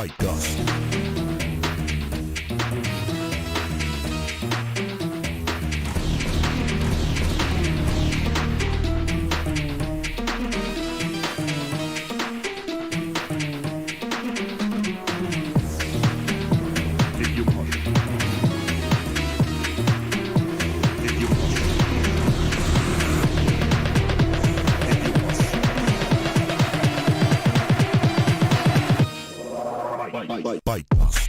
Bite dust. Bite dust.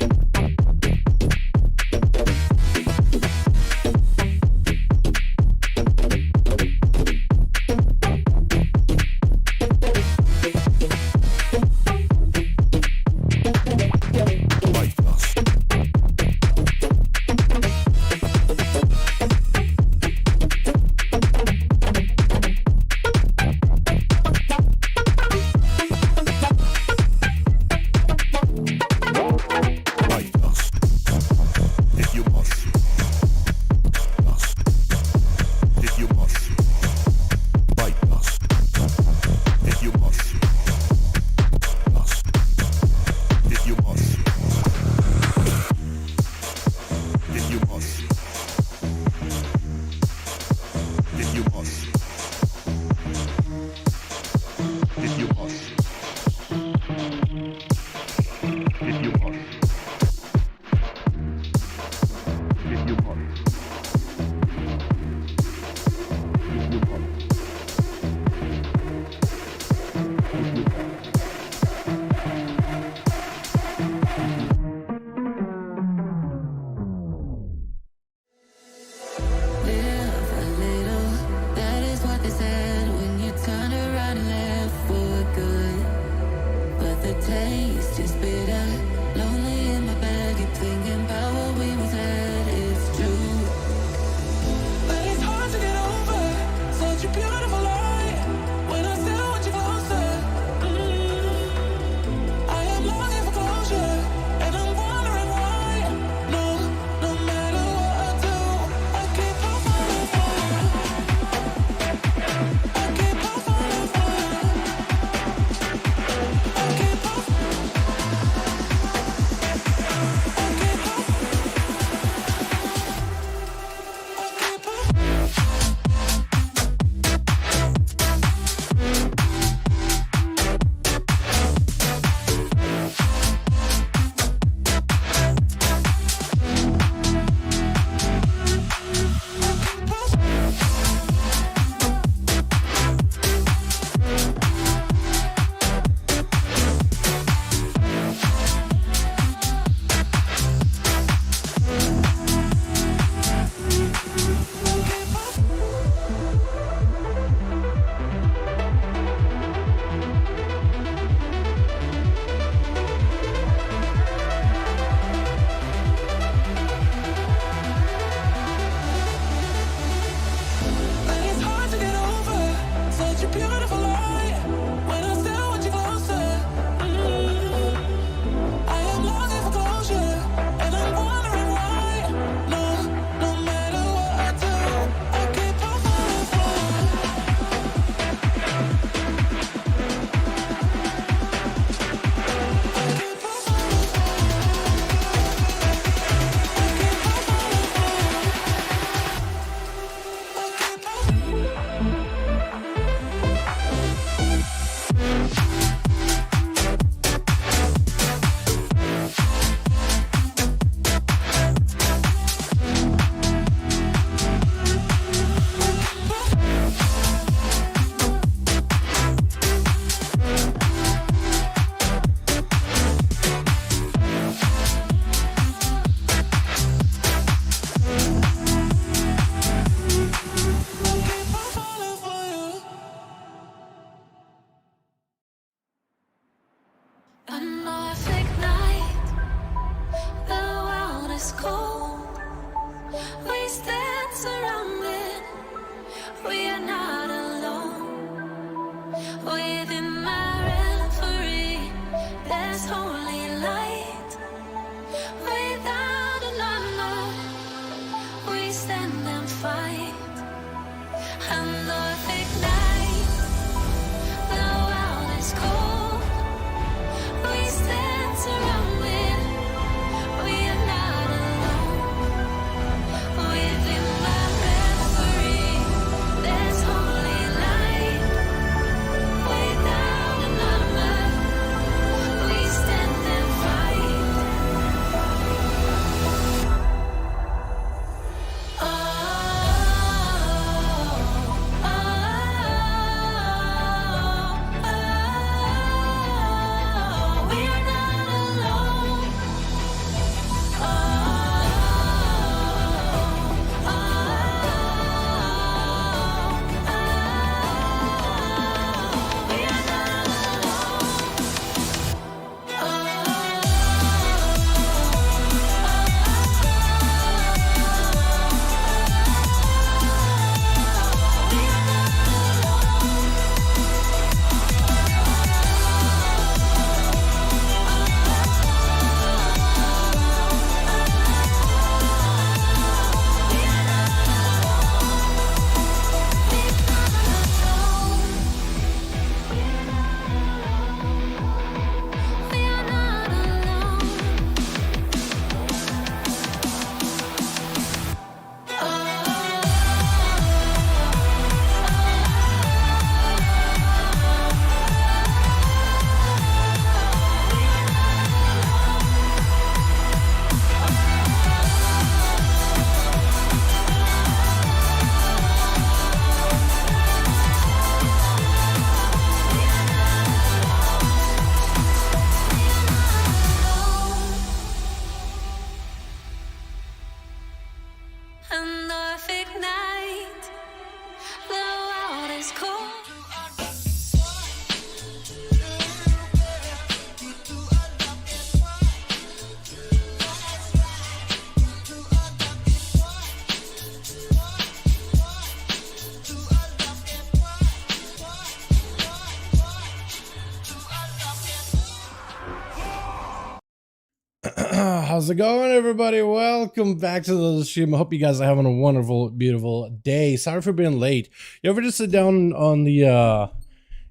How's it going, everybody? Welcome back to the stream. I hope you guys are having a wonderful, beautiful day. Sorry for being late. You ever just sit down on the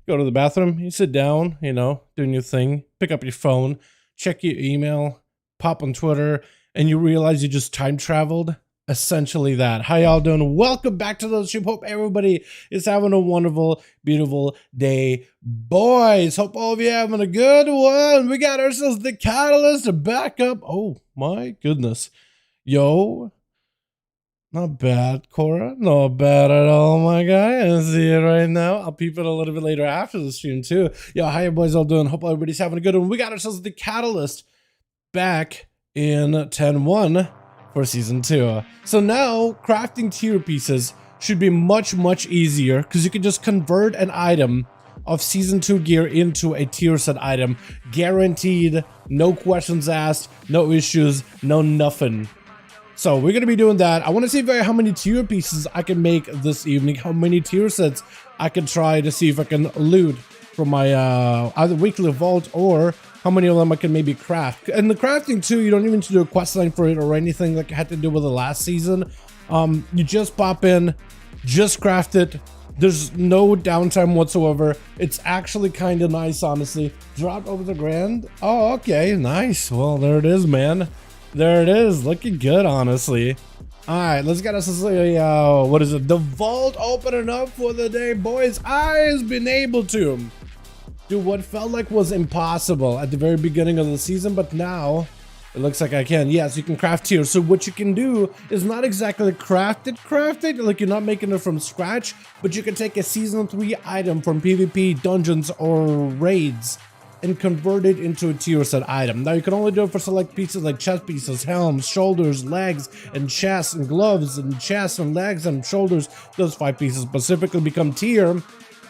go to the bathroom, you sit down, you know, doing your thing, pick up your phone, check your email, pop on Twitter, and you realize you just time traveled? Essentially that. How y'all doing? Welcome back to the stream. Hope everybody is having a wonderful, beautiful day. Boys, hope all of you having a good one. We got ourselves the catalyst to back up. Oh my goodness. Yo. Not bad, Cora. Not bad at all, my guy. I see it right now. I'll peep it a little bit later after the stream too. Yo, how you boys all doing? Hope everybody's having a good one. We got ourselves the catalyst back in 10.1. for season 2. So now crafting tier pieces should be much easier because you can just convert an item of season 2 gear into a tier set item, guaranteed, no questions asked, no issues, no nothing. So we're gonna be doing that. I want to see how many tier pieces I can make this evening, how many tier sets I can try to see if I can loot from my either weekly vault or how many of them I can maybe craft. And the crafting too, you don't even need to do a quest line for it or anything like I had to do with the last season. You just pop in, just craft it. There's no downtime whatsoever. It's actually kind of nice, honestly. Dropped over the grand. Oh, okay, nice. Well, there it is, man. There it is, looking good, honestly. All right, let's get us what is it? The vault opening up for the day, boys. I've been able to do what felt like was impossible at the very beginning of the season, but now it looks like I can. Yes, you can craft tiers. So what you can do is not exactly craft it, like you're not making it from scratch, but you can take a season 3 item from PvP, dungeons, or raids and convert it into a tier set item. Now you can only do it for select pieces like chest pieces, helms, shoulders, legs, and chests, and gloves, and chests, and legs, and shoulders. Those 5 pieces specifically become tier.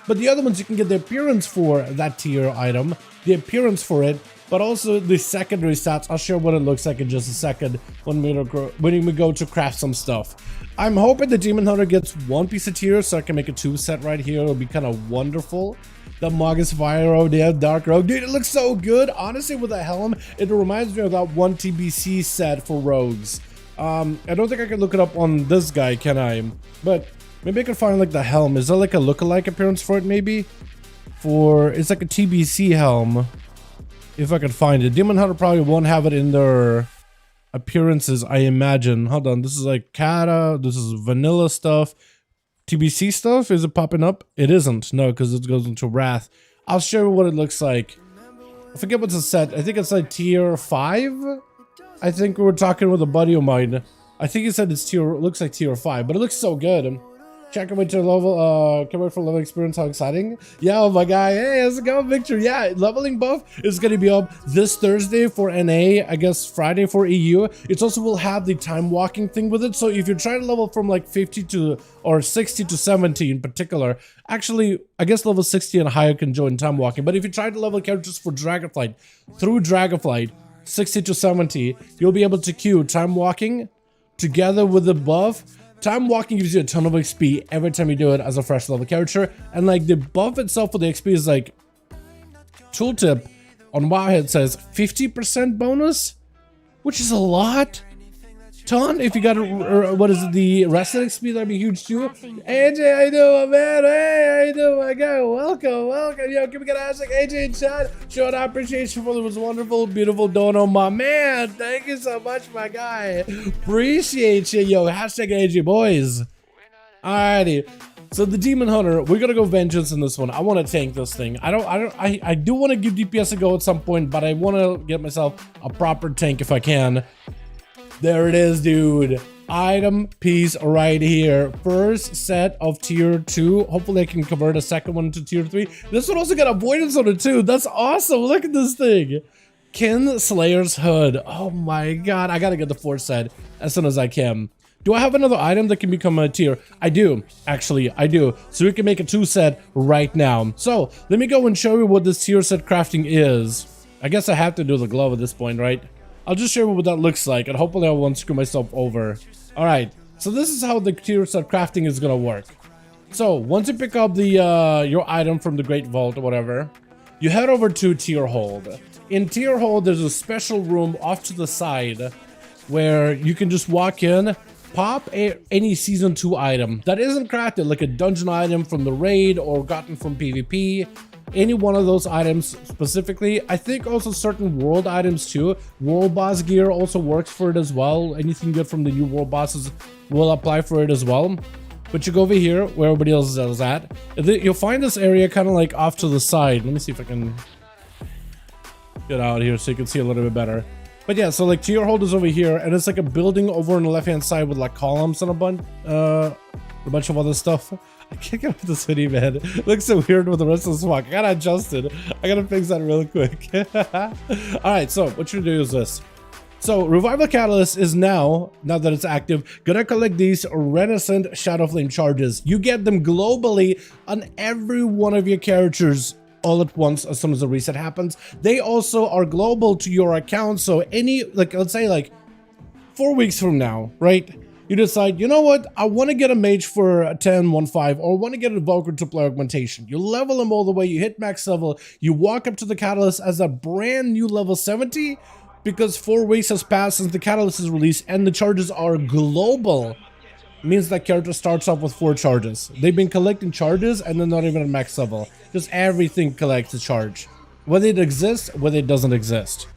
But the other ones, you can get the appearance for that tier item, the appearance for it, but also the secondary stats. I'll share what it looks like in just a second when we go to craft some stuff. I'm hoping the Demon Hunter gets 1 piece of tier so I can make a 2 set right here. It'll be kind of wonderful. The Magus Fire Rogue, the Dark Rogue. Dude, it looks so good. Honestly, with the helm, it reminds me of that 1 TBC set for rogues. I don't think I can look it up on this guy, can I? But maybe I can find like the helm. Is there like a lookalike appearance for it maybe? It's like a TBC helm. If I can find it. Demon Hunter probably won't have it in their appearances, I imagine. Hold on, this is like Kata, this is vanilla stuff. TBC stuff, is it popping up? It isn't, no, because it goes into Wrath. I'll show you what it looks like. I forget what's the set. I think it's like tier 5. I think we were talking with a buddy of mine. I think he said it looks like tier 5, but it looks so good. Can't wait to level, can't wait for level experience, how exciting. Yeah, oh my guy, hey, how's it going, Victor? Yeah, leveling buff is gonna be up this Thursday for NA, I guess Friday for EU. It's also will have the time walking thing with it, so if you're trying to level from like 50 to, or 60 to 70 in particular, actually, I guess level 60 and higher can join time walking, but if you try to level characters for Dragonflight, through Dragonflight, 60 to 70, you'll be able to queue time walking together with the buff. Time walking gives you a ton of XP every time you do it as a fresh level character, and like the buff itself for the XP is like, tooltip on Wowhead says 50% bonus, which is a lot. Ton, if you got what is it, the rested XP, that'd be huge too. AJ, how you doing, man? Hey, how you doing, my guy? Welcome. Yo, can we get a hashtag AJ in chat? Showing our appreciation for this wonderful, beautiful dono, my man. Thank you so much, my guy. Appreciate you, yo. Hashtag AJ, boys. Alrighty. So the Demon Hunter, we're gonna go Vengeance in this one. I want to tank this thing. I do want to give DPS a go at some point, but I want to get myself a proper tank if I can. There it is, dude. Item piece right here. First set of tier 2. Hopefully I can convert a second one to tier 3. This one also got avoidance on it too. That's awesome. Look at this thing. Kin Slayer's Hood. Oh my god. I gotta get the 4th set as soon as I can. Do I have another item that can become a tier? I do. Actually, I do. So we can make a 2 set right now. So let me go and show you what this tier set crafting is. I guess I have to do the glove at this point, right? I'll just show you what that looks like, and hopefully I won't screw myself over. Alright, so this is how the tier set crafting is gonna work. So, once you pick up the your item from the Great Vault or whatever, you head over to Tier Hold. In Tier Hold, there's a special room off to the side where you can just walk in, pop any Season 2 item that isn't crafted, like a dungeon item from the raid or gotten from PvP. Any one of those items specifically. I think also certain world items too. World boss gear also works for it as well. Anything good from the new world bosses will apply for it as well. But you go over here where everybody else is at. You'll find this area kind of like off to the side. Let me see if I can get out here so you can see a little bit better. But yeah, so like tier hold is over here, and it's like a building over on the left hand side with like columns and a bunch of other stuff. I can't get off this hoodie, man. It looks so weird with the rest of the swag. I gotta adjust it. I gotta fix that really quick. Alright, so what you're gonna do is this. So Revival Catalyst is now that it's active, gonna collect these Renaissance Shadow Flame charges. You get them globally on every one of your characters all at once as soon as the reset happens. They also are global to your account, so any, like, let's say like 4 weeks from now, right? You decide, you know what, I want to get a mage for a 10-1-5, or want to get an Evoker to play augmentation. You level them all the way, you hit max level, you walk up to the Catalyst as a brand new level 70, because 4 weeks has passed since the Catalyst is released, and the charges are global. Means that character starts off with 4 charges. They've been collecting charges, and they're not even at max level. Just everything collects a charge. Whether it exists, whether it doesn't exist.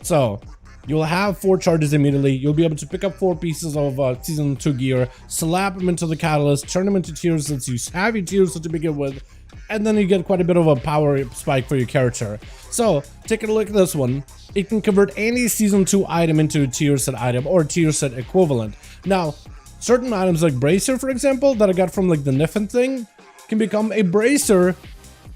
So, you'll have 4 charges immediately. You'll be able to pick up 4 pieces of Season 2 gear, slap them into the Catalyst, turn them into tiers since you have your tiers to begin with, and then you get quite a bit of a power spike for your character. So, taking a look at this one, it can convert any Season 2 item into a tier set item or tier set equivalent. Now, certain items like Bracer, for example, that I got from like the Niffin thing, can become a Bracer.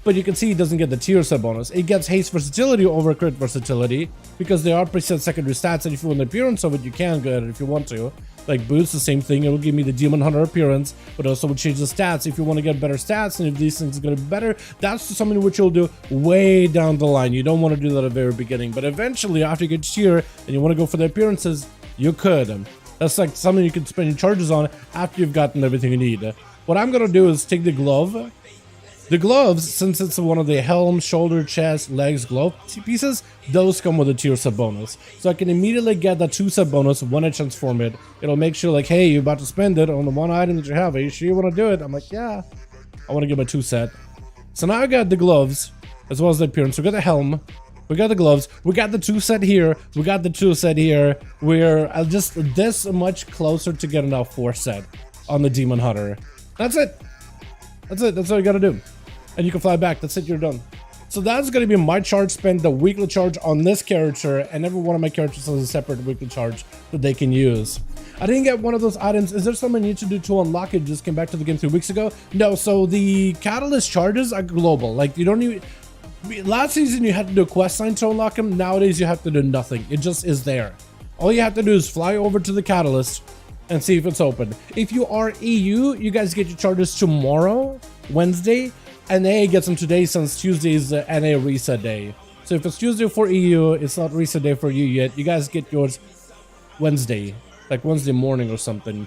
But you can see it doesn't get the tier set bonus. It gets haste versatility over crit versatility because they are preset secondary stats, and if you want the appearance of it, you can go ahead if you want to. Like Boots, the same thing. It will give me the Demon Hunter appearance, but also will change the stats if you want to get better stats, and if these things are going to be better, that's something which you'll do way down the line. You don't want to do that at the very beginning, but eventually after you get tier and you want to go for the appearances, you could. That's like something you can spend your charges on after you've gotten everything you need. What I'm going to do is take the glove. The gloves, since it's one of the helm, shoulder, chest, legs, glove pieces, those come with a tier sub bonus. So I can immediately get that 2 sub bonus when I transform it. It'll make sure like, hey, you're about to spend it on the one item that you have. Are you sure you want to do it? I'm like, yeah. I want to get my 2 set. So now I got the gloves, as well as the appearance. We got the helm. We got the gloves. We got the 2 set here. We got the 2 set here. We're just this much closer to getting our 4 set on the Demon Hunter. That's it. That's it. That's all you got to do. And you can fly back. That's it. You're done. So that's going to be my charge spend, the weekly charge on this character, and every one of my characters has a separate weekly charge that they can use. I didn't get one of those items. Is there something I need to do to unlock it? Just came back to the game 3 weeks ago. No, so the Catalyst charges are global. Like, you don't even... Last season, you had to do a quest line to unlock them. Nowadays, you have to do nothing. It just is there. All you have to do is fly over to the Catalyst and see if it's open. If you are EU, you guys get your charges tomorrow, Wednesday. NA gets them today since Tuesday is the NA reset day. So if it's Tuesday for EU, it's not reset day for you yet. You guys get yours Wednesday, like Wednesday morning or something.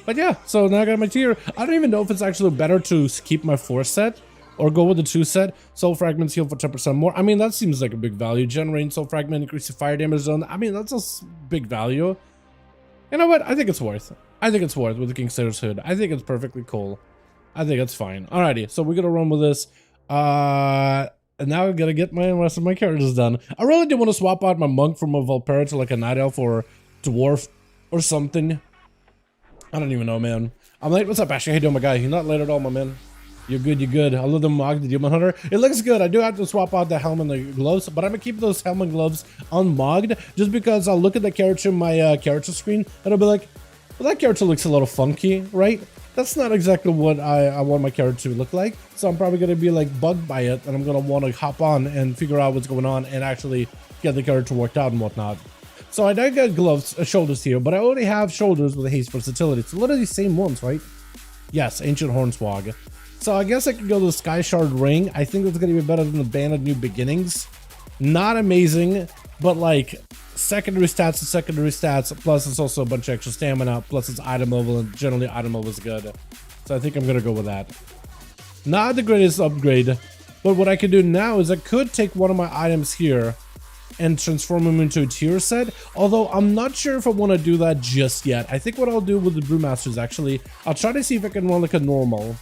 But yeah, so now I got my tier. I don't even know if it's actually better to keep my 4 set or go with the 2 set. Soul Fragments heal for 10% more. I mean, that seems like a big value. Generating Soul Fragment, increase the fire damage zone. I mean, that's a big value. You know what? I think it's worth. I think it's worth with the Kingslaver's Hood. I think it's perfectly cool. I think it's fine. Alrighty, so we're gonna run with this. And now I gotta get my rest of my characters done. I really did want to swap out my monk from a Valpera to like a night elf or dwarf or something. I don't even know, man. I'm late. What's up, Ashley? How you doing, my guy? You're not late at all, my man. You're good, you're good. I love the Mog, the Demon Hunter. It looks good. I do have to swap out the helm and the gloves, but I'm gonna keep those helm and gloves unmogged just because I'll look at the character in my character screen and I'll be like, well, that character looks a little funky, right? That's not exactly what I want my character to look like. So I'm probably going to be like bugged by it, and I'm going to want to hop on and figure out what's going on and actually get the character worked out and whatnot. So I don't get gloves, shoulders here, but I already have shoulders with a haste versatility. It's literally the same ones, right? Yes, Ancient Hornswog. So I guess I could go to the Sky Shard Ring. I think that's going to be better than the Band of New Beginnings. Not amazing, but like secondary stats to secondary stats, plus it's also a bunch of extra stamina, plus it's item level, and generally item level is good. So I think I'm gonna go with that. Not the greatest upgrade, but what I could do now is I could take one of my items here and transform them into a tier set, although I'm not sure if I want to do that just yet. I think what I'll do with the Brewmaster is actually, I'll try to see if I can run like a normal,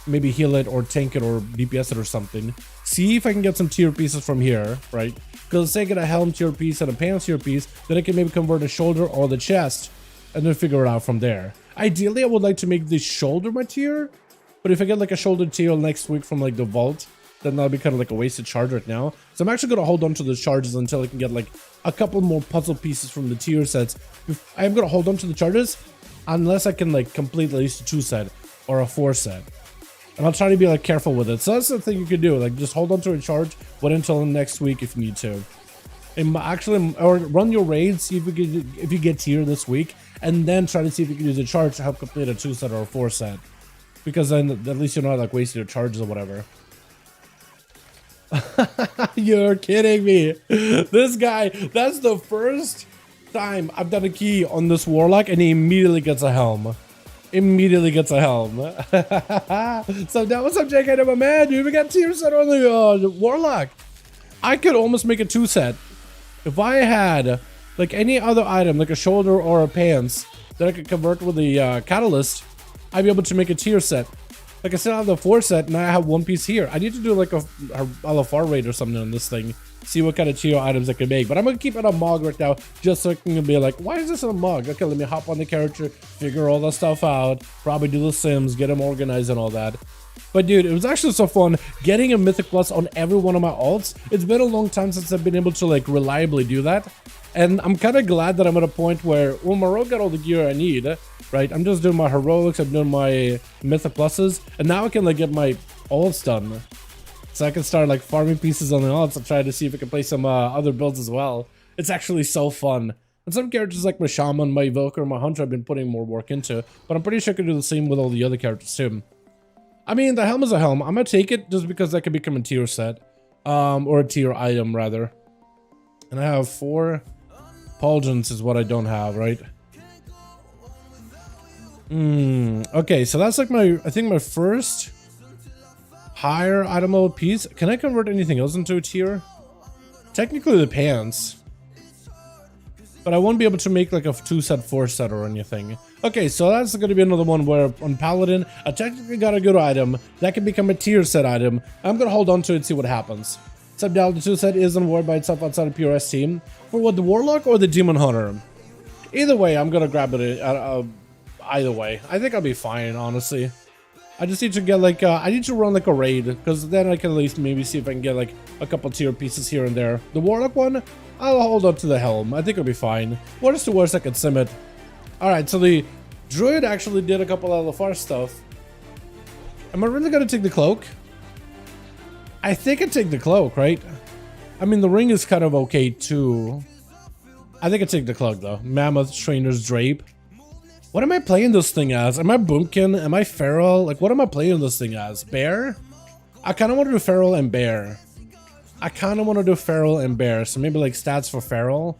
maybe heal it or tank it or DPS it or something. See if I can get some tier pieces from here, right? Because let's say I get a helm tier piece and a pants tier piece, then I can maybe convert a shoulder or the chest and then figure it out from there. Ideally, I would like to make the shoulder my tier, but if I get like a shoulder tier next week from like the vault, then that'll be kind of like a wasted charge right now. So I'm actually going to hold on to the charges until I can get like a couple more puzzle pieces from the tier sets. I'm going to hold on to the charges unless I can like complete at least a 2 set or a 4 set. And I'll try to be like careful with it. So that's the thing you can do. Like just hold on to a charge, wait until next week if you need to. And actually, or run your raids, see if you get tier this week, and then try to see if you can use a charge to help complete a 2 set or a 4 set. Because then at least you're not like wasting your charges or whatever. You're kidding me. This guy, that's the first time I've done a key on this Warlock and he immediately gets a helm. Immediately gets a helm. So that was some JK to my man, dude. We got tier set on the Warlock. I could almost make a 2-set. If I had like any other item, like a shoulder or a pants, that I could convert with the catalyst, I'd be able to make a tier set. Like I still have the 4-set, and I have one piece here. I need to do like a LFR raid or something on this thing. See what kind of tier items I can make. But I'm gonna keep it on Mog right now, just so I can be like, why is this on Mog? Okay, let me hop on the character, figure all that stuff out, probably do the sims, get them organized and all that. But dude, it was actually so fun getting a Mythic Plus on every one of my alts. It's been a long time since I've been able to like reliably do that. And I'm kind of glad that I'm at a point where, well, my rogue got all the gear I need, right? I'm just doing my heroics, I'm doing my Mythic Pluses, and now I can like get my alts done. So I can start like farming pieces on the alts and try to see if I can play some other builds as well. It's actually so fun. And some characters like my Shaman, my Evoker, my Hunter I've been putting more work into, but I'm pretty sure I can do the same with all the other characters too. I mean, the helm is a helm. I'm gonna take it just because that could become a tier set, or a tier item rather. And I have 4 Pauldrons is what I don't have, right? Okay, so that's like my, I think my first higher item level piece. Can I convert anything else into a tier? Technically the pants. But I won't be able to make like a 2-set, 4-set or anything. Okay, so that's going to be another one where on Paladin, I technically got a good item. That can become a tier set item. I'm going to hold on to it and see what happens. Subdal, the 2-set is unward by itself outside of PRS team. For what, the Warlock or the Demon Hunter? Either way, I'm going to grab it either way. I think I'll be fine, honestly. I just need to get like, I need to run like a raid, because then I can at least maybe see if I can get like a couple tier pieces here and there. The Warlock one, I'll hold on to the helm. I think it'll be fine. Worst to worst, I can sim it. Alright, so the Druid actually did a couple of LFR stuff. Am I really gonna take the cloak? I think I take the cloak, right? I mean, the ring is kind of okay too. I think I take the cloak though. Mammoth, Trainer's Drape. What am I playing this thing as? Am I Boomkin? Am I Feral? Like, what am I playing this thing as? Bear? I kind of want to do Feral and Bear. So maybe like stats for Feral.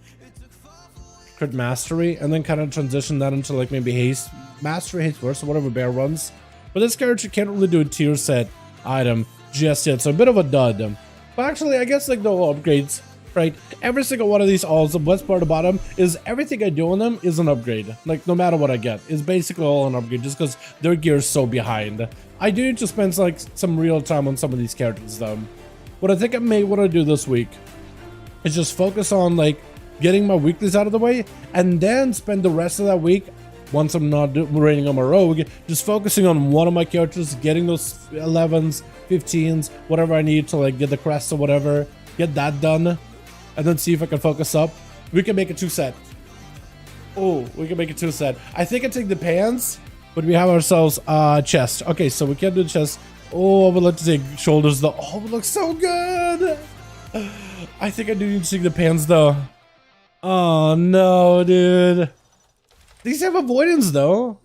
Crit Mastery. And then kind of transition that into like maybe Haste. Mastery, Haste Burst, or whatever Bear runs. But this character can't really do a tier set item just yet. So a bit of a dud. But actually, I guess like the upgrades, right? Every single one of these alls, the best part about them is everything I do on them is an upgrade. Like, no matter what I get, it's basically all an upgrade just because their gear is so behind. I do need to spend like some real time on some of these characters though. What I think I may want to do this week is just focus on like getting my weeklies out of the way and then spend the rest of that week, once I'm not raiding on my rogue, just focusing on one of my characters, getting those 11s, 15s, whatever I need to like get the crest or whatever, get that done, and then see if I can focus up. We can make a 2-set. Oh, we can make a 2-set. I think I take the pants, but we have ourselves chest. Okay, so we can't do the chest. Oh, I would like to take shoulders though. Oh, it looks so good. I think I do need to take the pants though. Oh no, dude. These have avoidance though.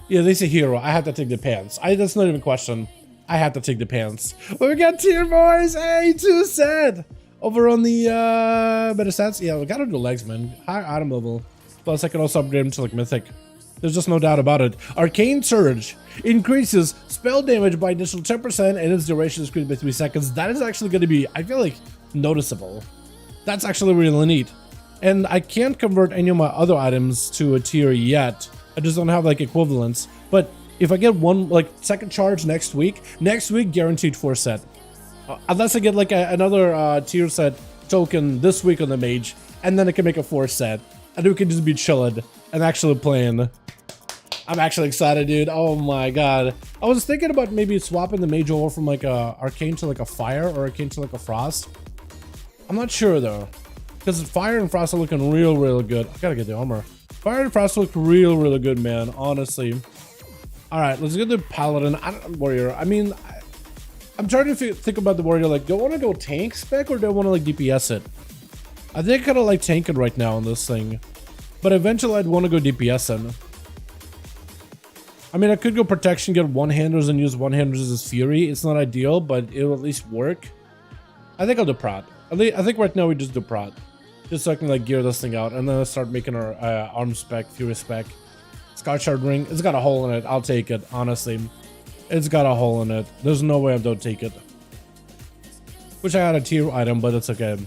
Yeah, they say hero. I have to take the pants. That's not even a question. I have to take the pants. But we got tier boys. Hey, 2-set. Over on the better stats. Yeah, we gotta do legs, man. High item level. Plus, I can also upgrade him to like Mythic. There's just no doubt about it. Arcane Surge increases spell damage by additional 10% and its duration is increased by 3 seconds. That is actually going to be, I feel like, noticeable. That's actually really neat. And I can't convert any of my other items to a tier yet. I just don't have like equivalents. But if I get one like second charge next week guaranteed 4-set. Unless I get like another tier set token this week on the mage, and then I can make a 4-set. And we can just be chillin' and actually playing. I'm actually excited, dude. Oh my god. I was thinking about maybe swapping the mage over from like a arcane to like a fire or arcane to like a frost. I'm not sure though. Because fire and frost are looking real good. I gotta get the armor. Fire and frost look real good, man. Honestly. Alright, let's get the paladin. Warrior. I mean, I'm trying to think about the warrior. Like, do I want to go tank spec or do I want to like DPS it? I think I kind of like tank it right now on this thing. But eventually I'd want to go DPS in. I mean, I could go protection, get one-handers and use one-handers as fury. It's not ideal, but it'll at least work. I think I'll do prot. I think right now we just do prot. just so I can like gear this thing out, and then I start making our arm spec, fury spec. Scar Shard ring, it's got a hole in it. I'll take it, honestly. It's got a hole in it. There's no way I don't take it. Wish I had a tier item, but it's okay.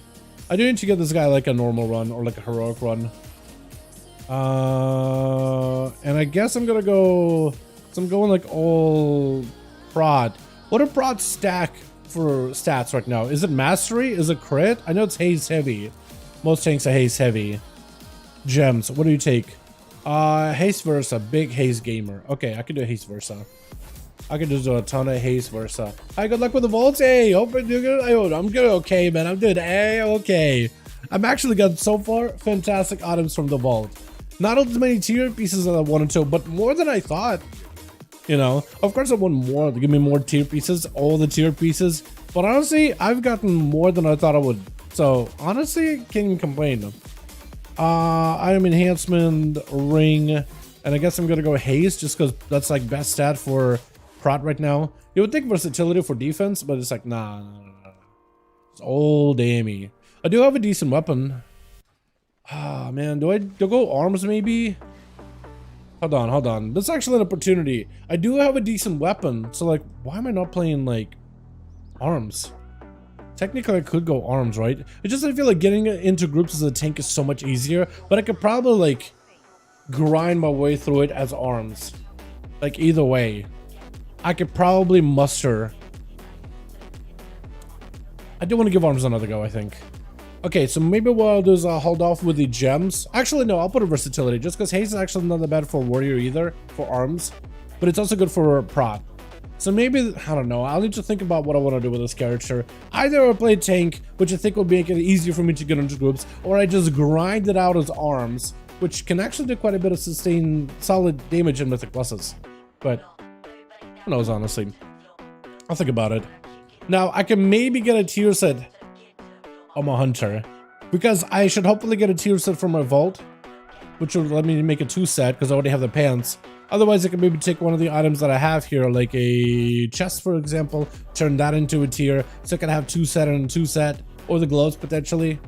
I do need to get this guy like a normal run or like a heroic run. And I guess I'm gonna go. So I'm going like all prod. What are prod stack for stats right now? Is it mastery? Is it crit? I know it's haze heavy. Most tanks are haze heavy. Gems. What do you take? Haze Versa. Big haze gamer. Okay, I can do haze Versa. I can just do a ton of haze Versa. Hi, good luck with the vaults. Hey, hope you're good. I'm good. Okay, man. I'm doing okay. I'm actually got so far fantastic items from the vault. Not as many tier pieces as I wanted to, but more than I thought. You know, of course I want more. Give me more tier pieces, all the tier pieces. But honestly, I've gotten more than I thought I would. So honestly, can't even complain. Item enhancement, ring, and I guess I'm gonna go haze just because that's like best stat for prot right now. You would think versatility for defense, but it's like nah. It's old dammy. I do have a decent weapon. Ah man, do I go arms maybe? Hold on. That's actually an opportunity. I do have a decent weapon, so like, why am I not playing like arms? Technically, I could go arms, right? It's just I feel like getting into groups as a tank is so much easier, but I could probably like grind my way through it as arms. Like either way, I could probably muster. I do want to give arms another go, I think. Okay, so maybe what I'll do is I'll hold off with the gems. Actually, no, I'll put a versatility just because haze is actually not that bad for warrior either, for arms, but it's also good for prot. So maybe, I don't know, I'll need to think about what I want to do with this character. Either I play tank, which I think will make it easier for me to get into groups, or I just grind it out as arms, which can actually do quite a bit of sustained solid damage in Mythic pluses. But who knows, honestly. I'll think about it. Now, I can maybe get a tier set on my hunter, because I should hopefully get a tier set from my vault, which will let me make a 2 set because I already have the pants. Otherwise, I can maybe take one of the items that I have here, like a chest, for example, turn that into a tier, so I can have 2 set and a 2 set, or the gloves potentially.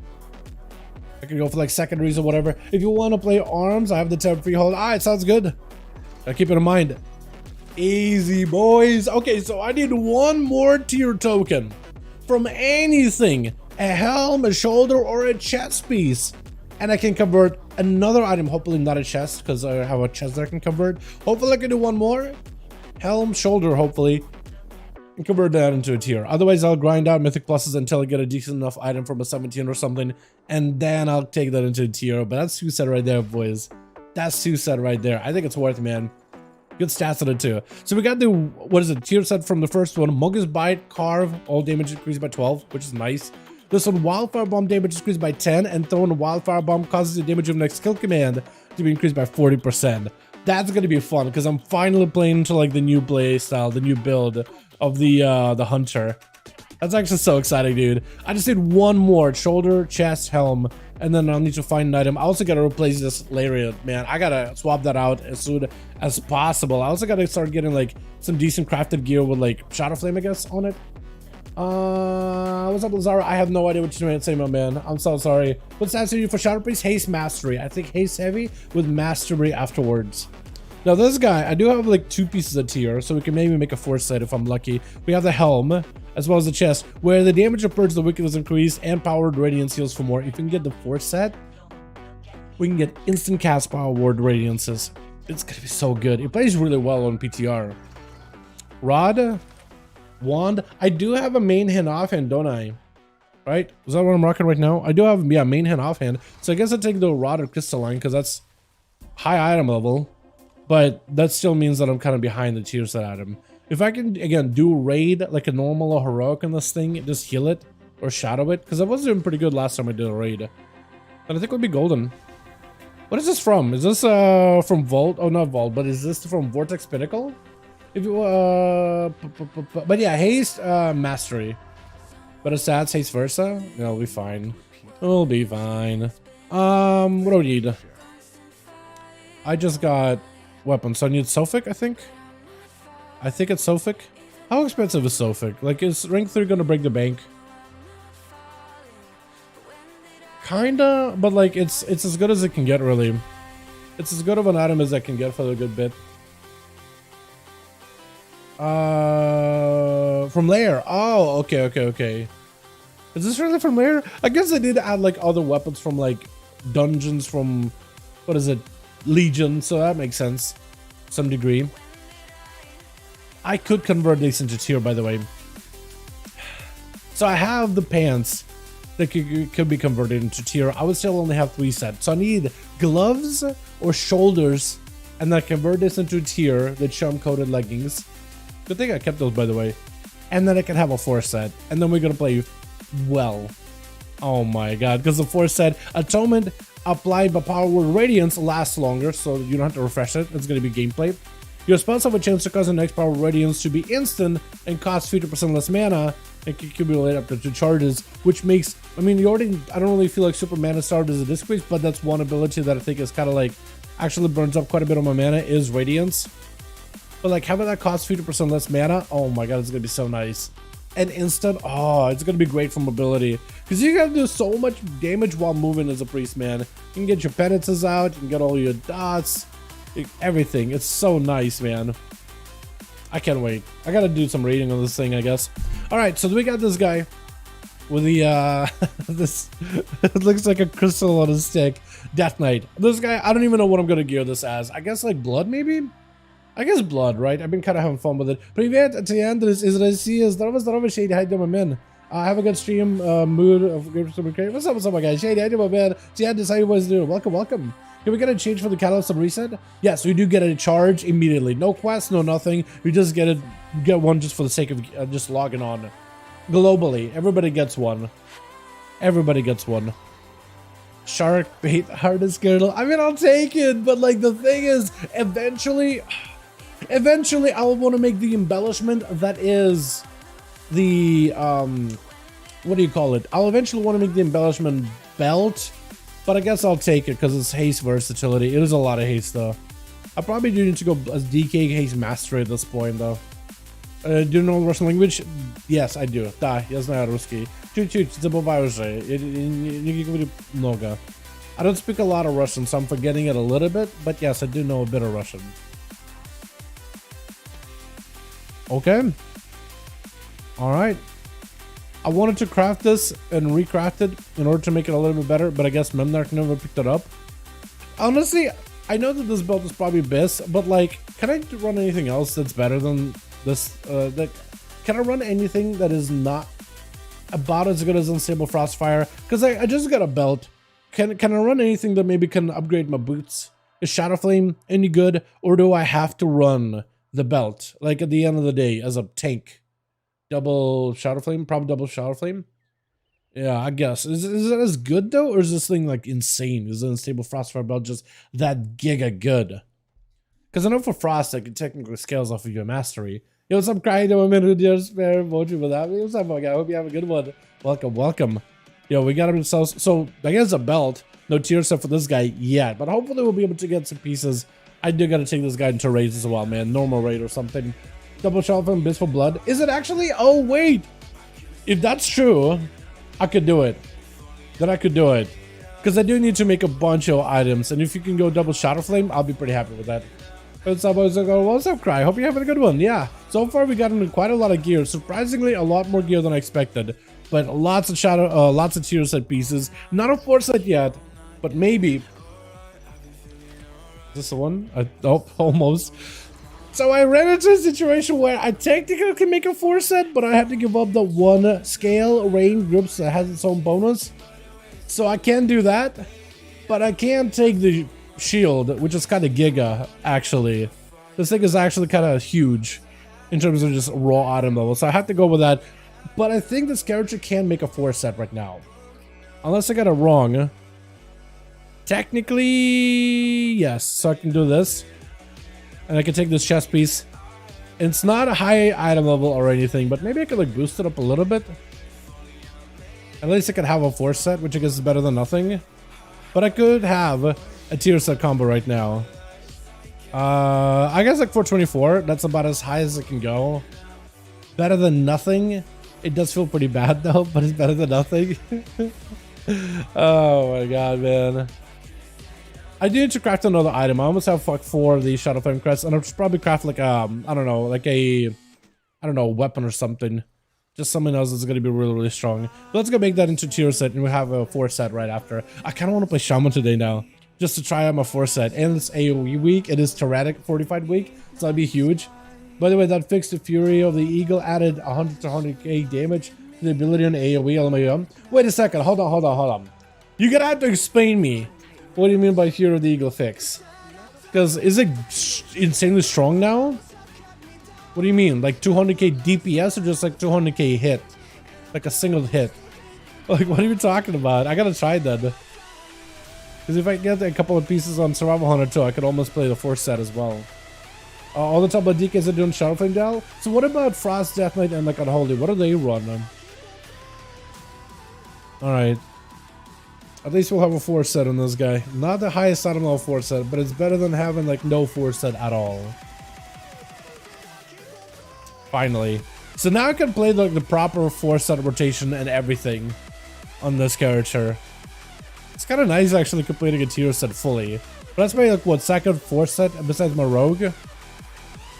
I can go for like secondaries or whatever. If you want to play arms, I have the tab free hold. Alright, sounds good. Gotta keep it in mind. Easy, boys. Okay, so I need one more tier token from anything. A helm, a shoulder, or a chest piece. And I can convert another item, hopefully not a chest, because I have a chest that I can convert. Hopefully I can do one more. Helm, shoulder, hopefully. And convert that into a tier. Otherwise, I'll grind out Mythic pluses until I get a decent enough item from a 17 or something. And then I'll take that into a tier. But that's 2 set right there, boys. That's 2 set right there. I think it's worth it, man. Good stats on it too. So we got the, what is it, tier set from the first one. Mogus Bite, Carve, all damage increased by 12, which is nice. This one, Wildfire Bomb damage increased by 10, and throwing a Wildfire Bomb causes the damage of next skill command to be increased by 40%. That's gonna be fun, because I'm finally playing into like the new play style, the new build of the Hunter. That's actually so exciting, dude. I just need one more, shoulder, chest, helm, and then I'll need to find an item. I also gotta replace this lariat, man. I gotta swap that out as soon as possible. I also gotta start getting like some decent crafted gear with like Shadow Flame, I guess, on it. What's up, Lazara? I have no idea what you're doing, say, my man. I'm so sorry. What's that to you for Shadow Priest? Haste Mastery. I think Haste Heavy with Mastery afterwards. Now this guy, I do have like 2 pieces of tier, so we can maybe make a 4th set if I'm lucky. We have the helm, as well as the chest, where the damage of purge the wicked is increased and powered radiance heals for more. If we can get the 4th set, we can get instant cast power ward radiances. It's gonna be so good. It plays really well on PTR. Rod, wand. I do have a main hand offhand, don't I? Right? Is that what I'm rocking right now? I do have, yeah, main hand offhand. So I guess I'll take the rod or crystalline because that's high item level. But that still means that I'm kind of behind the tier set item. If I can, again, do raid like a normal or heroic in this thing, just heal it or shadow it. Because I was doing pretty good last time I did a raid. And I think it would be golden. What is this from? Is this from Vault? Oh, not Vault, but is this from Vortex Pinnacle? If you, but yeah, haste, mastery. But a stats, haste versa? It'll be fine. It'll be fine. What do we need? I just got weapons, so I need Sophic, I think. I think it's Sophic. How expensive is Sophic? Like, is rank 3 gonna break the bank? Kinda, but like it's as good as it can get, really. It's as good of an item as I can get for a good bit. From layer. Oh, okay. Is this really from layer? I guess I did add like other weapons from like dungeons from, what is it, Legion, so that makes sense some degree. I could convert this into tier, by the way. So I have the pants that could be converted into tier. I would still only have 3 sets, so I need gloves or shoulders, and then convert this into a tier, the charm coated leggings. Good thing I kept those, by the way. And then I can have a 4 set, and then we're gonna play well. Oh my god, because the 4 set atonement applied by Power Word Radiance lasts longer, so you don't have to refresh it. It's gonna be gameplay. Your spells have a chance to cause the next Power Word Radiance to be instant and cost 50% less mana and can accumulate up to 2 charges, which makes, I mean, I don't really feel like super mana starved as a disc base, but that's one ability that I think is kind of like actually burns up quite a bit of my mana is Radiance. But like having that cost 50% less mana, oh my god, it's gonna be so nice. And instant, oh, it's gonna be great for mobility, because you gotta do so much damage while moving as a priest, man. You can get your penances out, you can get all your dots, everything. It's so nice, man. I can't wait. I gotta do some reading on this thing, I guess. All right, so we got this guy with the this it looks like a crystal on a stick, Death Knight. This guy, I don't even know what I'm gonna gear this as. I guess like blood, maybe. I guess blood, right? I've been kind of having fun with it. Привет, Andres, из России. Здорово, Shady. How you doing, man? Have a good stream, mood of good to be great. What's up, my guy? Shady, how you doing, man? Andres, how you guys doing? Welcome. Can we get a change for the catalyst and reset? Yes, we do get a charge immediately. No quest, no nothing. We just get one just for the sake of just logging on. Globally, everybody gets one. Everybody gets one. Shark bait, hardest girdle. I mean, I'll take it, but like the thing is, eventually I'll want to make the embellishment that is the what do you call it? I'll eventually want to make the embellishment belt, but I guess I'll take it because it's haste versatility. It is a lot of haste though. I probably do need to go as DK haste master at this point though. Do you know Russian language? Yes, I do. Да, я знаю русский. Чуть-чуть, забываю уже. Не говорю много. I don't speak a lot of Russian, so I'm forgetting it a little bit, but yes, I do know a bit of Russian. Okay. Alright. I wanted to craft this and recraft it in order to make it a little bit better, but I guess Memnarch never picked it up. Honestly, I know that this build is probably best, but like, can I run anything else that's better than this? Can I run anything that is not about as good as Unstable Frostfire? Because I just got a belt. Can I run anything that maybe can upgrade my boots? Is Shadow Flame any good, or do I have to run the belt, like at the end of the day, as a tank? Double Shadow Flame? Probably double Shadow Flame? Yeah, I guess. Is it as good though, or is this thing like insane? Is the Unstable Frostfire belt just that giga good? Because I know for Frost, like, it technically scales off of your mastery. Yo, what's up, crying to a minute with your spare emoji without me? What's up, my guy? I hope you have a good one. Welcome. Yo, we got him ourselves. So, I guess a belt. No tier set for this guy yet, but hopefully we'll be able to get some pieces. I do gotta take this guy into raids as well, man. Normal raid or something. Double shot from Blissful Blood. Is it actually? Oh, wait. If that's true, I could do it. Then I could do it. Because I do need to make a bunch of items. And if you can go double Shadow Flame, I'll be pretty happy with that. What's up, Cry? Hope you're having a good one. Yeah. So far, we got into quite a lot of gear. Surprisingly, a lot more gear than I expected. But lots of lots of tier set pieces. Not a 4 set yet, but maybe. Is this the one? Oh, almost. So I ran into a situation where I technically can make a 4 set, but I had to give up the 1 scale rain groups that has its own bonus. So I can do that, but I can't take the shield, which is kind of giga, actually. This thing is actually kind of huge in terms of just raw item level, so I have to go with that. But I think this character can make a 4 set right now, unless I got it wrong. Technically, yes. So I can do this, and I can take this chest piece. It's not a high item level or anything, but maybe I could like boost it up a little bit. At least I could have a 4 set, which I guess is better than nothing. But I could have a tier set combo right now. I guess like 424. That's about as high as it can go. Better than nothing. It does feel pretty bad though, but it's better than nothing. Oh my god, man. I do need to craft another item. I almost have like 4 of these Shadow Flame crests, and I'll just probably craft like I don't know, like a weapon or something. Just something else that's gonna be really, really strong. But let's go make that into tier set, and we have a 4 set right after. I kind of want to play Shaman today now, just to try out my 4 set. And it's AoE week. It is Tyrannic fortified week, so that'd be huge. By the way, that fixed the Fury of the Eagle, added 100 to 100k damage to the ability on AoE. LMAO. Wait a second, hold on. You're gonna have to explain me. What do you mean by Fury of the Eagle fix? Because is it insanely strong now? What do you mean? Like 200k DPS or just like 200k hit? Like a single hit? Like, what are you talking about? I gotta try that. Because if I get a couple of pieces on Survival Hunter too, I could almost play the 4 set as well. All the top of DKs are doing Shadow Flame Dal. So what about Frost, Death Knight, and like Unholy? What do they run? Alright. At least we'll have a 4 set on this guy. Not the highest item level 4 set, but it's better than having like no 4 set at all. Finally. So now I can play like the proper 4 set rotation and everything on this character. It's kind of nice actually completing a tier set fully. But that's my like what, second 4 set besides my rogue.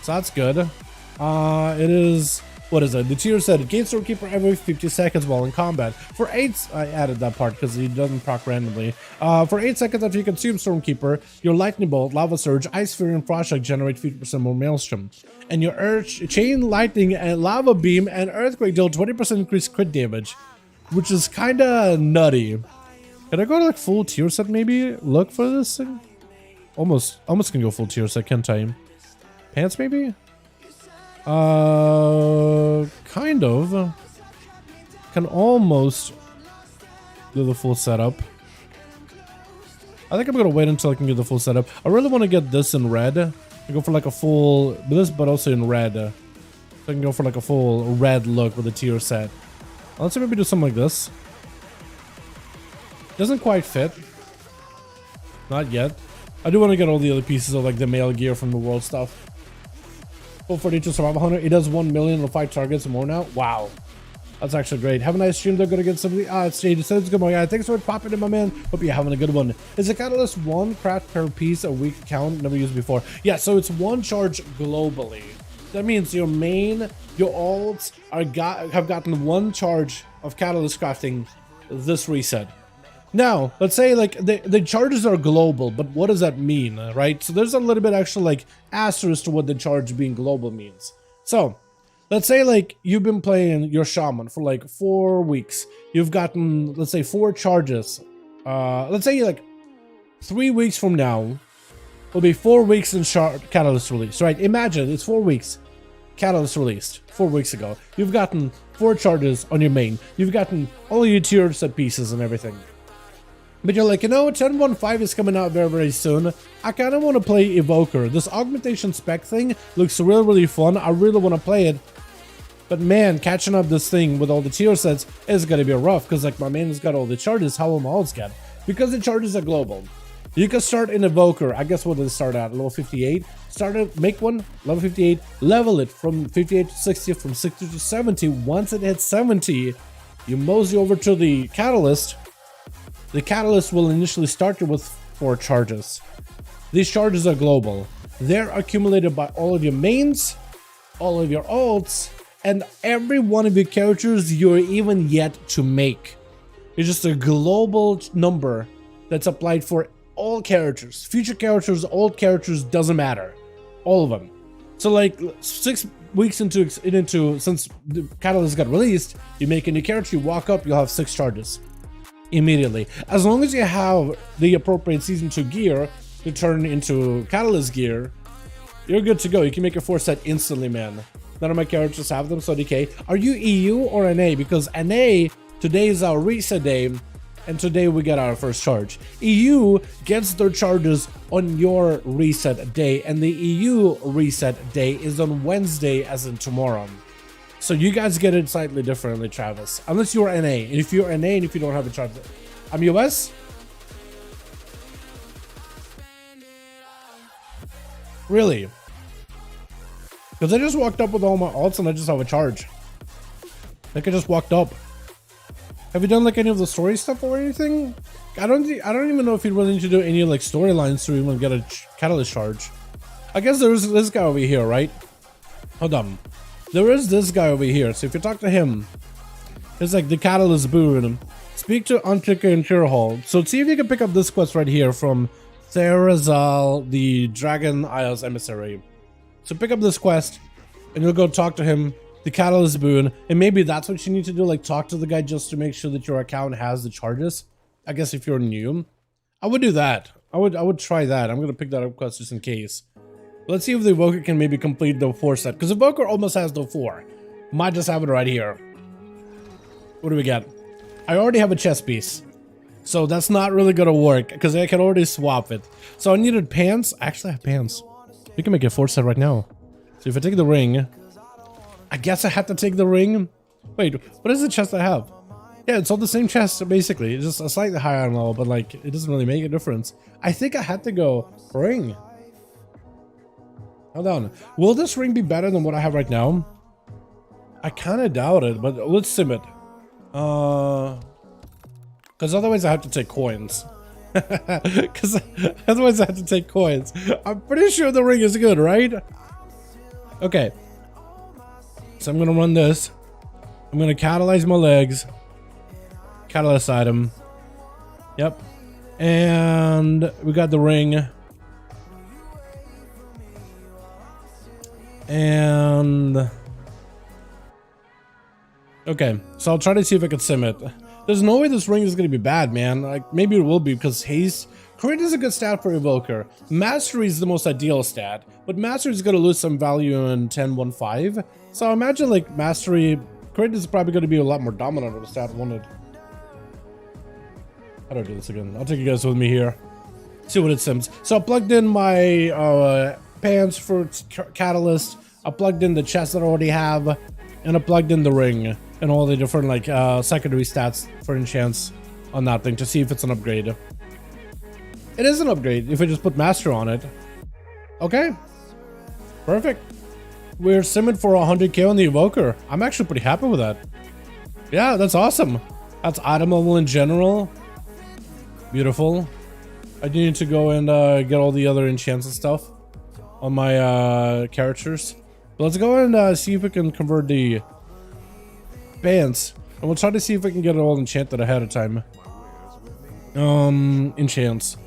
So that's good. It is, what is it? The tier set gain Stormkeeper every 50 seconds while in combat. For 8, I added that part because he doesn't proc randomly. For 8 seconds after you consume Stormkeeper, your Lightning Bolt, Lava Surge, Ice Fury, and Frost Shock generate 50% more Maelstrom. And your Chain Lightning and Lava Beam and Earthquake deal 20% increased crit damage, which is kinda nutty. Can I go to like full tier set maybe? Look for this thing? Almost can go full tier set, can't I? Pants maybe? Kind of. Can almost do the full setup. I think I'm gonna wait until I can get the full setup. I really want to get this in red. I go for like a full this, but also in red. So I can go for like a full red look with a tier set. Let's maybe do something like this. Doesn't quite fit. Not yet. I do want to get all the other pieces of like the male gear from the world stuff. 42 Survival Hunter. It does 1 million on 5 targets and more now. Wow. That's actually great. Have a nice stream. They're going to get somebody. It's Jade. It's good, my guy. Thanks for popping in, my man. Hope you're having a good one. Is a catalyst 1 craft per piece a week count? Never used before. Yeah, so it's 1 charge globally. That means your main, your alts have gotten 1 charge of catalyst crafting this reset. Now, let's say like the charges are global, but what does that mean, right? So there's a little bit actually like asterisk to what the charge being global means. So let's say like you've been playing your Shaman for like 4 weeks. You've gotten, let's say 4 charges. Let's say like 3 weeks from now will be 4 weeks in catalyst release, right? Imagine it's 4 weeks. Catalyst released 4 weeks ago. You've gotten 4 charges on your main. You've gotten all your tier set pieces and everything. But you're like, you know, 10.15 is coming out very, very soon. I kind of want to play Evoker. This augmentation spec thing looks really, really fun. I really want to play it. But man, catching up this thing with all the tier sets is going to be rough. Because like my main has got all the charges. How will my alts get? Because the charges are global. You can start in Evoker. I guess what did it start at? Level 58. Start it, make one, level 58. Level it from 58 to 60, from 60 to 70. Once it hits 70, you mosey over to the Catalyst. The Catalyst will initially start you with 4 charges. These charges are global. They're accumulated by all of your mains, all of your alts, and every one of your characters you're even yet to make. It's just a global number that's applied for all characters. Future characters, old characters, doesn't matter. All of them. So like 6 weeks into since the Catalyst got released, you make a new character, you walk up, you'll have 6 charges. Immediately. As long as you have the appropriate Season 2 gear to turn into Catalyst gear, you're good to go. You can make a 4 set instantly, man. None of my characters have them, so DK. Are you EU or NA? Because NA, today is our reset day, and today we get our first charge. EU gets their charges on your reset day, and the EU reset day is on Wednesday, as in tomorrow. So you guys get it slightly differently, Travis. Unless you're NA. And if you're NA and if you don't have a charge. I'm US? Really? Because I just walked up with all my alts and I just have a charge. Like I just walked up. Have you done like any of the story stuff or anything? I don't even know if you'd really need to do any like storylines to even get a catalyst charge. I guess there's this guy over here, right? Hold on. There is this guy over here. So if you talk to him, it's like the catalyst boon. Speak to ONYXIA and Hall. So see if you can pick up this quest right here from Therazal, the Dragon Isles emissary. So pick up this quest, and you'll go talk to him. The catalyst boon, and maybe that's what you need to do, like talk to the guy just to make sure that your account has the charges. I guess if you're new, I would do that. I would try that. I'm gonna pick that up quest just in case. Let's see if the Evoker can maybe complete the 4 set, because Evoker almost has the 4. Might just have it right here. What do we got? I already have a chest piece, so that's not really gonna work because I can already swap it. So I needed pants. I actually have pants. We can make a 4 set right now. So if I take the ring. I guess I had to take the ring. Wait, what is the chest I have? Yeah, it's all the same chest, basically. It's just a slightly higher level, but like, it doesn't really make a difference. I think I had to go ring. Hold on. Will this ring be better than what I have right now? I kind of doubt it, but let's sim it. Because otherwise I have to take coins. Because otherwise I have to take coins. I'm pretty sure the ring is good, right? Okay. So I'm gonna run this. I'm gonna catalyze my legs. Catalyst item. Yep. And we got the ring. And okay, so I'll try to see if I can sim it. There's no way this ring is gonna be bad, man. Like maybe it will be because haste. Crit is a good stat for Evoker. Mastery is the most ideal stat, but Mastery is gonna lose some value in 10.15. So I imagine like Mastery, crit is probably gonna be a lot more dominant of a stat wanted. How do I do this again? I'll take you guys with me here. See what it sims. So I plugged in my pants for catalyst. I plugged in the chest that I already have, and I plugged in the ring and all the different like secondary stats for enchants on that thing to see if it's an upgrade. It is an upgrade if I just put master on it. Okay, perfect. We're simming for 100k on the Evoker. I'm actually pretty happy with that. Yeah, that's awesome. That's item level in general. Beautiful. I do need to go and get all the other enchants and stuff on my characters. But let's go and see if we can convert the bands, and we'll try to see if we can get it all enchanted ahead of time. Enchants.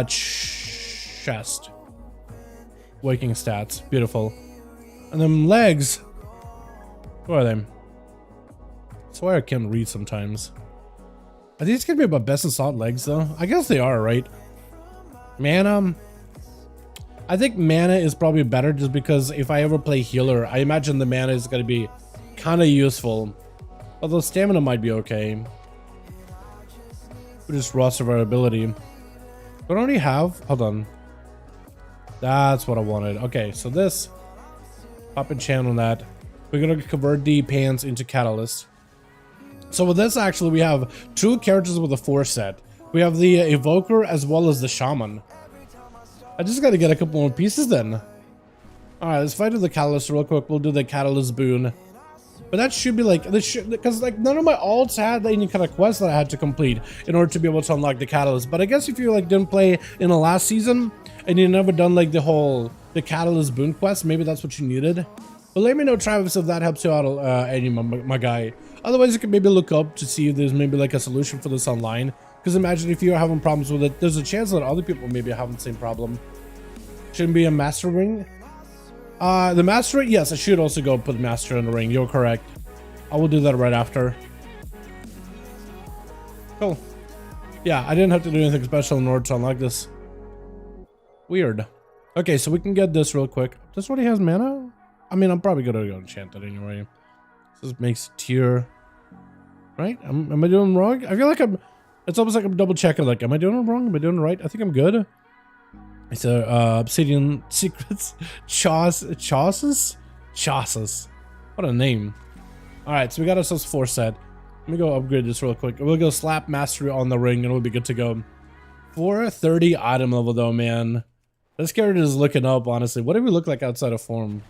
Chest. Waking stats. Beautiful. And then legs. Who are they? That's why I can't read sometimes. Are these gonna be about best assault legs though? I guess they are, right? Mana. I think mana is probably better just because if I ever play healer, I imagine the mana is gonna be kind of useful. Although stamina might be okay. Just raw survivability. But I already have. Hold on. That's what I wanted. Okay, so this. Pop enchant on that. We're gonna convert the pants into catalyst. So with this, actually, we have 2 characters with a 4 set. We have the Evoker as well as the Shaman. I just gotta get a couple more pieces then. Alright, let's fight with the catalyst real quick. We'll do the catalyst boon. But that should be like, because like none of my alts had any kind of quest that I had to complete in order to be able to unlock the catalyst. But I guess if you like didn't play in the last season and you never done like the catalyst boon quest, maybe that's what you needed. But let me know, Travis, if that helps you out, any my guy. Otherwise, you can maybe look up to see if there's maybe like a solution for this online. Because imagine if you're having problems with it, there's a chance that other people maybe are having the same problem. Shouldn't be a master ring. The master ring, yes, I should also go put master in the ring. You're correct. I will do that right after. Cool. Yeah, I didn't have to do anything special in order to unlock this. Weird. Okay, so we can get this real quick. This already has mana? I mean, I'm probably gonna go enchant it anyway. This makes tier. Right? Am I doing wrong? I feel like it's almost like I'm double checking. Like, am I doing it wrong? Am I doing it right? I think I'm good. It's a Obsidian Secrets. Chauces? What a name. Alright, so we got ourselves 4 set. Let me go upgrade this real quick. We'll go slap mastery on the ring and we'll be good to go. 430 item level though, man. This character is looking up, honestly. What do we look like outside of form?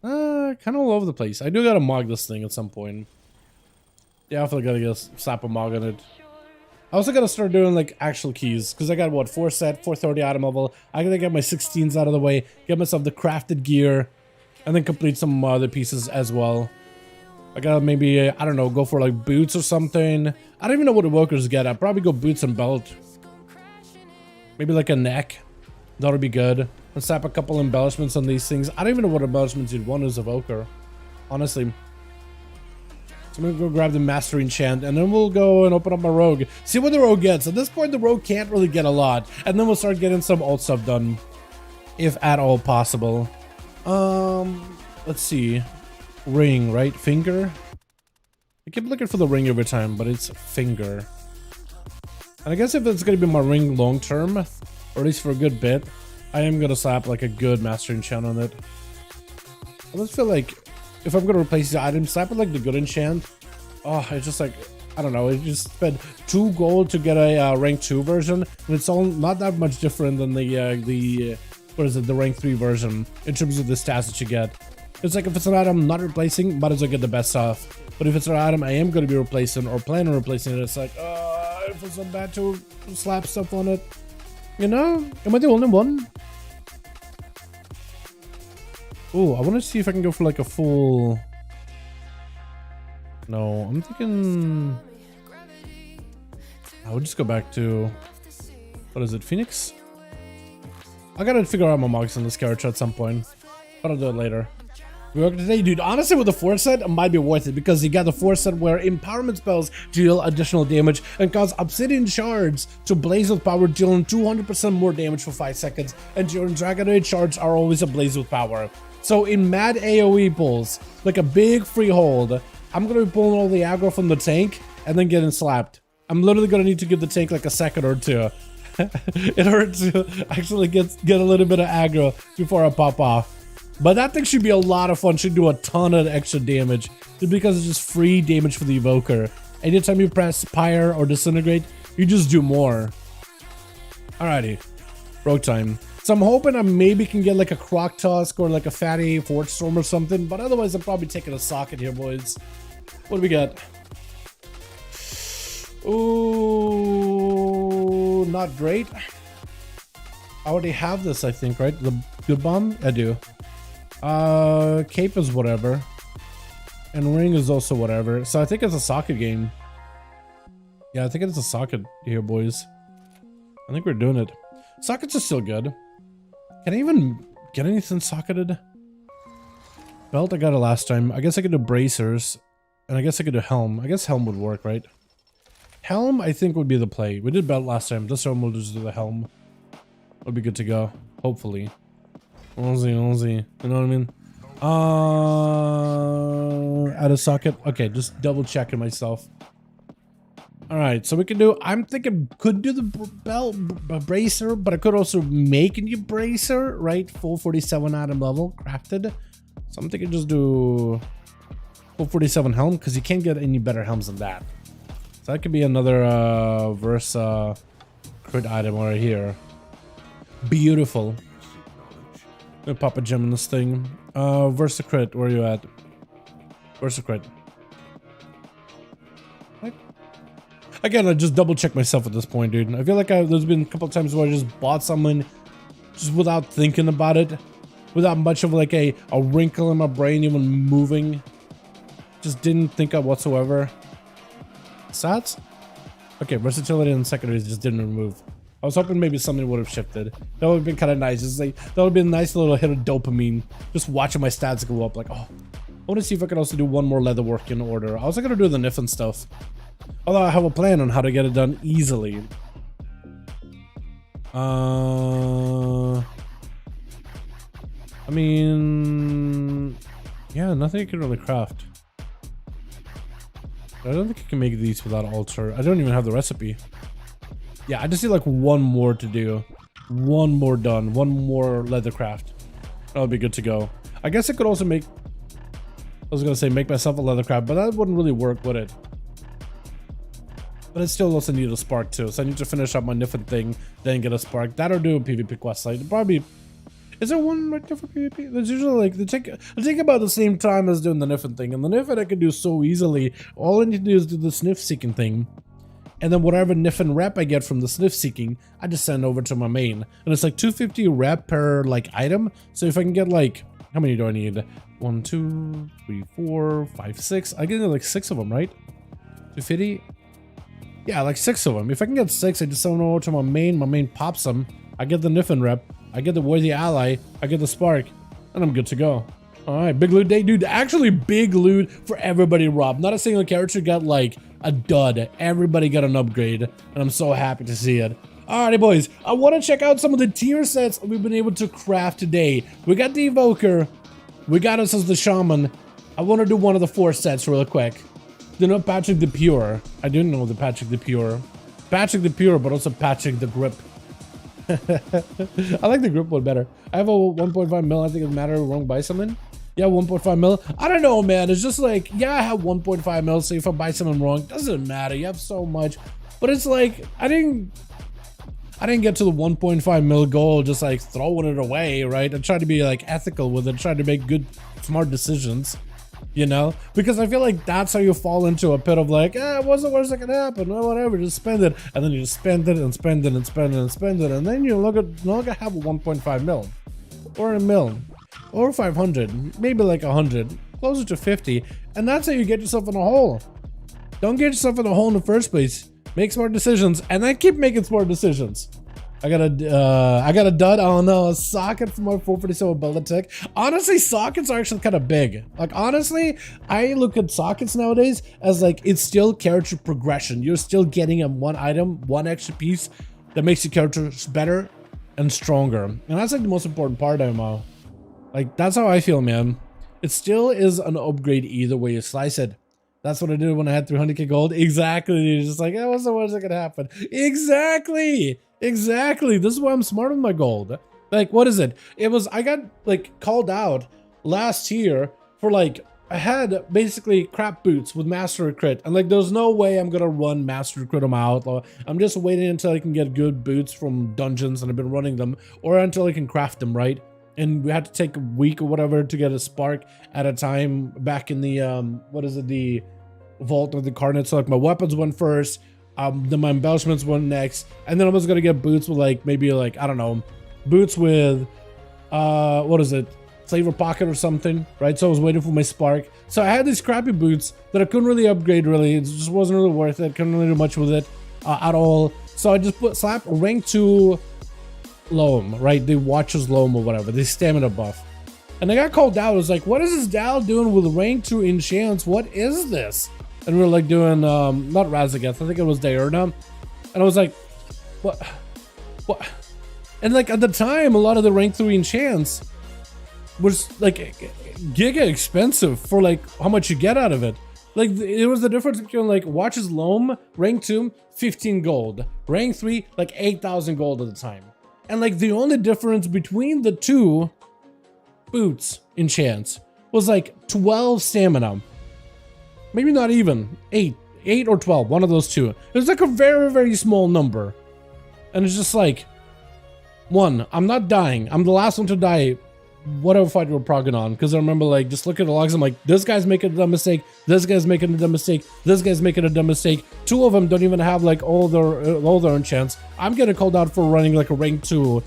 Kind of all over the place. I do gotta mog this thing at some point. Yeah, I feel like I gotta slap a mog on it. I also gotta start doing like actual keys, because I got what, 4 set, 430 item level. I gotta get my 16s out of the way, get myself the crafted gear, and then complete some other pieces as well. I gotta maybe, I don't know, go for like boots or something. I don't even know what Evokers get. I'd probably go boots and belt. Maybe like a neck. That would be good. Let's slap a couple embellishments on these things. I don't even know what embellishments you'd want as Evoker, honestly. So I'm gonna go grab the Master Enchant, and then we'll go and open up my Rogue. See what the Rogue gets. At this point, the Rogue can't really get a lot. And then we'll start getting some alt stuff done, if at all possible. Let's see. Ring, right? Finger? I keep looking for the ring every time, but it's finger. And I guess if it's gonna be my ring long term, or at least for a good bit, I am gonna slap like a good Master Enchant on it. I just feel like if I'm gonna replace the item, slap it like the good enchant. Oh, it's just like, I don't know, it just spent 2 gold to get a rank 2 version, and it's all not that much different than the what is it, the rank 3 version in terms of the stats that you get. It's like if it's an item I'm not replacing, might as well get the best stuff. But if it's an item I am gonna be replacing or plan on replacing it, it's like, it feels so bad to slap stuff on it. You know? Am I the only one? Oh, I want to see if I can go for like a full... No, I'm thinking... I would just go back to... What is it, Phoenix? I gotta figure out my mogs in this character at some point. But I'll do it later. We work today, dude. Honestly, with the 4 set, it might be worth it because you got the 4 set where empowerment spells deal additional damage and cause obsidian shards to blaze with power, dealing 200% more damage for 5 seconds. And during Dragonite shards are always ablaze with power. So in mad AoE pulls, like a big freehold, I'm gonna be pulling all the aggro from the tank and then getting slapped. I'm literally gonna need to give the tank like a second or two in order to actually get a little bit of aggro before I pop off. But that thing should be a lot of fun, should do a ton of extra damage, just because it's just free damage for the Evoker. Anytime you press Pyre or Disintegrate, you just do more. Alrighty, Rogue time. So I'm hoping I maybe can get like a Croc Tusk or like a Fatty Forge Storm or something, but otherwise I'm probably taking a socket here, boys. What do we got? Ooh, not great. I already have this, I think, right? The good bomb? I do. Cape is whatever. And ring is also whatever. So I think it's a socket game. Yeah, I think it's a socket here, boys. I think we're doing it. Sockets are still good. Can I even get anything socketed? Belt, I got it last time. I guess I could do bracers. And I guess I could do helm. I guess helm would work, right? Helm, I think, would be the play. We did belt last time. This time we'll just do the helm. We'll be good to go. Hopefully. Easy. You know what I mean? Add a socket. Okay, just double checking myself. Alright, so we can do, I'm thinking could do the belt bracer, but I could also make a new bracer, right? Full 47 item level, crafted. So I'm thinking just do full 47 helm, because you can't get any better helms than that. So that could be another Versa crit item right here. Beautiful. I'm gonna pop a gem in this thing. Versa crit, where are you at? Versa crit. Again, I just double check myself at this point, dude. I feel like there's been a couple of times where I just bought something just without thinking about it, without much of like a wrinkle in my brain even moving. Just didn't think of whatsoever. Stats? Okay, versatility and secondaries just didn't remove. I was hoping maybe something would have shifted. That would have been kind of nice. Just like that would have been a nice little hit of dopamine. Just watching my stats go up. Like, oh, I want to see if I can also do one more leather work in order. I was gonna do the Nif and stuff. Although I have a plan on how to get it done easily. I mean, yeah, nothing I can really craft. I don't think I can make these without altar. I don't even have the recipe. Yeah, I just need like one more to do. One more done. One more leather craft. That'll be good to go. I guess I could also make... I was gonna say make myself a leather craft, but that wouldn't really work, would it? But I still also need a spark too, so I need to finish up my Niffin thing, then get a spark. That'll do a PvP quest site. Is there one right there for PvP? There's usually like, they take about the same time as doing the Niffin thing. And the Niffin I can do so easily. All I need to do is do the sniff seeking thing. And then whatever Niffin rep I get from the sniff seeking, I just send over to my main. And it's like 250 rep per like item. So if I can get like, how many do I need? 1, 2, 3, 4, 5, 6. I get like 6 of them, right? 250? Yeah, like 6 of them. If I can get 6, I just send them over to my main pops them. I get the Niffin rep, I get the worthy ally, I get the spark, and I'm good to go. Alright, big loot day, dude. Actually, big loot for everybody, Rob. Not a single character got like a dud. Everybody got an upgrade, and I'm so happy to see it. Alrighty, boys. I want to check out some of the tier sets we've been able to craft today. We got the Evoker. We got us as the Shaman. I want to do one of the 4 sets real quick. You know Patrick the Pure. I do know the Patrick the Pure. Patrick the Pure, but also Patrick the Grip. I like the grip one better. I have a 1.5 mil. I think it matter wrong buy something. Yeah, 1.5 mil. I don't know, man. It's just like, yeah, I have 1.5 mil. So if I buy something wrong, doesn't matter. You have so much. But it's like, I didn't get to the 1.5 mil goal just like throwing it away, right? I tried to be like ethical with it. Try to make good, smart decisions. You know, because I feel like that's how you fall into a pit of like, what's the worst that can happen? Well, whatever, just spend it, and then you just spend it and spend it and spend it and spend it, and then you look at have a 1.5 mil, or a mil, or 500, maybe like 100, closer to 50, and that's how you get yourself in a hole. Don't get yourself in a hole in the first place. Make smart decisions, and then keep making smart decisions. I got a dud. I don't know, a socket for my 447 Belta Tech. Honestly, sockets are actually kind of big. Like, honestly, I look at sockets nowadays as like, it's still character progression. You're still getting a one item, one extra piece that makes your characters better and stronger. And that's like the most important part of it. Like, that's how I feel, man. It still is an upgrade either way you slice it. That's what I did when I had 300k gold. Exactly. It's just like, what's the worst that could happen? Exactly. Exactly. This is why I'm smart with my gold. Like, what is it? I got like called out last year for like, I had basically crap boots with master crit, and like there's no way I'm gonna run master crit on my outlaw. I'm just waiting until I can get good boots from dungeons, and I've been running them, or until I can craft them, right? And we had to take a week or whatever to get a spark at a time back in the the vault of the Carnage. So like my weapons went first. Then my embellishments went next, and then I was gonna get boots with like maybe like, I don't know, boots with flavor pocket or something, right? So I was waiting for my spark. So I had these crappy boots that I couldn't really upgrade. Really, it just wasn't really worth it. Couldn't really do much with it at all. So I just slapped rank 2 loam, right? The Watcher's loam or whatever, the stamina buff. And I got called out. I was like, what is this Dal doing with rank 2 enchants? What is this? And we were like doing, not Razagath, I think it was Diurna. And I was like, what? And like at the time, a lot of the rank 3 enchants was like giga expensive for like how much you get out of it. Like it was the difference between like Watcher's Loam, rank 2, 15 gold. Rank 3, like 8,000 gold at the time. And like the only difference between the two boots enchants was like 12 stamina. Maybe not even 8 or 12, one of those two. It was like a very, very small number. And it's just like, one, I'm not dying. I'm the last one to die whatever fight we're progging on. Because I remember like, just look at the logs. I'm like, this guy's making a dumb mistake. This guy's making a dumb mistake. This guy's making a dumb mistake. 2 of them don't even have like all their enchants. I'm getting called out for running like a rank 2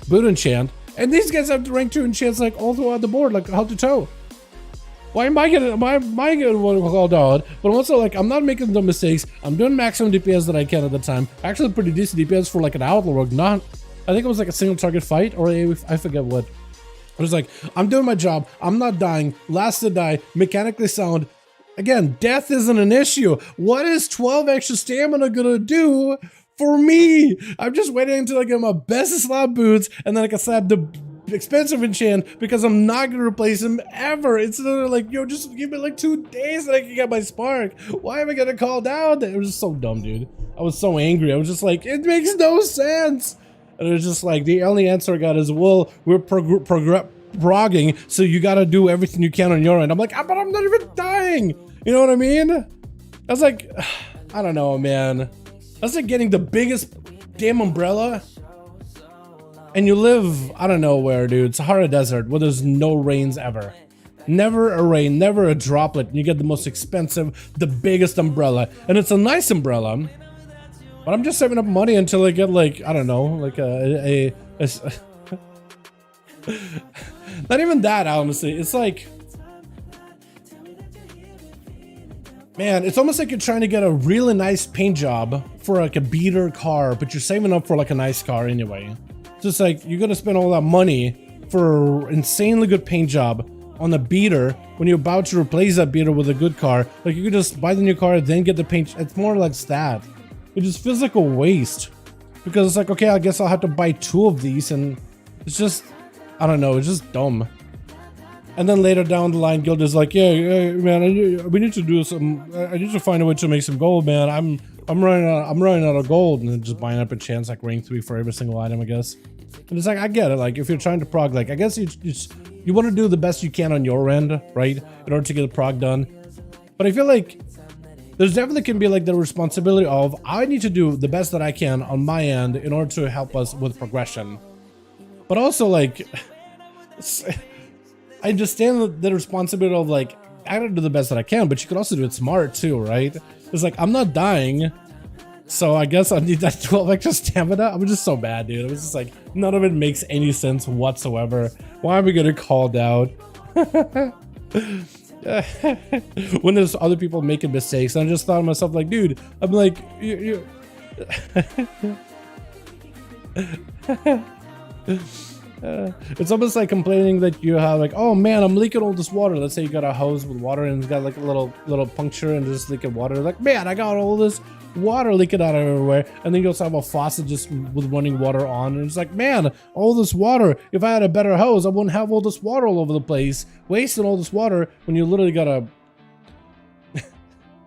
boot enchant. And these guys have rank 2 enchants like all throughout the board, like head to toe. Why am I getting one called out? But also, like, I'm not making the mistakes. I'm doing maximum DPS that I can at the time. Actually, pretty decent DPS for like an outlaw rogue. Not, I think it was like a single target fight, or I forget what. It was like, I'm doing my job. I'm not dying. Last to die. Mechanically sound. Again, death isn't an issue. What is 12 extra stamina gonna do for me? I'm just waiting until I get my best slap boots, and then I can slap the expensive enchant, because I'm not gonna replace him ever. It's literally like, yo, just give me like 2 days and I can get my spark. Why am I gonna call down? It was just so dumb, dude. I was so angry. I was just like, it makes no sense. And it was just like, the only answer I got is, well, we're progging, so you gotta do everything you can on your end. I'm like, but I'm not even dying. You know what I mean? I was like, I don't know, man. That's like getting the biggest damn umbrella and you live, I don't know where, dude, Sahara Desert, where there's no rains ever. Never a rain, never a droplet, and you get the most expensive, the biggest umbrella, and it's a nice umbrella. But I'm just saving up money until I get, like, I don't know, like a not even that, honestly. It's like, man, it's almost like you're trying to get a really nice paint job for like a beater car, but you're saving up for like a nice car anyway. It's just like, you're gonna spend all that money for an insanely good paint job on the beater when you're about to replace that beater with a good car. Like, you could just buy the new car, then get the paint. It's more like that. It just feels like a waste, because it's like, okay, I guess I'll have to buy 2 of these, and it's just, I don't know, it's just dumb. And then later down the line, Guild is like, yeah, man, we need to do some. I need to find a way to make some gold, man. I'm running out of gold, and then just buying up a chance like rank 3 for every single item, I guess. And it's like, I get it. Like, if you're trying to prog, like, I guess you want to do the best you can on your end, right, in order to get the prog done. But I feel like there's definitely can be like the responsibility of, I need to do the best that I can on my end in order to help us with progression. But also, like, I understand the responsibility of, like, I gotta do the best that I can, but you could also do it smart too, right? It's like, I'm not dying, so I guess I need that 12 extra stamina. I'm just so bad, dude. It was just like, none of it makes any sense whatsoever. Why are we getting called out? When there's other people making mistakes, and I just thought to myself, like, dude, I'm like, you it's almost like complaining that you have, like, oh man, I'm leaking all this water. Let's say you got a hose with water and it's got like a little puncture and just leaking water. Like, man, I got all this water leaking out everywhere. And then you also have a faucet just with running water on, and it's like, man, all this water, if I had a better hose, I wouldn't have all this water all over the place, wasting all this water when you literally got a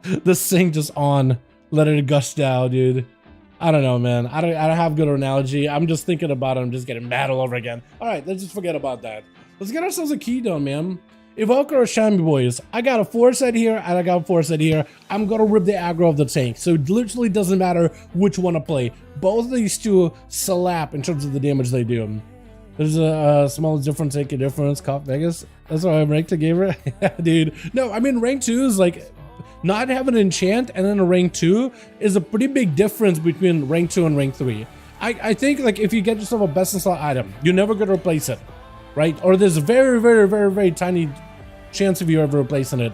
this thing just on, let it gush down, dude. I don't know, man. I don't have good analogy. I'm just thinking about it. I'm just getting mad all over again. All right, let's just forget about that. Let's get ourselves a key done, man. Evoker or Shaman, boys. I got a 4-set here, and I got a 4-set here. I'm gonna rip the aggro of the tank, so it literally doesn't matter which one I play. Both of these two slap in terms of the damage they do. There's a small difference, take a difference. Cop Vegas. That's why I'm ranked to gamer. Dude. No, I mean, rank 2 is like, not having an enchant and then a rank 2 is a pretty big difference between rank 2 and rank 3. I think, like, if you get yourself a best in slot item, you're never going to replace it, right? Or there's a very, very, very, very tiny chance of you ever replacing it.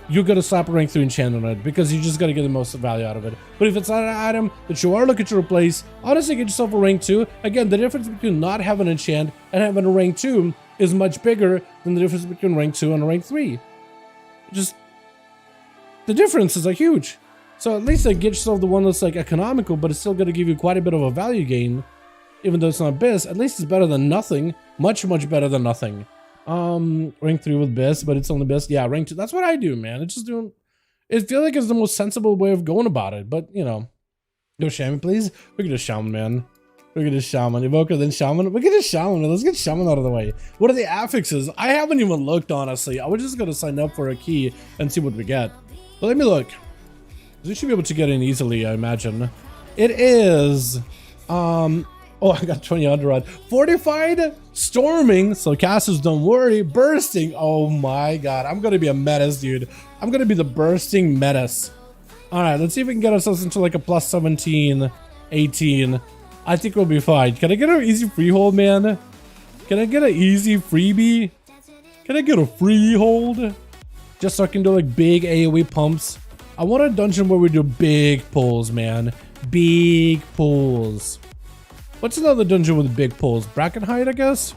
You're going to slap a rank 3 enchant on it because you just got to get the most value out of it. But if it's not an item that you are looking to replace, honestly, get yourself a rank 2. Again, the difference between not having an enchant and having a rank 2 is much bigger than the difference between rank 2 and a rank 3. Just, the differences are huge. So at least like, get yourself the one that's like economical, but it's still going to give you quite a bit of a value gain. Even though it's not BIS, at least it's better than nothing. Much, much better than nothing. Rank 3 with BIS, but it's only BIS. Yeah, rank 2. That's what I do, man. It's just doing, it feels like it's the most sensible way of going about it. But, you know, go Shaman, please. We can do Shaman, man. We can do Shaman. Evoker, then Shaman. We can do Shaman. Let's get Shaman out of the way. What are the affixes? I haven't even looked, honestly. I was just going to sign up for a key and see what we get. But let me look. We should be able to get in easily, I imagine. It is, oh, I got 20 underrod. Fortified, storming, so casters don't worry. Bursting, oh my god. I'm gonna be a menace, dude. I'm gonna be the bursting menace. Alright, let's see if we can get ourselves into like a plus 17, 18. I think we'll be fine. Can I get an easy freehold, man? Can I get an easy freebie? Can I get a freehold? Just so I can do like big AoE pumps. I want a dungeon where we do big pulls, man. Big pulls. What's another dungeon with big pulls? Brackenhide, I guess?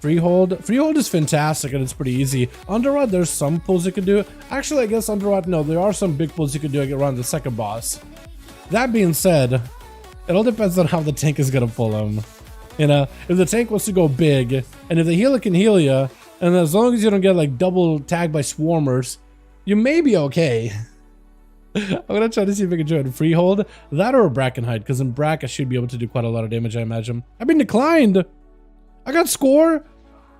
Freehold. Freehold is fantastic and it's pretty easy. Underrod, there's some pulls you can do. Actually, I guess Underrod, no, there are some big pulls you can do around the second boss. That being said, it all depends on how the tank is gonna pull him. You know, if the tank wants to go big, and if the healer can heal you, and as long as you don't get like double tagged by swarmers, you may be okay. I'm gonna try to see if I can join freehold. That or a Brackenhide, because in Brack I should be able to do quite a lot of damage, I imagine. I've been declined. I got score,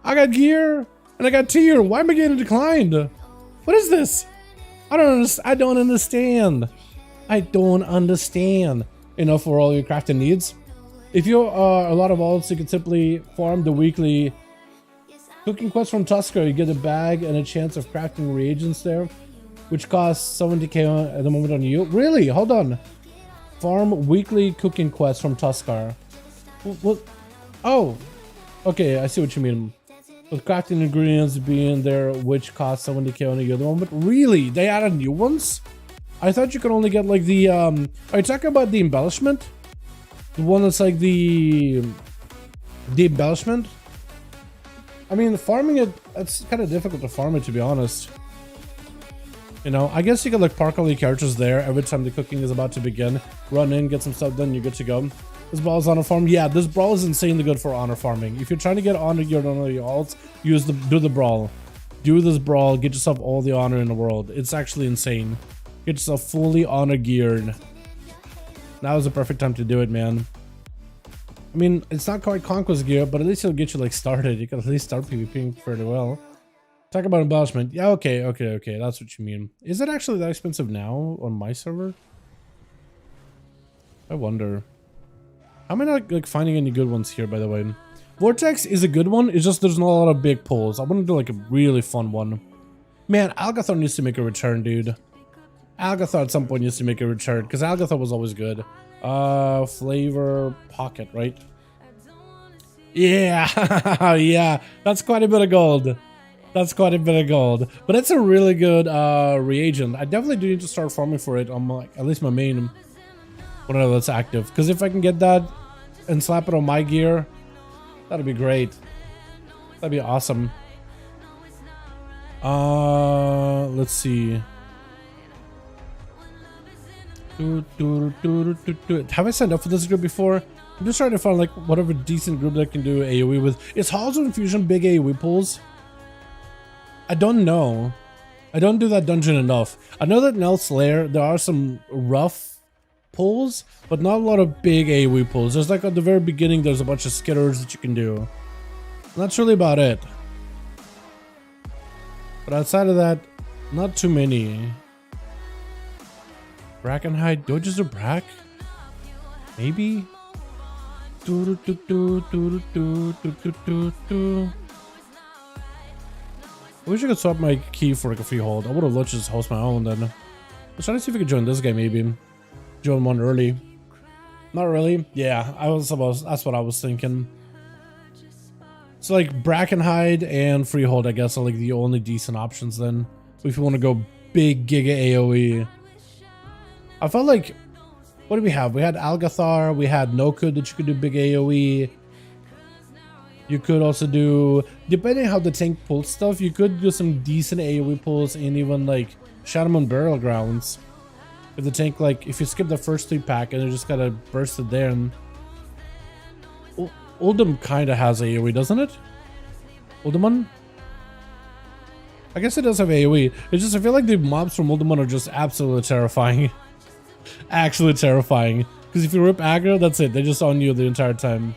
I got gear, and I got tier. Why am I getting declined? What is this? I don't understand. I don't understand. Enough for all your crafting needs. If you are a lot of alts, you can simply farm the weekly cooking quest from Tusker. You get a bag and a chance of crafting reagents there, which costs 70k at the moment on you. Really? Hold on. Farm weekly cooking quest from Tusker. What? Oh, okay. I see what you mean. With crafting ingredients being there, which costs 70k on you at the moment. Really? They added new ones? I thought you could only get like the are you talking about the embellishment? The one that's like the embellishment? I mean, farming it, it's kind of difficult to farm it, to be honest. You know, I guess you could like park all the characters there every time the cooking is about to begin. Run in, get some stuff done, you're good to go. This brawl is honor farm. Yeah, this brawl is insanely good for honor farming. If you're trying to get honor geared on all your alts, do the brawl. Do this brawl, get yourself all the honor in the world. It's actually insane. Get yourself fully honor geared. Now is the perfect time to do it, man. I mean, it's not quite conquest gear, but at least it'll get you like started. You can at least start PvPing fairly well. Talk about embellishment. Yeah, okay. That's what you mean. Is it actually that expensive now on my server? I wonder. How am I not like finding any good ones here, by the way? Vortex is a good one. It's just there's not a lot of big pulls. I want to do like a really fun one. Man, Algathar needs to make a return, dude. Algathar at some point needs to make a return because Algathar was always good. Flavor pocket, right? Yeah, yeah. That's quite a bit of gold. That's quite a bit of gold. But it's a really good reagent. I definitely do need to start farming for it on my, at least my main, whatever that's active. Because if I can get that and slap it on my gear, that'd be great. That'd be awesome. Let's see. Have I signed up for this group before? I'm just trying to find like whatever decent group that can do AoE with. Is Halls of Infusion big AoE pulls? I don't know. I don't do that dungeon enough. I know that in Elf's Lair there are some rough pulls, but not a lot of big AoE pulls. There's like at the very beginning there's a bunch of skitters that you can do. And that's really about it. But outside of that, not too many. Brackenhide, do I just do Brack? Maybe? I wish I could swap my key for like a free hold. I would have let just host my own then. I was trying to see if we could join this guy maybe. Join one early. Not really. Yeah, that's what I was thinking. So like Brackenhide and Freehold I guess are like the only decent options then. If you want to go big giga AoE. I felt like, what did we have? We had Algathar, we had Nokud that you could do big AoE. You could also do, depending how the tank pulls stuff, you could do some decent AoE pulls in even like Shaman Burial Grounds. If the tank, like, if you skip the first 3 pack and you just gotta burst it there. And Uldum kind of has AoE, doesn't it? Uldaman? I guess it does have AoE. It's just, I feel like the mobs from Uldaman are just absolutely terrifying. Actually terrifying. Because if you rip aggro, that's it. They're just on you the entire time.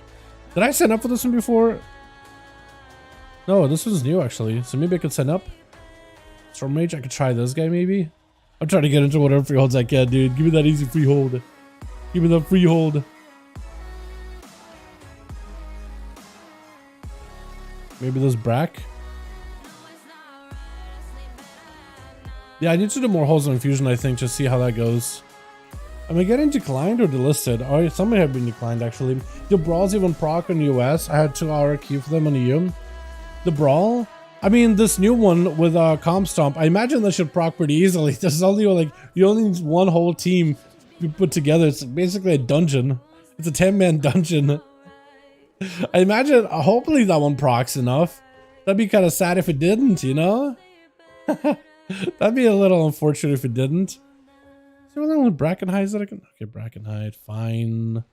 Did I sign up for this one before? No, this one's new actually. So maybe I could sign up. Storm Mage, I could try this guy maybe. I'm trying to get into whatever free holds I can, dude. Give me that easy free hold. Give me that free hold. Maybe this Brack. Yeah, I need to do more holds on Infusion, I think, to see how that goes. Am I getting declined or delisted? Oh, some may have been declined, actually. The Brawl's even proc in the US. I had 2-hour queue for them on the EU. The Brawl? I mean, this new one with Comp Stomp, I imagine that should proc pretty easily. There's only, like, you only need one whole team you put together. It's basically a dungeon. It's a 10-man dungeon. I imagine, hopefully that one procs enough. That'd be kind of sad if it didn't, you know? That'd be a little unfortunate if it didn't. Is there anything with Brackenhide that I can... Okay, Brackenhide, fine.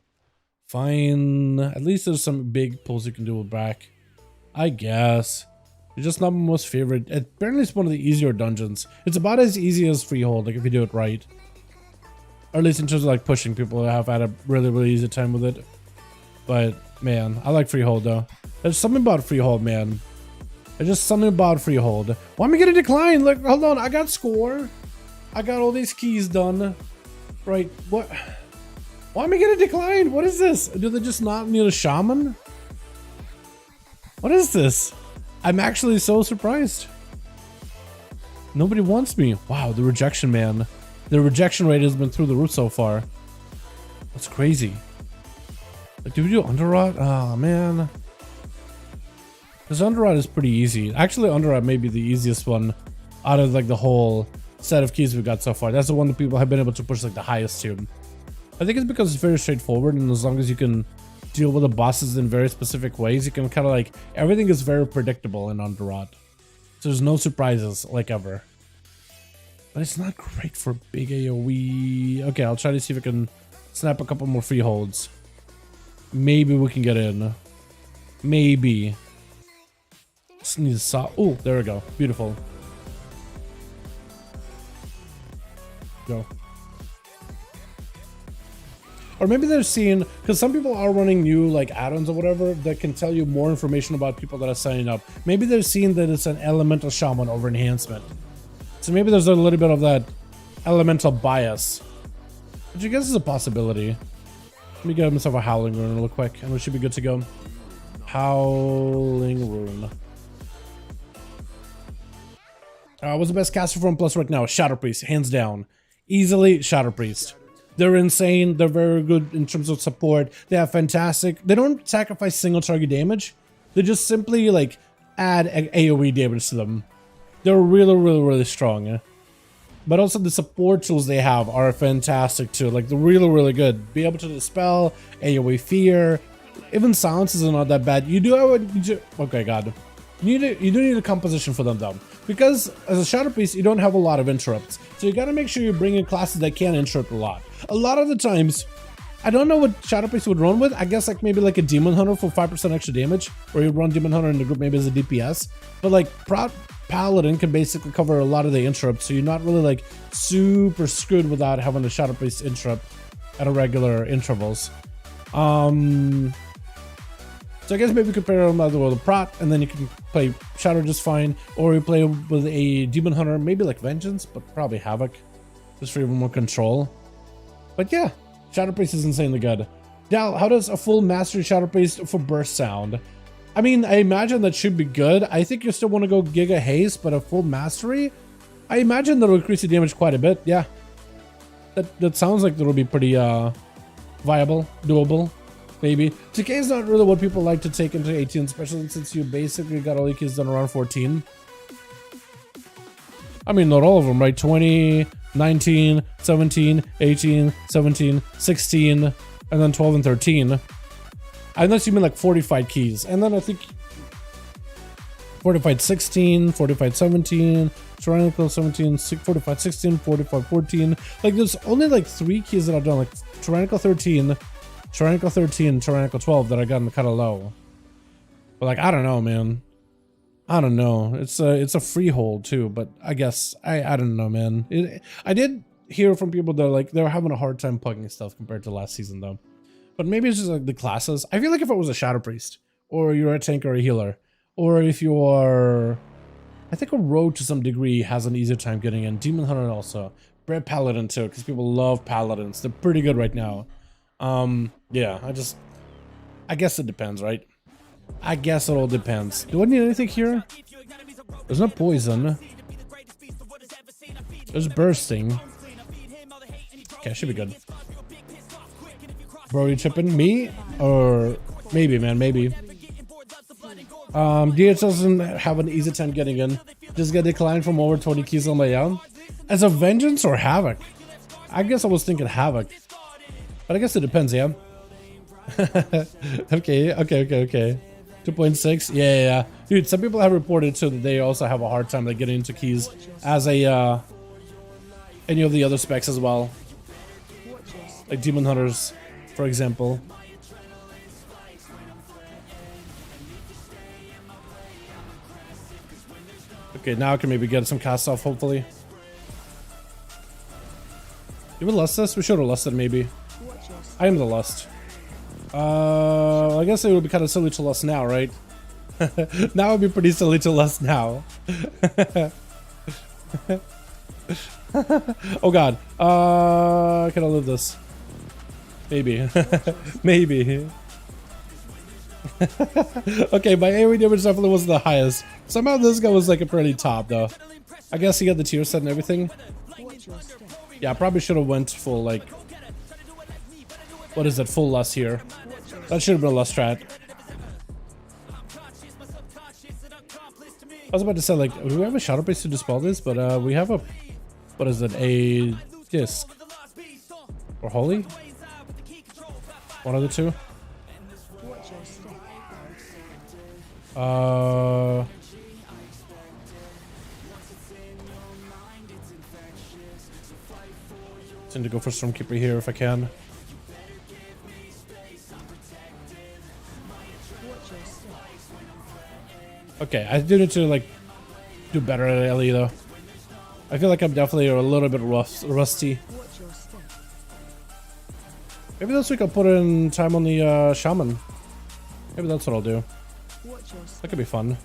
Fine. At least there's some big pulls you can do with Brack. I guess. It's just not my most favorite. Apparently it's one of the easier dungeons. It's about as easy as Freehold, like if you do it right. Or at least in terms of like pushing, people have had a really, really easy time with it. But, man, I like Freehold though. There's something about Freehold, man. There's just something about Freehold. Why am I getting declined? Like, hold on, I got score. I got all these keys done. Right, what Why am I getting declined? What is this? Do they just not need a shaman? What is this? I'm actually so surprised. Nobody wants me. Wow, the rejection, man. The rejection rate has been through the roof so far. That's crazy. Like, do we do underrot? Oh, man. Because underrot is pretty easy. Actually, underrot may be the easiest one out of like the whole set of keys we got so far. That's the one that people have been able to push like the highest to. I think it's because it's very straightforward, and as long as you can deal with the bosses in very specific ways, you can kind of like, everything is very predictable in underrot. So there's no surprises like ever. But it's not great for big AoE. Okay, I'll try to see if I can snap a couple more free holds. Maybe we can get in. Maybe. Just need to saw. Oh, there we go. Beautiful. Go. Or maybe they're seeing, because some people are running new like add-ons or whatever that can tell you more information about people that are signing up. Maybe they're seeing that it's an elemental shaman over enhancement. So maybe there's a little bit of that elemental bias, which I guess is a possibility. Let me get myself a howling rune real quick and we should be good to go. Howling rune. What's the best caster from Plus right now? Shadow Priest, hands down. Easily Shadow Priest. They're insane. They're very good in terms of support. They have fantastic. They don't sacrifice single target damage. They just simply like add AoE damage to them. They're really strong. But also the support tools they have are fantastic too. Like they're really good. Be able to dispel AoE fear. Even silences are not that bad. You do have okay, God. You do need a composition for them though, because as a Shadow Priest you don't have a lot of interrupts, so you gotta make sure you bring in classes that can interrupt a lot. A lot of the times, I don't know what Shadow Priest would run with. I guess like maybe like a Demon Hunter for 5% extra damage, or you run Demon Hunter in the group maybe as a DPS. But like Proud Paladin can basically cover a lot of the interrupts, so you're not really like super screwed without having a Shadow Priest interrupt at a regular intervals. So I guess maybe compare them either with a Prot, and then you can play Shadow just fine, or you play with a Demon Hunter, maybe like Vengeance, but probably Havoc, just for even more control. But yeah, Shadow Priest is insanely good. Dal, how does a full Mastery Shadow Priest for burst sound? I mean, I imagine that should be good. I think you still want to go Giga Haste, but a full Mastery? I imagine that'll increase the damage quite a bit, yeah. That sounds like that'll be pretty viable, doable. Maybe. TK is not really what people like to take into 18, especially since you basically got all your keys done around 14. I mean, not all of them, right? 20, 19, 17, 18, 17, 16, and then 12 and 13. Unless you mean like fortified keys. And then I think fortified 16, fortified 17, tyrannical 17, fortified 16, fortified 14. Like there's only like 3 keys that I've done, like tyrannical 13, tyrannical 13, tyrannical 12 that I got kind of low. But like, I don't know, man. I don't know. It's a freehold too, but I guess I don't know, man. I did hear from people that like they're having a hard time plugging stuff compared to last season though. But maybe it's just like the classes. I feel like if it was a Shadow Priest, or you're a tank or a healer, or if you are, I think a rogue to some degree has an easier time getting in. Demon Hunter also, Brave Paladin too, because people love Paladins. They're pretty good right now. Yeah, I guess it depends, right? I guess it all depends. Do I need anything here? There's no poison. There's bursting. Okay, should be good. Bro, you chipping me? Or maybe, man, maybe. DH doesn't have an easy time getting in. Just get declined from over 20 keys on my own. As a Vengeance or Havoc? I guess I was thinking Havoc. But I guess it depends, yeah. Okay. 2.6, yeah. Dude, some people have reported too that they also have a hard time like getting into keys as a any of the other specs as well, like Demon Hunters, for example. Okay, now I can maybe get some cast off, hopefully. Did we lust this? We should have lusted maybe. I am the lust. I guess it would be kind of silly to lust now, right? Now it would be pretty silly to lust now. Oh god. Can I live this? Maybe. Maybe. Okay, my AoE damage definitely wasn't the highest. Somehow this guy was like a pretty top though. I guess he got the tier set and everything. Yeah, I probably should have went full like... What is it? Full lust here. That should have been a lust strat. I was about to say, like, do we have a shadow base to dispel this? But we have a... What is it? A disc. Or holy? One of the two? Tend to go for Stormkeeper here if I can. Okay, I do need to like do better at LE though. I feel like I'm definitely a little bit rusty. Maybe this week I'll put in time on the Shaman. Maybe that's what I'll do. That could be fun.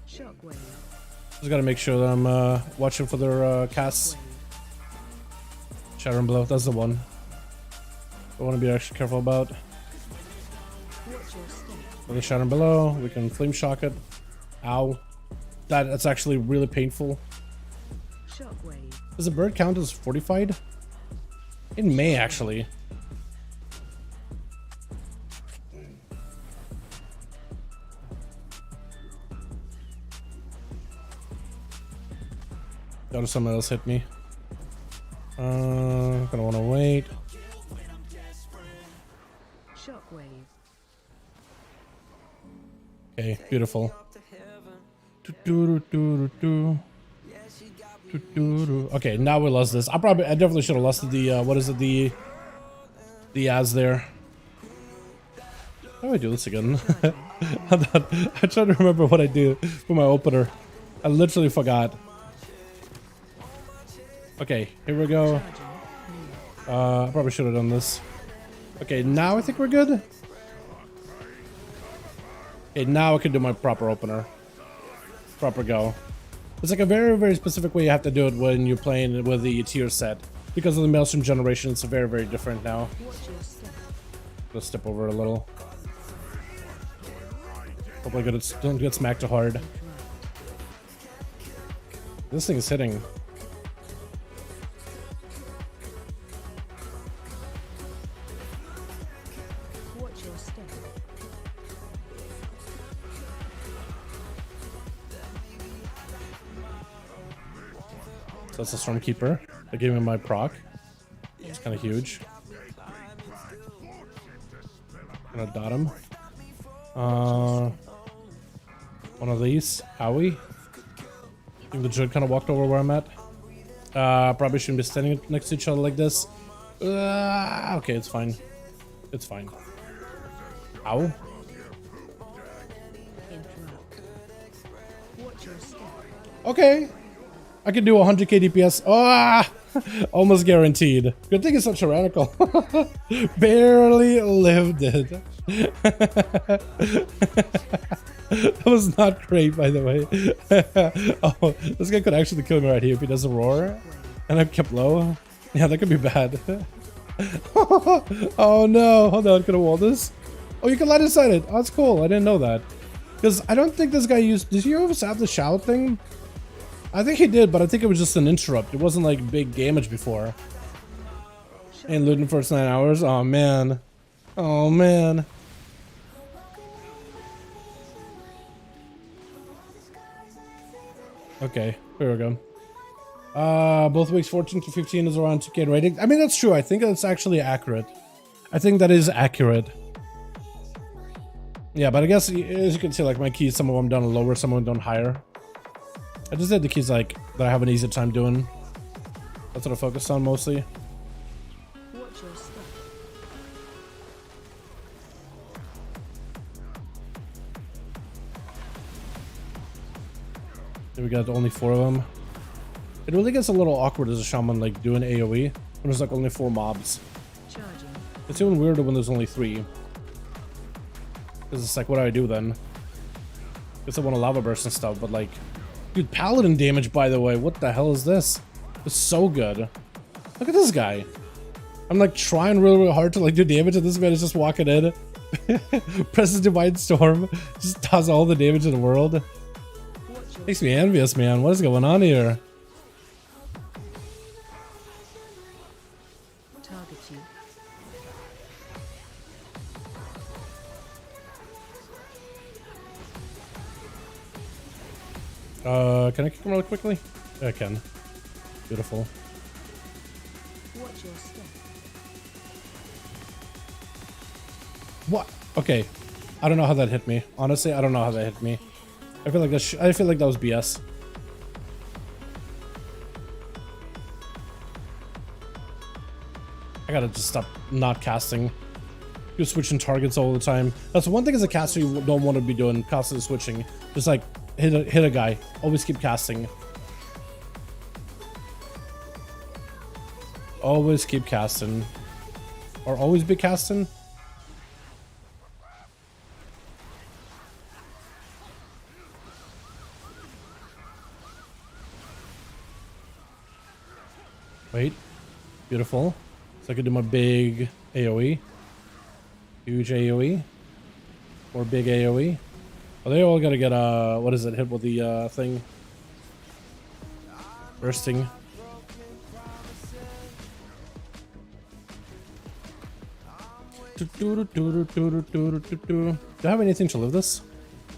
Just gotta make sure that I'm watching for their casts. Shatter and Blow, that's the one I want to be extra careful about. With the Shatter and Below, we can Flame Shock it. Ow. That's actually really painful. Does the bird count as fortified? It may actually. Gotta someone else hit me. Gonna wanna wait. Okay, beautiful. Okay, now we lost this. I definitely should have lost the what is it, the as there. How do I do this again? I'm trying to remember what I do for my opener. I literally forgot. Okay, here we go. I probably should have done this. Okay, now I think we're good. Okay, now I can do my proper opener. Proper go. It's like a very, very specific way you have to do it when you're playing with the tier set. Because of the Maelstrom generation, it's very, very different now. Let's step over a little. Hopefully don't get smacked too hard. This thing is hitting. So that's a Stormkeeper. I gave him my proc. It's kind of huge. Gonna dot him. One of these. Howie. I think the Druid kind of walked over where I'm at. Probably shouldn't be standing next to each other like this. Okay, it's fine. It's fine. Ow. Okay. I can do 100k DPS. Ah! Almost guaranteed. Good thing it's not tyrannical. Barely lived it. That was not great, by the way. Oh, this guy could actually kill me right here if he does a roar. And I'm kept low. Yeah, that could be bad. Oh no. Hold on, can I wall this? Oh, you can light inside it. Oh, that's cool. I didn't know that. Because I don't think this guy used... Did he ever have the shout thing? I think he did, but I think it was just an interrupt. It wasn't like big damage before. And looting the first 9 hours? Oh man. Oh man. Okay, here we go. Both weeks 14 to 15 is around 2k rating. I mean, that's true. I think that's actually accurate. I think that is accurate. Yeah, but I guess as you can see, like my keys, some of them done lower, some of them done higher. I just did the keys like that I have an easy time doing. That's what I focused on mostly. Then we got only 4 of them. It really gets a little awkward as a shaman like doing AoE when there's like only 4 mobs. It's even weirder when there's only 3. Because it's like, what do I do then? Guess I want to lava burst and stuff, but like... Dude, paladin damage, by the way. What the hell is this? It's so good. Look at this guy. I'm like trying really, really hard to like do damage, and this man is just walking in. Presses Divine Storm. Just does all the damage in the world. Makes me envious, man. What is going on here? Target you. Can I kick him really quickly? Yeah, I can. Beautiful. Watch your step. What? Okay. I don't know how that hit me. Honestly, I don't know how that hit me. I feel like that was BS. I gotta just stop not casting. You're switching targets all the time. That's one thing as a caster you don't want to be doing, constantly switching. Just like hit a guy. Always keep casting. Always keep casting. Or always be casting. Wait. Beautiful. So I could do my big AoE. Huge AoE. Or big AoE. Oh, they all gotta get what is it? Hit with the thing. Bursting. Do I have anything to live this?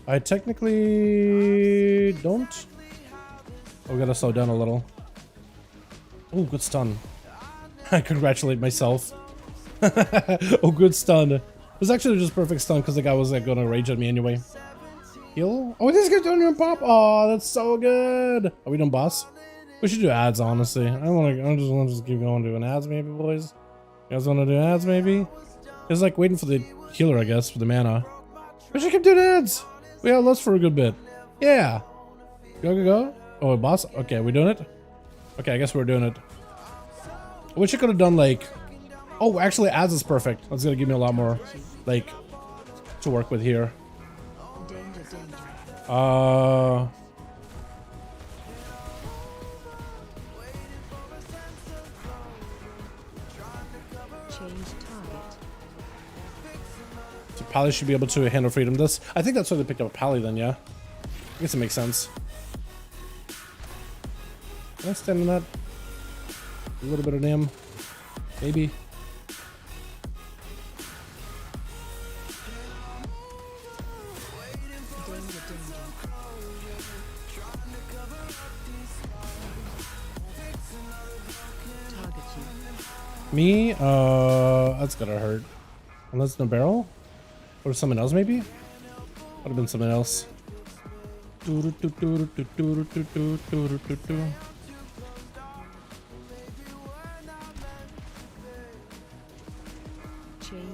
I technically don't. Oh, we gotta slow down a little. Oh, good stun. I congratulate myself. Oh, good stun. It was actually just perfect stun because the guy was like gonna rage at me anyway. Heal? Oh, this guy's doing your pop. Oh, that's so good. Are we done, boss? We should do ads, honestly. I just want to keep going doing ads, maybe, boys. You guys want to do ads, maybe? It's like waiting for the healer, I guess, for the mana. We should keep doing ads. We have lost for a good bit. Yeah. Go. Oh, boss. Okay, we doing it? Okay, I guess we're doing it. I wish I could have done like... Oh, actually, ads is perfect. That's gonna give me a lot more, like, to work with here. So Pally should be able to handle freedom this. I think that's why they picked up a Pally then, yeah? I guess it makes sense. Can I stand in that? A little bit of NAM. Maybe. Me? That's gonna hurt. Unless no barrel? Or someone else maybe? Would have been someone else. Change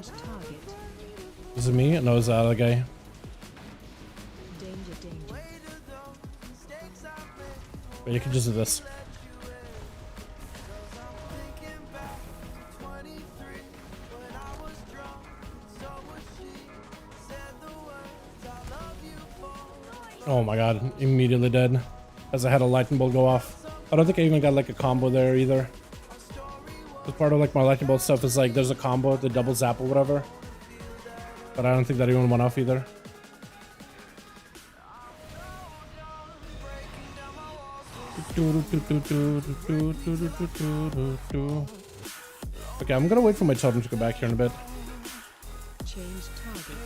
target. Is it me? No, it's the other guy. Danger. But you can just do this. Oh my god, immediately dead. As I had a lightning bolt go off. I don't think I even got like a combo there either. As part of like my lightning bolt stuff is like there's a combo, the double zap or whatever. But I don't think that even went off either. Okay, I'm gonna wait for my totem to go back here in a bit. Change target.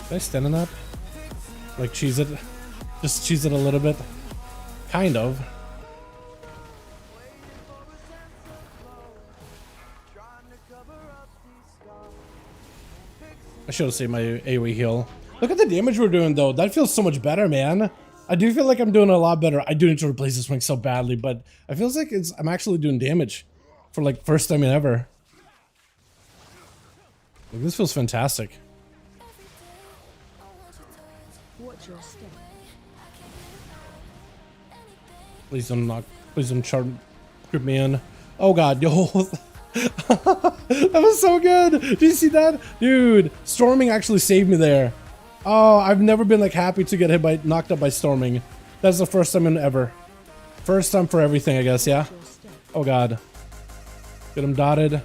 Can I stand in that? Like cheese it? Just cheese it a little bit? Kind of. I should have saved my AoE heal. Look at the damage we're doing though. That feels so much better, man. I do feel like I'm doing a lot better. I do need to replace this wing so badly, but I feels like I'm actually doing damage for like first time ever. Like, this feels fantastic. Watch your step. Please don't grip me in. Oh god, yo. That was so good. Did you see that? Dude, storming actually saved me there. Oh, I've never been like happy to get hit by knocked up by storming. That's the first time in ever. First time for everything, I guess, yeah? Your step. Oh god. Get him dotted.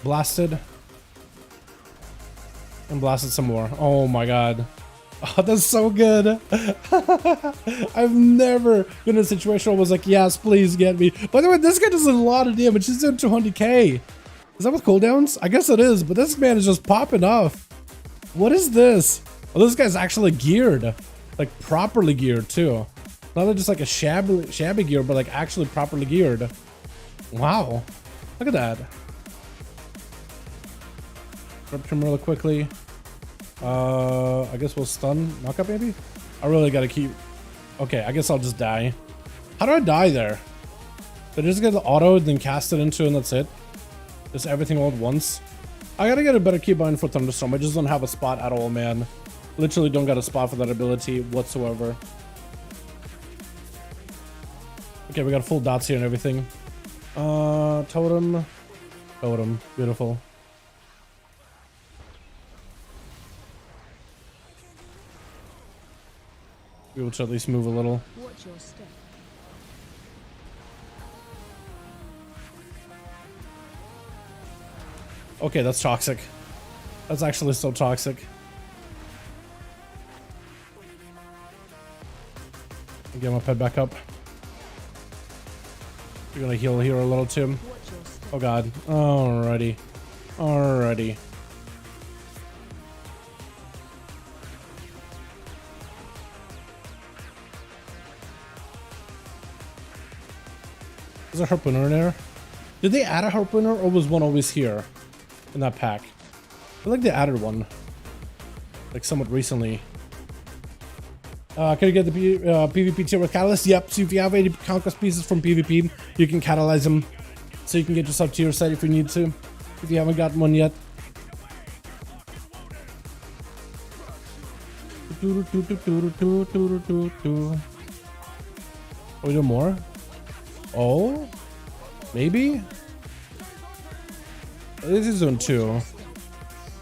Blasted. And blasted some more. Oh my god. Oh, that's so good. I've never been in a situation where I was like, yes, please get me. By the way, this guy does a lot of damage. He's doing 200k. Is that with cooldowns? I guess it is, but this man is just popping off. What is this? Oh, this guy's actually geared. Like, properly geared, too. Not just like a shabby gear, but like actually properly geared. Wow. Look at that. Rip him really quickly. I guess we'll stun. Knock up, maybe? I really gotta keep... Okay, I guess I'll just die. How do I die there? Did I just get the auto, then cast it into, and that's it? Just everything all at once? I gotta get a better keybind for Thunderstorm. I just don't have a spot at all, man. Literally don't got a spot for that ability whatsoever. Okay, we got full dots here and everything. Totem. Totem. Beautiful. Be able to at least move a little. Watch your step. Okay, that's toxic. That's actually so toxic. Get my pet back up. We're gonna heal here a little too. Watch your step. Oh god. Alrighty. Alrighty. Is there a harpooner in there? Did they add a harpooner or was one always here in that pack? I feel like they added one. Like somewhat recently. Can you get the PvP tier with Catalyst? Yep, so if you have 80 conquest pieces from PvP, you can catalyze them. So you can get yourself tier set if you need to. If you haven't gotten one yet. Are we doing more? Oh? Maybe? This is zone 2.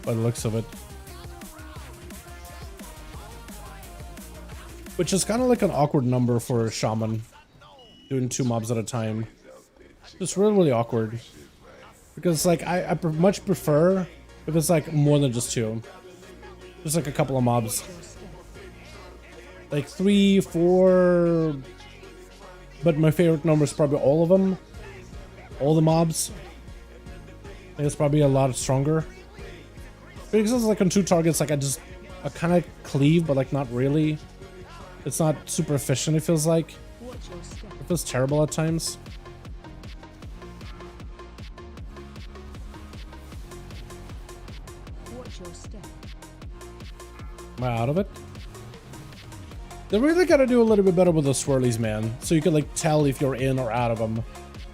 By the looks of it. Which is kind of like an awkward number for Shaman. Doing 2 mobs at a time. Just really, really awkward. Because like, I much prefer if it's like more than just 2. Just like a couple of mobs. Like 3, 4... But my favorite number is probably all of them. All the mobs. I think it's probably a lot stronger. Because it's like on 2 targets, like I kind of cleave, but like not really. It's not super efficient, it feels like. Watch your step. It feels terrible at times. Watch your step. Am I out of it? They really gotta do a little bit better with the swirlies, man. So you can like tell if you're in or out of them.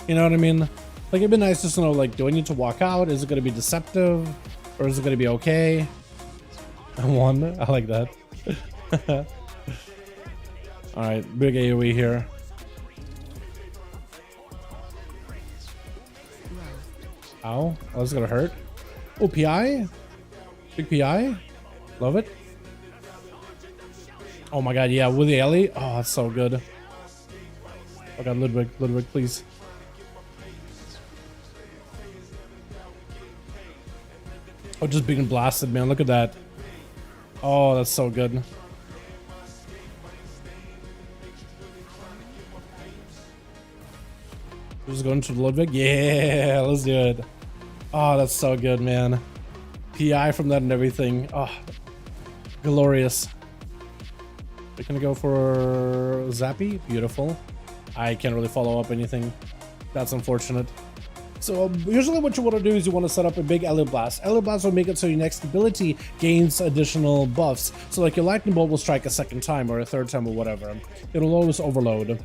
You know what I mean? Like it'd be nice just to know, like, do I need to walk out? Is it gonna be deceptive? Or is it gonna be okay? I won. I like that. Alright, big AoE here. Ow. Oh, this is gonna hurt. Oh, PI? Big PI? Love it. Oh my god, yeah, with the Ellie. Oh, that's so good. Oh god, Ludwig, please. Oh, just being blasted, man. Look at that. Oh, that's so good. Just going to Ludwig. Yeah, let's do it. Oh, that's so good, man. PI from that and everything. Oh, glorious. We're gonna go for Zappy. Beautiful. I can't really follow up anything. That's unfortunate. So usually what you want to do is you want to set up a big Ellie Blast. Ellie Blast will make it so your next ability gains additional buffs. So like your Lightning Bolt will strike a second time or a third time or whatever. It'll always overload,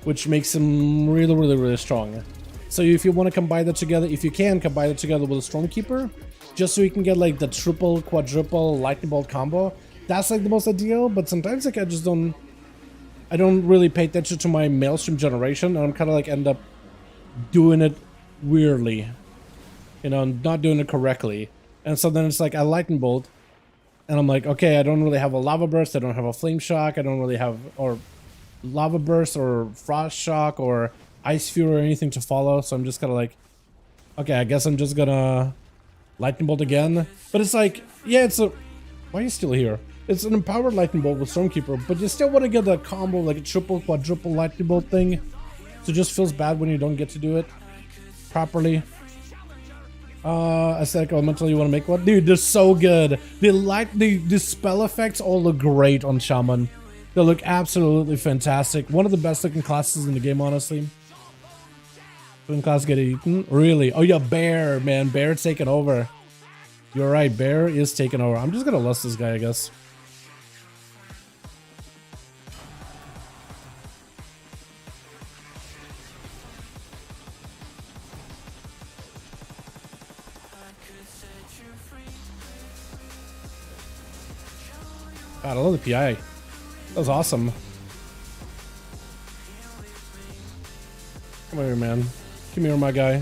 which makes him really, really, really strong. So if you want to combine that together, if you can combine it together with a Stormkeeper, just so you can get like the triple, quadruple Lightning Bolt combo, that's like the most ideal. But sometimes like I don't really pay attention to my Maelstrom generation, and I'm kind of like end up doing it weirdly, you know, not doing it correctly. And so then it's like a Lightning Bolt And I'm like, okay, I don't really have a lava burst, I don't have a flame shock, I don't really have or lava burst or frost shock or ice fury or anything to follow, so I'm just kind of like, okay, I guess I'm just gonna lightning bolt again. But it's like, yeah, it's a, why are you still here? It's an empowered lightning bolt with Stormkeeper, but you still want to get that combo, like a triple, quadruple lightning bolt thing. So it just feels bad when you don't get to do it properly. Aesthetic elemental, you want to make one? Dude, they're so good. The spell effects all look great on Shaman. They look absolutely fantastic. One of the best looking classes in the game, honestly. When class get eaten? Really? Oh yeah, Bear, man. Bear's taking over. You're right, Bear is taking over. I'm just gonna lust this guy, I guess. God, I love the PI. That was awesome. Come here, man. Come here, my guy.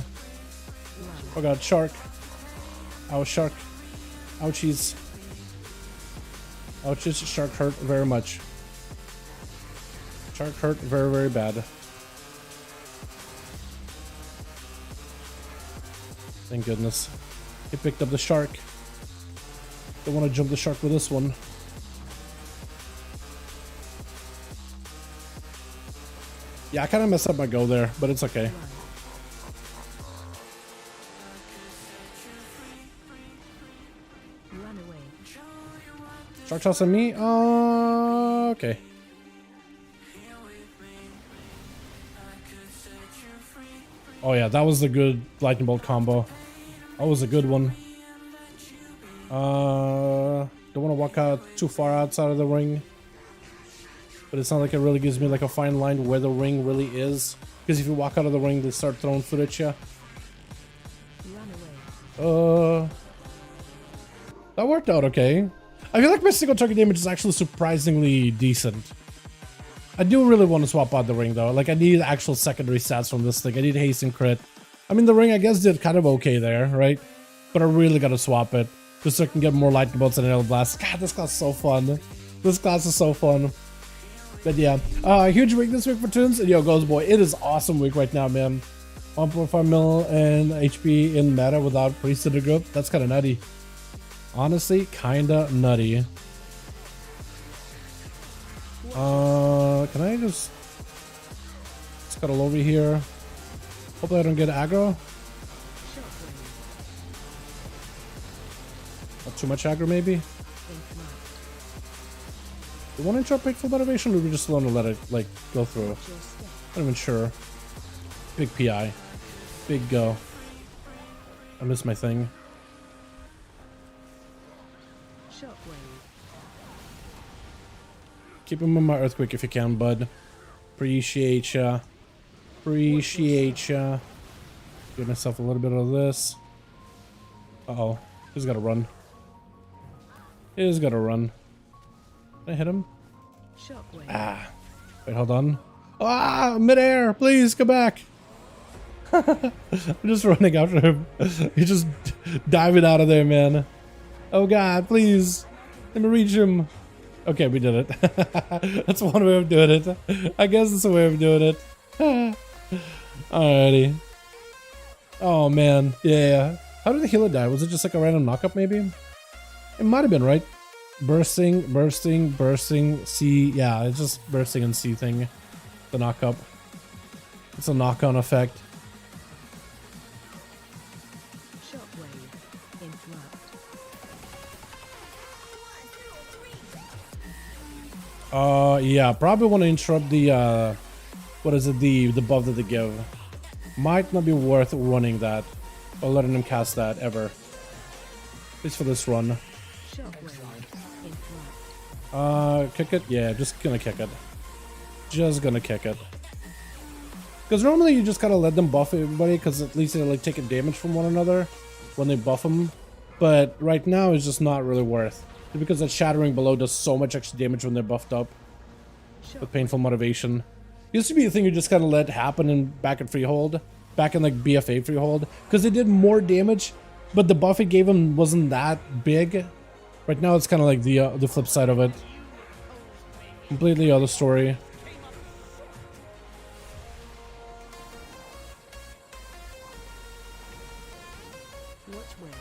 Oh god, shark. Ouch, shark. Ouchies. Ouchies, shark hurt very much. Shark hurt very, very bad. Thank goodness. He picked up the shark. Don't want to jump the shark with this one. Yeah, I kind of messed up my go there, but it's okay. Run away. Shark toss on me? Okay. Oh yeah, that was a good lightning bolt combo. That was a good one. Don't want to walk out too far outside of the ring. But it's not like it really gives me like a fine line where the ring really is. Because if you walk out of the ring, they start throwing food at you. Run away. That worked out okay. I feel like my single target damage is actually surprisingly decent. I do really want to swap out the ring though. Like I need actual secondary stats from this thing. I need haste and crit. I mean the ring I guess did kind of okay there, right? But I really gotta swap it. Just so I can get more lightning bolts and nail blast. God, this class is so fun. This class is so fun. But yeah, huge week this week for Toons. And yo, Ghost Boy, it is awesome week right now, man. 1.5 mil and HP in meta without priest in the group. That's kind of nutty. Honestly, kind of nutty. Can I just scuttle over here? Hopefully I don't get aggro. Not too much aggro, maybe. Do we want to interrupt for motivation, or do we just want to let it like go through? Not even sure. Big PI. Big go. I missed my thing. Keep him in my earthquake if you can, bud. Appreciate ya. Appreciate ya. Give myself a little bit of this. Uh-oh. He's gotta run. He's gotta run. Can I hit him? Ah. Wait, hold on. Ah! Midair! Please, come back! I'm just running after him. He's just diving out of there, man. Oh god, please. Let me reach him. Okay, we did it. That's one way of doing it. I guess that's a way of doing it. Alrighty. Oh man, yeah. How did the healer die? Was it just like a random knockup maybe? It might have been, right? Bursting, bursting, bursting, C. Yeah, it's just bursting and C thing. The knockup. It's a knock-on effect. Yeah, probably want to interrupt the, what is it, the buff that they give. Might not be worth running that, or letting them cast that, ever. At least for this run. Kick it? Yeah, just gonna kick it. Just gonna kick it. Because normally you just gotta let them buff everybody, because at least they're like taking damage from one another when they buff them. But right now it's just not really worth. Because that shattering below does so much extra damage when they're buffed up. With painful motivation. Used to be a thing you just kind of let happen in back in freehold. Back in like BFA freehold. Because they did more damage, but the buff it gave them wasn't that big. Right now, it's kind of like the flip side of it. Completely other story. Watch where.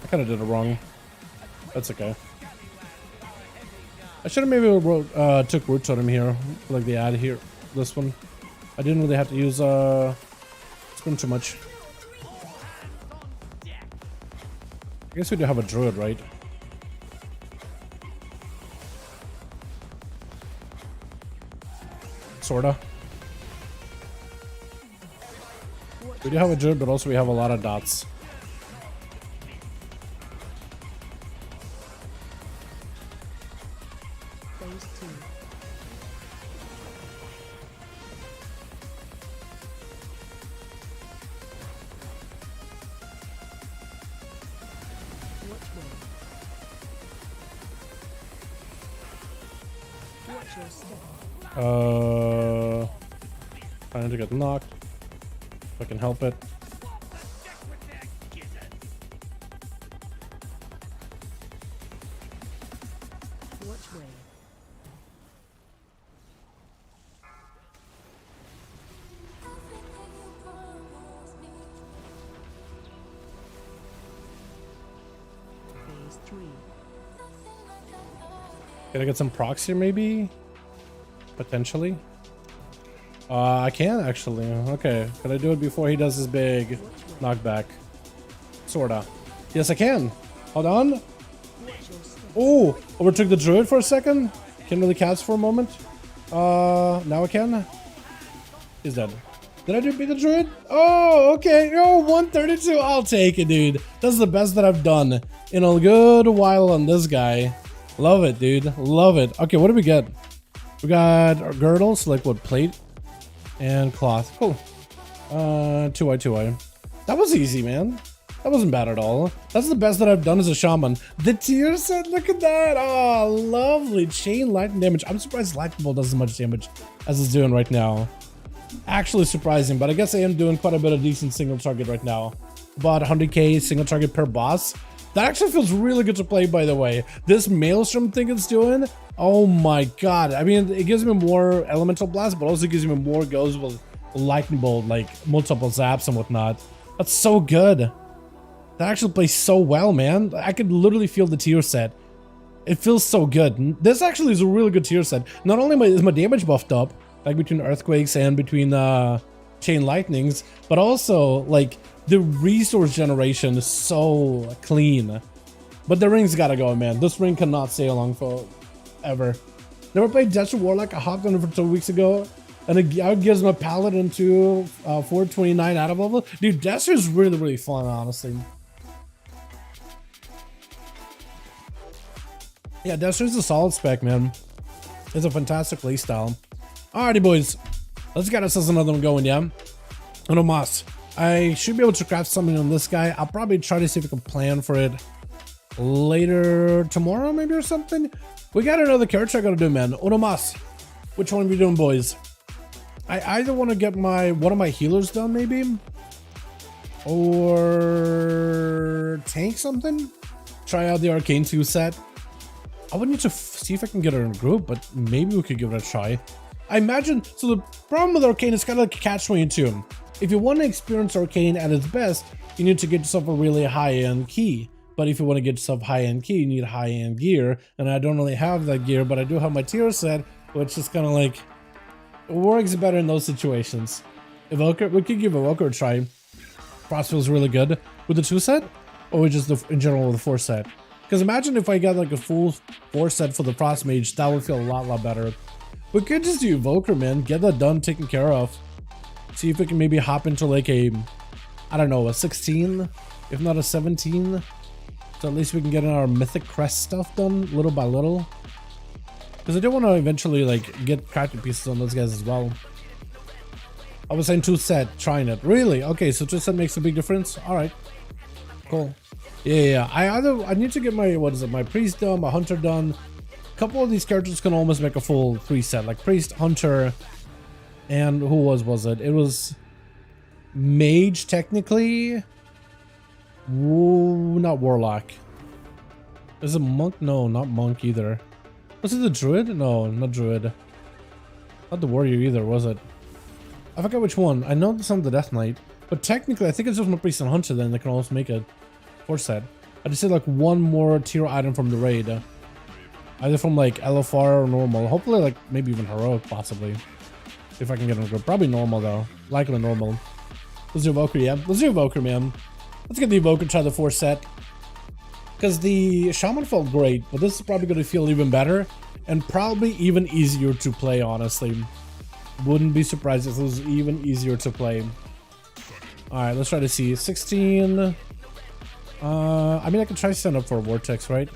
I kind of did it wrong. That's okay. I should have maybe wrote, took root totem here, like the ad here. This one, I didn't really have to use spin too much. I guess we do have a druid, right? Sorta. We do have a druid, but also we have a lot of dots. Phase 2. Watch where. Watch your step. Trying to get knocked. If I can help it. Watch where. Phase 3. Can I get some procs here, maybe? Potentially. I can actually. Okay. Can I do it before he does his big knockback? Sorta. Yes, I can. Hold on. Watch your step. Oh, overtook the druid for a second. Can't really cast for a moment. Now I can. He's dead. Did I do beat the druid? Oh, okay. Oh, 132. I'll take it, dude. That's the best that I've done in a good while on this guy. Love it, dude. Love it. Okay, what do we get? We got our girdles, like what, plate and cloth. Cool. 2i, 2i. That was easy, man. That wasn't bad at all. That's the best that I've done as a shaman. The tier set, look at that. Oh, lovely. Chain lightning damage. I'm surprised lightning bolt does as much damage as it's doing right now. Actually surprising, but I guess I am doing quite a bit of decent single target right now. About 100k single target per boss. That actually feels really good to play, by the way. This Maelstrom thing it's doing, oh my god. I mean, it gives me more elemental blast, but also gives me more goes with lightning bolt, like multiple zaps and whatnot. That's so good. That actually plays so well, man. I could literally feel the tier set. It feels so good. This actually is a really good tier set. Not only is my damage buffed up, like between earthquakes and between chain lightnings, but also like the resource generation is so clean. But the ring's gotta go, man. This ring cannot stay along forever. Never played Desert Warlock. I hopped on it for 2 weeks ago, and it gives my paladin to 429 out of level. Dude, Desert is really, really fun, honestly. Yeah, Dester's a solid spec, man. It's a fantastic playstyle. Alrighty, boys. Let's get ourselves another one going, yeah? No mas. I should be able to craft something on this guy. I'll probably try to see if I can plan for it later tomorrow, maybe, or something. We got another character I gotta do, man. Uno mas. Which one are we doing, boys? I either want to get one of my healers done, maybe, or tank something. Try out the Arcane 2 set. I would need to see if I can get her in a group, but maybe we could give it a try. I imagine, so the problem with Arcane is kind of like a catch-22. If you want to experience Arcane at its best, you need to get yourself a really high-end key. But if you want to get yourself high-end key, you need high-end gear. And I don't really have that gear, but I do have my tier set, which is kind of like, it works better in those situations. Evoker, we could give Evoker a try. Frost feels really good. With the 2 set? Or just in general with the 4 set? Because imagine if I got like a full 4 set for the Frost Mage, that would feel a lot better. We could just do Evoker, man. Get that done, taken care of. See if we can maybe hop into like a, I don't know, a 16, if not a 17. So at least we can get our Mythic Crest stuff done little by little. Because I do want to eventually like get crafting pieces on those guys as well. I was saying 2 set, trying it. Really? Okay, so 2 set makes a big difference. All right, cool. Yeah. I need to get my, what is it, my priest done, my hunter done. A couple of these characters can almost make a full 3 set, like priest, hunter, And who was it? It was Mage, technically. Whoa, not Warlock. Is it Monk? No, not Monk either. Was it the Druid? No, not Druid. Not the Warrior either, was it? I forgot which one. I know some of the Death Knight. But technically, I think it's just my Priest and Hunter then that can also make a 4-set. I just said like one more tier item from the raid. Either from like LFR or normal. Hopefully like maybe even heroic possibly. If I can get a good. Probably normal though. Likely normal. Let's do Evoker, yeah. Let's do Evoker, man. Let's get the Evoker, try the 4-set. Because the Shaman felt great, but this is probably going to feel even better. And probably even easier to play, honestly. Wouldn't be surprised if it was even easier to play. Alright, let's try to see. 16. I mean, I could try to stand up for a Vortex, right?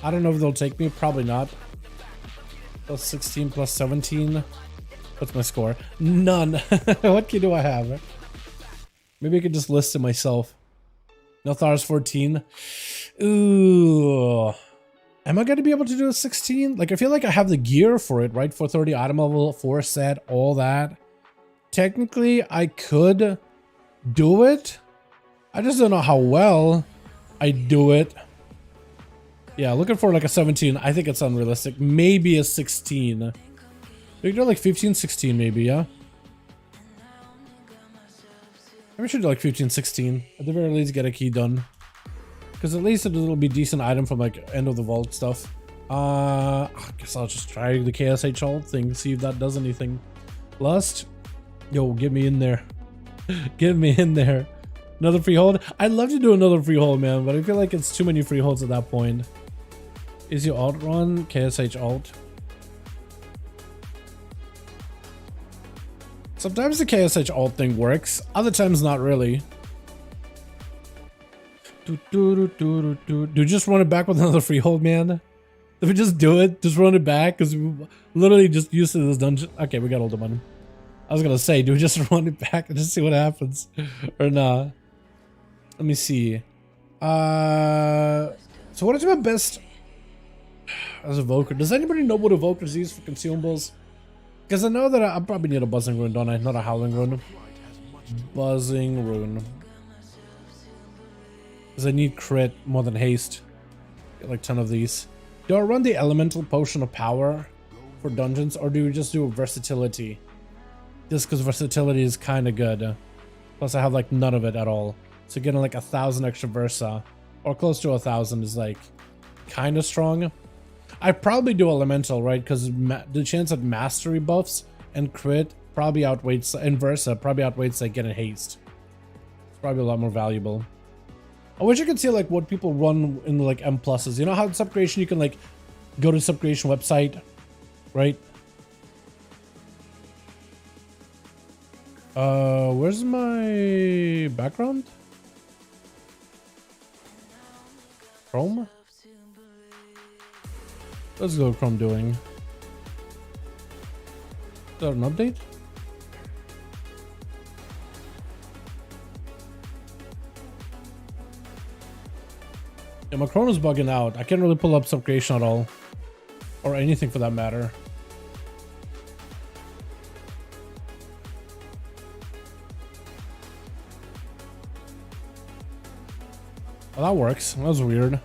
I don't know if they'll take me. Probably not. Plus 16 plus 17. What's my score? None. What key do I have? Maybe I could just list it myself. Nothar's 14. Ooh. Am I going to be able to do a 16? Like, I feel like I have the gear for it, right? For 30 item level, 4-set, all that. Technically, I could do it. I just don't know how well I do it. Yeah, looking for like a 17. I think it's unrealistic. Maybe a 16. We could do like 15, 16 maybe, yeah? Maybe we should do like 15, 16. At the very least, get a key done. Because at least it'll be decent item from like end of the vault stuff. I guess I'll just try the KSH alt thing, see if that does anything. Lust? Yo, get me in there. Get me in there. Another free hold? I'd love to do another free hold, man, but I feel like it's too many free holds at that point. Is your alt run? KSH alt? Sometimes the KSH alt thing works, other times not really. Do just run it back with another freehold, man. If we just do it, just run it back, because we literally just used to this dungeon. Okay, we got all the money. I was gonna say, do we just run it back and just see what happens, or not? Let me see. So what is my best as Evoker? Does anybody know what Evokers use for consumables? Because I know that I probably need a buzzing rune, don't I? Not a howling rune. Buzzing rune. Because I need crit more than haste. Get like 10 of these. Do I run the elemental potion of power for dungeons, or do we just do versatility? Just because versatility is kind of good. Plus I have like none of it at all. So getting like 1,000 extra versa, or close to 1,000, is like kind of strong. I probably do elemental, right? Because the chance of mastery buffs and crit probably outweighs, and versa probably outweighs like getting haste. It's probably a lot more valuable. I wish I could see like what people run in like M pluses. You know how in subcreation you can like go to the subcreation website, right? Where's my background? Chrome? Let's go Chrome doing. Is that an update? Yeah, my Chrome is bugging out. I can't really pull up subcreation at all. Or anything for that matter. Well, that works. That was weird.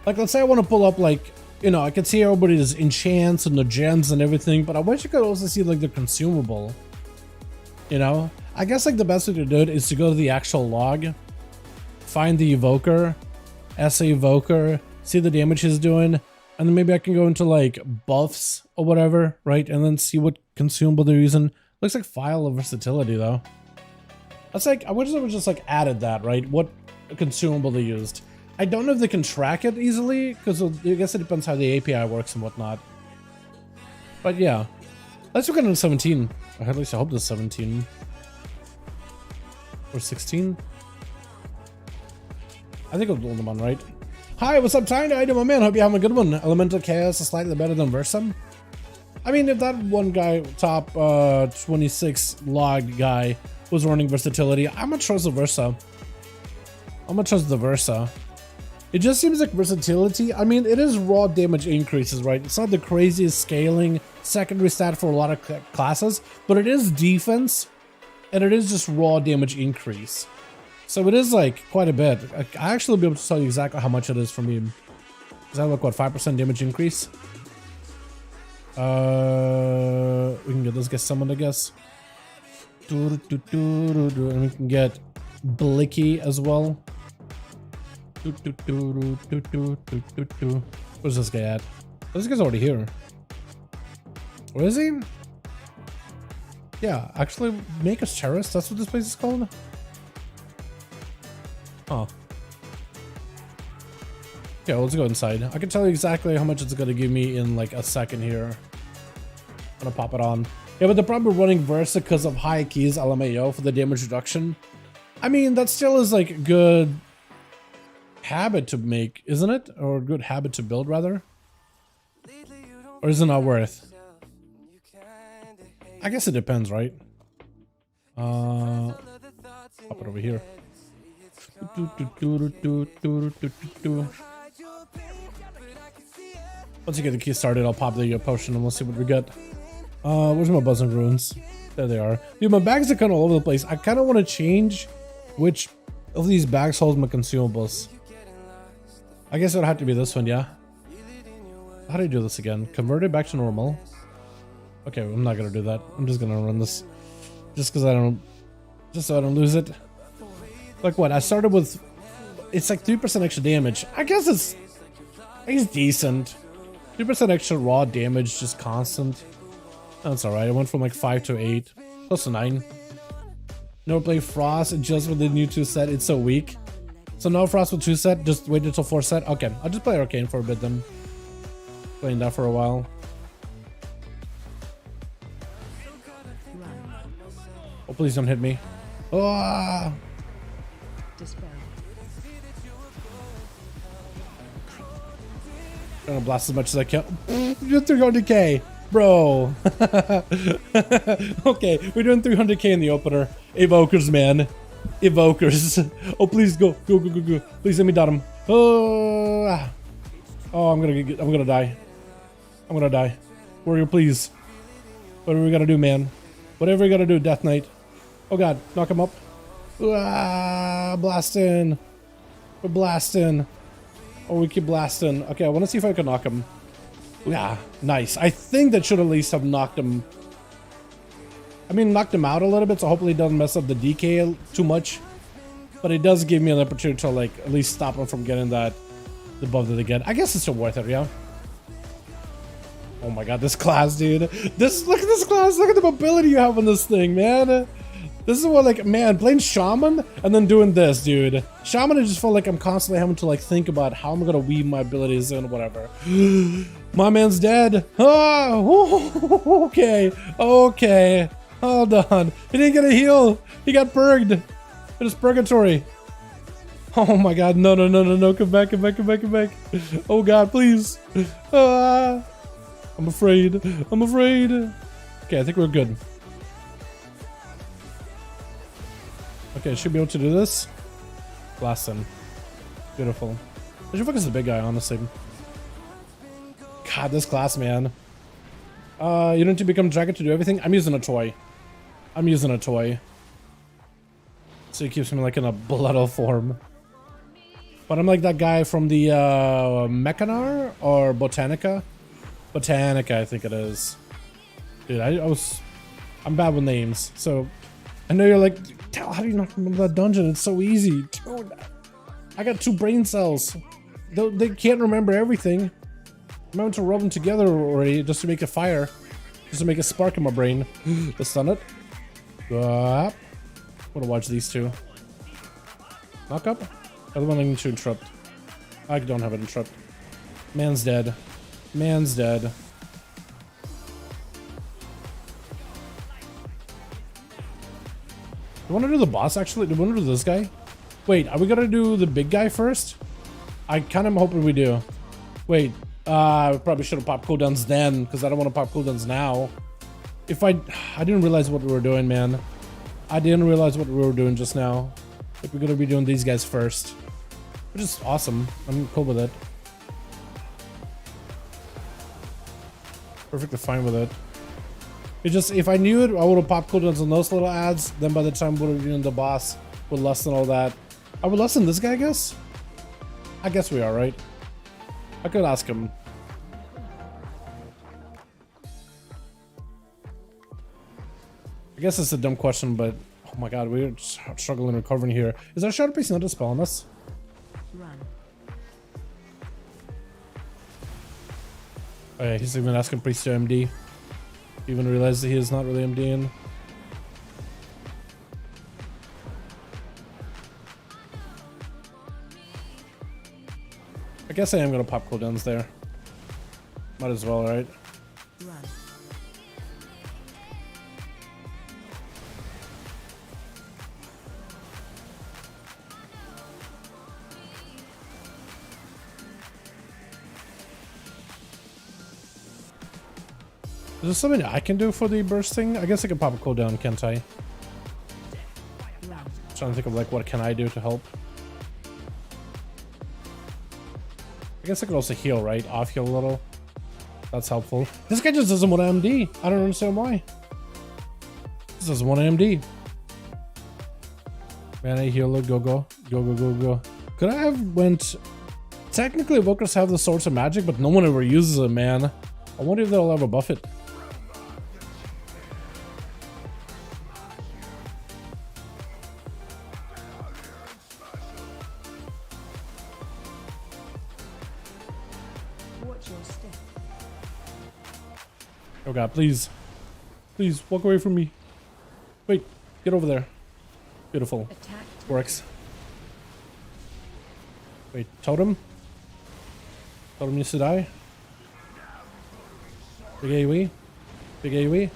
Like, let's say I want to pull up, like, you know, I can see everybody's enchants and the gems and everything, but I wish I could also see, like, the consumable. You know? I guess, like, the best way to do it is to go to the actual log, find the Evoker, SA Evoker, see the damage he's doing, and then maybe I can go into, like, buffs or whatever, right? And then see what consumable they're using. Looks like file of versatility, though. That's like, I wish they would just, like, added that, right? What consumable they used. I don't know if they can track it easily, because I guess it depends how the API works and whatnot. But yeah, let's look at it 17. Or at least I hope it's 17. Or 16. I think I'll do them on, right? Hi, what's up, Tiny? I do, my man. Hope you're having a good one. Elemental Chaos is slightly better than Versa. I mean, if that one guy, top 26 log guy, was running versatility, I'm gonna trust the Versa. I'm gonna trust the Versa. It just seems like versatility. I mean, it is raw damage increases, right? It's not the craziest scaling secondary stat for a lot of classes, but it is defense, and it is just raw damage increase. So it is like quite a bit. I actually will be able to tell you exactly how much it is for me. Is that like what, 5% damage increase? We can get this guy summoned, I guess. And we can get Blicky as well. Where's this guy at? Oh, this guy's already here. Where is he? Yeah, actually, Maker's Terrace. That's what this place is called. Oh. Okay, well, let's go inside. I can tell you exactly how much it's gonna give me in like a second here. I'm gonna pop it on. Yeah, but they're probably running Versa because of high keys LMAO for the damage reduction. I mean, that still is like a good habit to make, isn't it? Or a good habit to build, rather? Or is it not worth? I guess it depends, right? Pop it over here. Once you get the key started, I'll pop the potion and we'll see what we get. Where's my buzzing runes? There they are. Dude, my bags are kind of all over the place. I kind of want to change which of these bags holds my consumables. I guess it would have to be this one, yeah? How do I do this again? Convert it back to normal. Okay, I'm not gonna do that. I'm just gonna run this. Just because I don't... Just so I don't lose it. Like what? I started with... It's like 3% extra damage. I guess it's decent. 3% extra raw damage, just constant. That's alright. I went from like 5 to 8. Close to 9. Never play Frost, just with the new 2 set. It's so weak. So no Frost with 2 set, just wait until 4 set. Okay, I'll just play Arcane for a bit then. Playing that for a while. Oh, please don't hit me. Oh! Dispel. I'm gonna blast as much as I can. You're 300k, bro. Okay, we're doing 300k in the opener. Evokers, man. Evokers. Oh, please go. Go. Please let me dot him. Oh, I'm gonna die. I'm gonna die. Warrior, please. Whatever we gotta do, man. Whatever we gotta do, Death Knight. Oh god, knock him up. Blasting. We're blasting. Oh, we keep blasting. Okay, I want to see if I can knock him. Yeah, nice. I think that should at least have knocked him. I mean, knocked him out a little bit, so hopefully it doesn't mess up the DK too much. But it does give me an opportunity to, like, at least stop him from getting that the buff that they get. I guess it's still worth it, yeah? Oh my god, this class, dude. Look at this class. Look at the mobility you have on this thing, man. This is what, like, man, playing Shaman and then doing this, dude. Shaman, I just felt like I'm constantly having to, like, think about how I'm gonna weave my abilities in, whatever. My man's dead. Oh, okay. Okay. Hold on. He didn't get a heal. He got purged. It is purgatory. Oh my god. No. Come back. Oh god, please. I'm afraid. Okay, I think we're good. Okay, I should be able to do this. Blast him. Beautiful. I should focus the big guy, honestly. God, this class, man. You don't need to become dragon to do everything? I'm using a toy. So it keeps me like in a blood form. But I'm like that guy from the Mechanar or Botanica? Botanica, I think it is. Dude, I'm bad with names, so I know you're like, how do you not remember that dungeon? It's so easy. Dude, I got 2 brain cells. They can't remember everything. I'm having to rub them together already just to make a fire. Just to make a spark in my brain. Let's stun it. I'm gonna watch these 2. Knock up? Other one I need to interrupt. I don't have it interrupt. Man's dead. Man's dead. Do you want to do the boss actually? Do you want to do this guy? Wait, are we gonna do the big guy first? I kind of hoping we do. Wait, I probably should have popped cooldowns then, because I don't want to pop cooldowns now. If I didn't realize what we were doing, man. I didn't realize what we were doing just now. If we're gonna be doing these guys first. which is awesome. I'm cool with it. Perfectly fine with it. It just, if I knew it, I would have popped cooldowns on those little ads. Then by the time we would have been the boss, would lessen all that. I would lessen this guy, I guess. I guess we are, right? I could ask him. I guess it's a dumb question, but oh my god, we're struggling recovering here. Is our ShadoWPC not dispelling us? Run. Oh yeah, he's even asking Priest to MD. Even realized that he is not really MDing. I guess I am gonna pop cooldowns there. Might as well, right? Run. Is there something I can do for the burst thing? I guess I can pop a cooldown, can't I? Run. Trying to think of like what can I do to help. I guess I could also heal, right? Off heal a little. That's helpful. This guy just doesn't want to MD. I don't understand why. This doesn't want to MD. Man, I heal it. Go, go. Go, go, go, go. Could I have went... Technically, Evokers have the Swords of Magic, but no one ever uses them, man. I wonder if they'll ever buff it. Watch your step. Oh god, please. Please, walk away from me. Wait, get over there. Beautiful. Attack. Works. Wait, totem? Totem needs to die. Big AoE. Big AoE.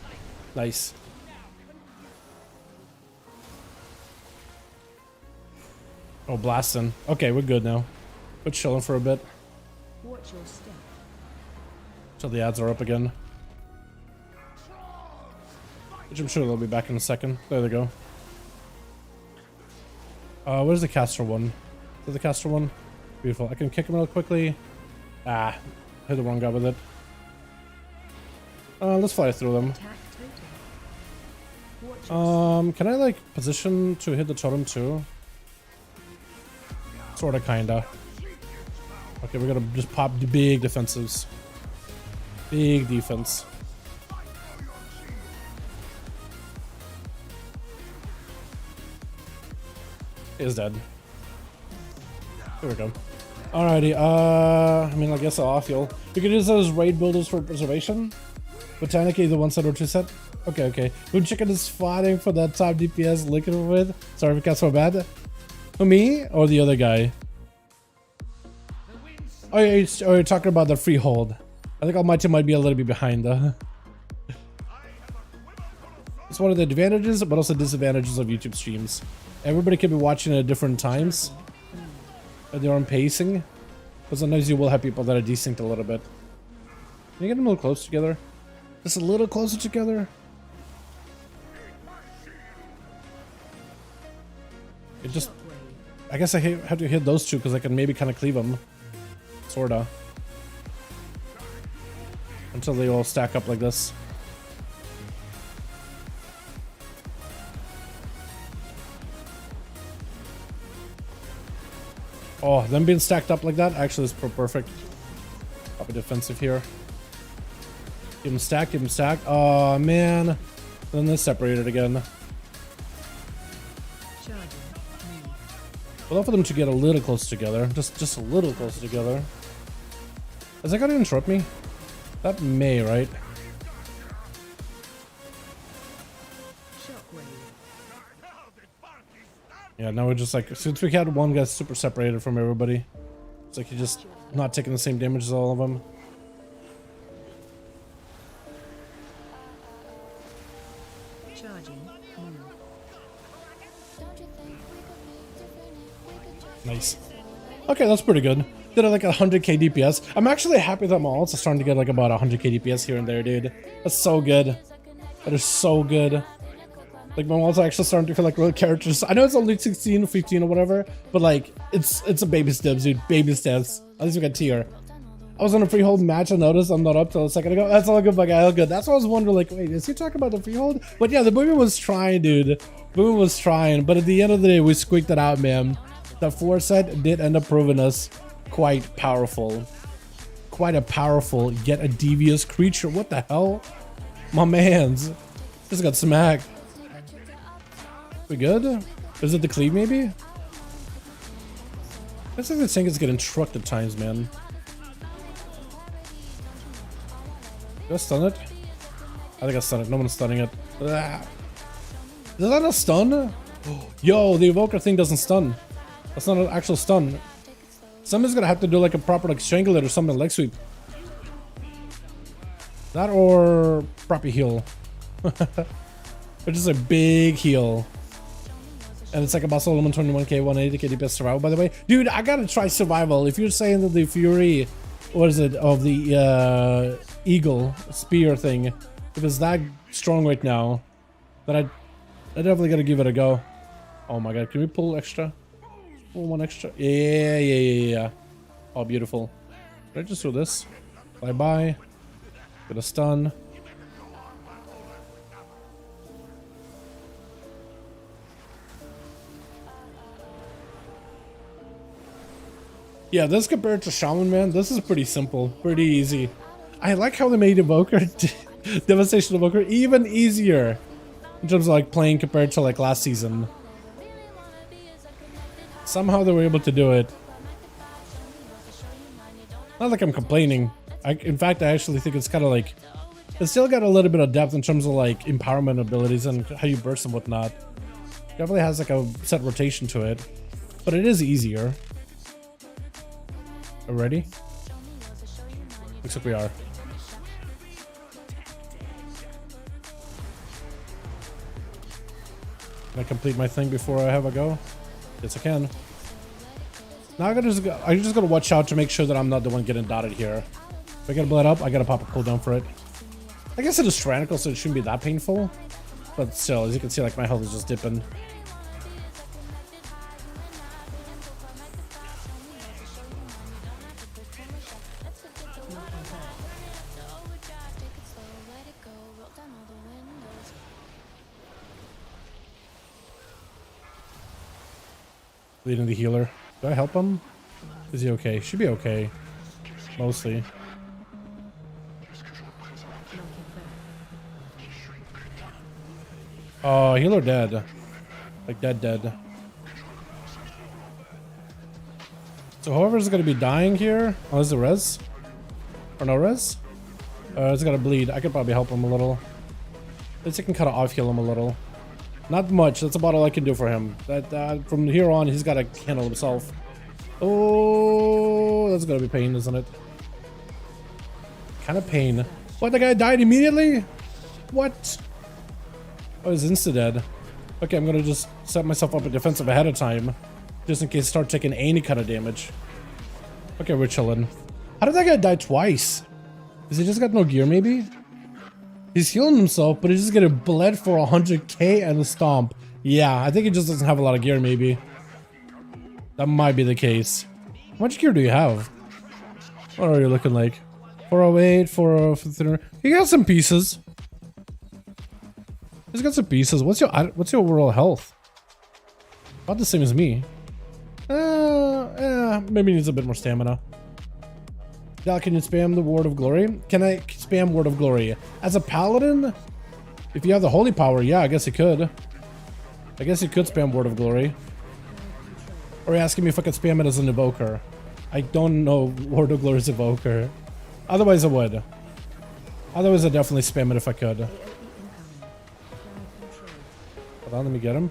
Nice. Oh, blasting. Okay, we're good now. We're chilling for a bit. Watch your step. Till the ads are up again. Which I'm sure they'll be back in a second. There they go. Where's the caster one? Is that the caster one? Beautiful. I can kick him real quickly. Ah, hit the wrong guy with it. Let's fly through them. Attack totem. Watch your Can I like position to hit the totem too? Sorta, kinda. Okay, we're gonna just pop the big defensives. Big defense. Is dead. There we go. Alrighty, I mean, I guess I'll off heal. You can use those raid builders for preservation. Botanically, the one set or two set. Okay, okay. Who chicken is fighting for that top DPS looking with? Sorry if it got so bad. Who, me or the other guy? Oh, you're talking about the freehold. I think Almighty might be a little bit behind though. It's one of the advantages, but also disadvantages of YouTube streams. Everybody can be watching at different times. At their own pacing. But sometimes you will have people that are desynced a little bit. Can you get them a little close together? Just a little closer together? It just... I guess I have to hit those two because I can maybe kind of cleave them. Sorta. Until they all stack up like this. Oh, them being stacked up like that actually is perfect. Pop a defensive here. Give him stack, give him stack. Oh man. Then they're separated again. charging. I'd love for them to get a little closer together. Just a little closer together. Is that gonna interrupt me? That may, right? Shockwave. Yeah, now we're just like, since we had one guy super separated from everybody, it's like he's just not taking the same damage as all of them. Charging. Move. Nice. Okay, that's pretty good. Did it like 100k DPS. I'm actually happy that my ults are starting to get like about 100k DPS here and there, dude. That's so good. That is so good. Like my walls are actually starting to feel like real characters. I know it's only 16, 15 or whatever, but like it's a baby steps, dude. Baby steps. At least we got tier. I was on a freehold match. I noticed I'm not up till a second ago. That's all good, my guy. All good. That's what I was wondering. Like, wait, is he talking about the freehold? But yeah, the movie was trying, dude. The movie was trying, but at the end of the day, we squeaked it out, man. The 4 set did end up proving us quite powerful. Quite a powerful yet a devious creature. What the hell? My man's just got smacked. We good? Is it the cleave maybe? I think this thing is getting trucked at times, man. Did I stun it? I think I stunned it. No one's stunning it. Ah. Is that a stun? Yo, the Evoker thing doesn't stun. That's not an actual stun. Somebody's gonna have to do like a proper like strangulate or something, leg sweep. That or proper heal. Which is a big heal. And it's like a Muscle 121k, 180k DPS survival, by the way. Dude, I gotta try survival. If you're saying that the Fury, what is it, of the Eagle spear thing, if it's that strong right now, then I definitely gotta give it a go. Oh my god, can we pull extra? Pull one extra? Yeah. Oh, beautiful. Did I just do this? Bye-bye. Get a stun. Yeah, this compared to Shaman, man, this is pretty simple, pretty easy. I like how they made Evoker, Devastation Evoker, even easier in terms of like playing compared to like last season. Somehow they were able to do it. Not like I'm complaining. In fact, I actually think it's kind of like, it's still got a little bit of depth in terms of like empowerment abilities and how you burst and whatnot. Definitely has like a set rotation to it, but it is easier. Ready? Looks like we are. Can I complete my thing before I have a go? Yes, I can. Now I just gotta watch out to make sure that I'm not the one getting dotted here. If I get bled up, I gotta pop a cooldown for it. I guess it is tyrannical, so it shouldn't be that painful. But still, as you can see, like my health is just dipping. Leading the healer. Do I help him? Is he okay? Should be okay. Mostly. Oh, healer dead. Like dead. So whoever's gonna be dying here. Oh, is it res? Or no res? It's gotta bleed. I could probably help him a little. At least I can kind of off heal him a little. Not much. That's about all I can do for him. That from here on, he's got to handle himself. Oh, that's gonna be pain, isn't it? Kind of pain. What? The guy died immediately? What? Oh, he's insta dead. Okay, I'm gonna just set myself up a defensive ahead of time, just in case I start taking any kind of damage. Okay, we're chilling. How did that guy die twice? Has he just got no gear, maybe? He's healing himself, but he's just getting bled for 100k and a stomp. Yeah, I think he just doesn't have a lot of gear, maybe. That might be the case. How much gear do you have? What are you looking like? 408, 403. He got some pieces. He's got some pieces. What's your overall health? About the same as me. Maybe he needs a bit more stamina. Now, can you spam the Word of Glory? Can I spam Word of Glory? As a paladin? If you have the holy power, yeah, I guess you could. I guess you could spam Word of Glory. Or you're asking me if I could spam it as an Evoker. I don't know Word of Glory's Evoker. Otherwise I would. Otherwise I'd definitely spam it if I could. Hold on, let me get him.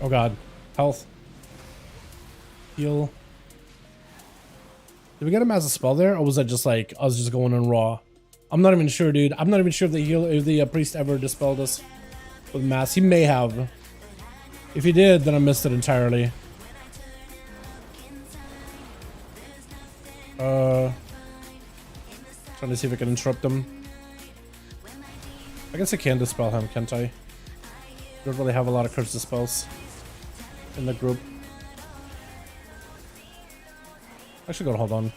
Oh god. Health. Heal. Did we get him as a spell there? Or was that just like, I was just going on raw? I'm not even sure, dude. I'm not even sure if the priest ever dispelled us with mass. He may have. If he did, then I missed it entirely. Trying to see if I can interrupt them. I guess I can dispel him, can't I? Don't really have a lot of curse dispels in the group. Actually, gotta hold on.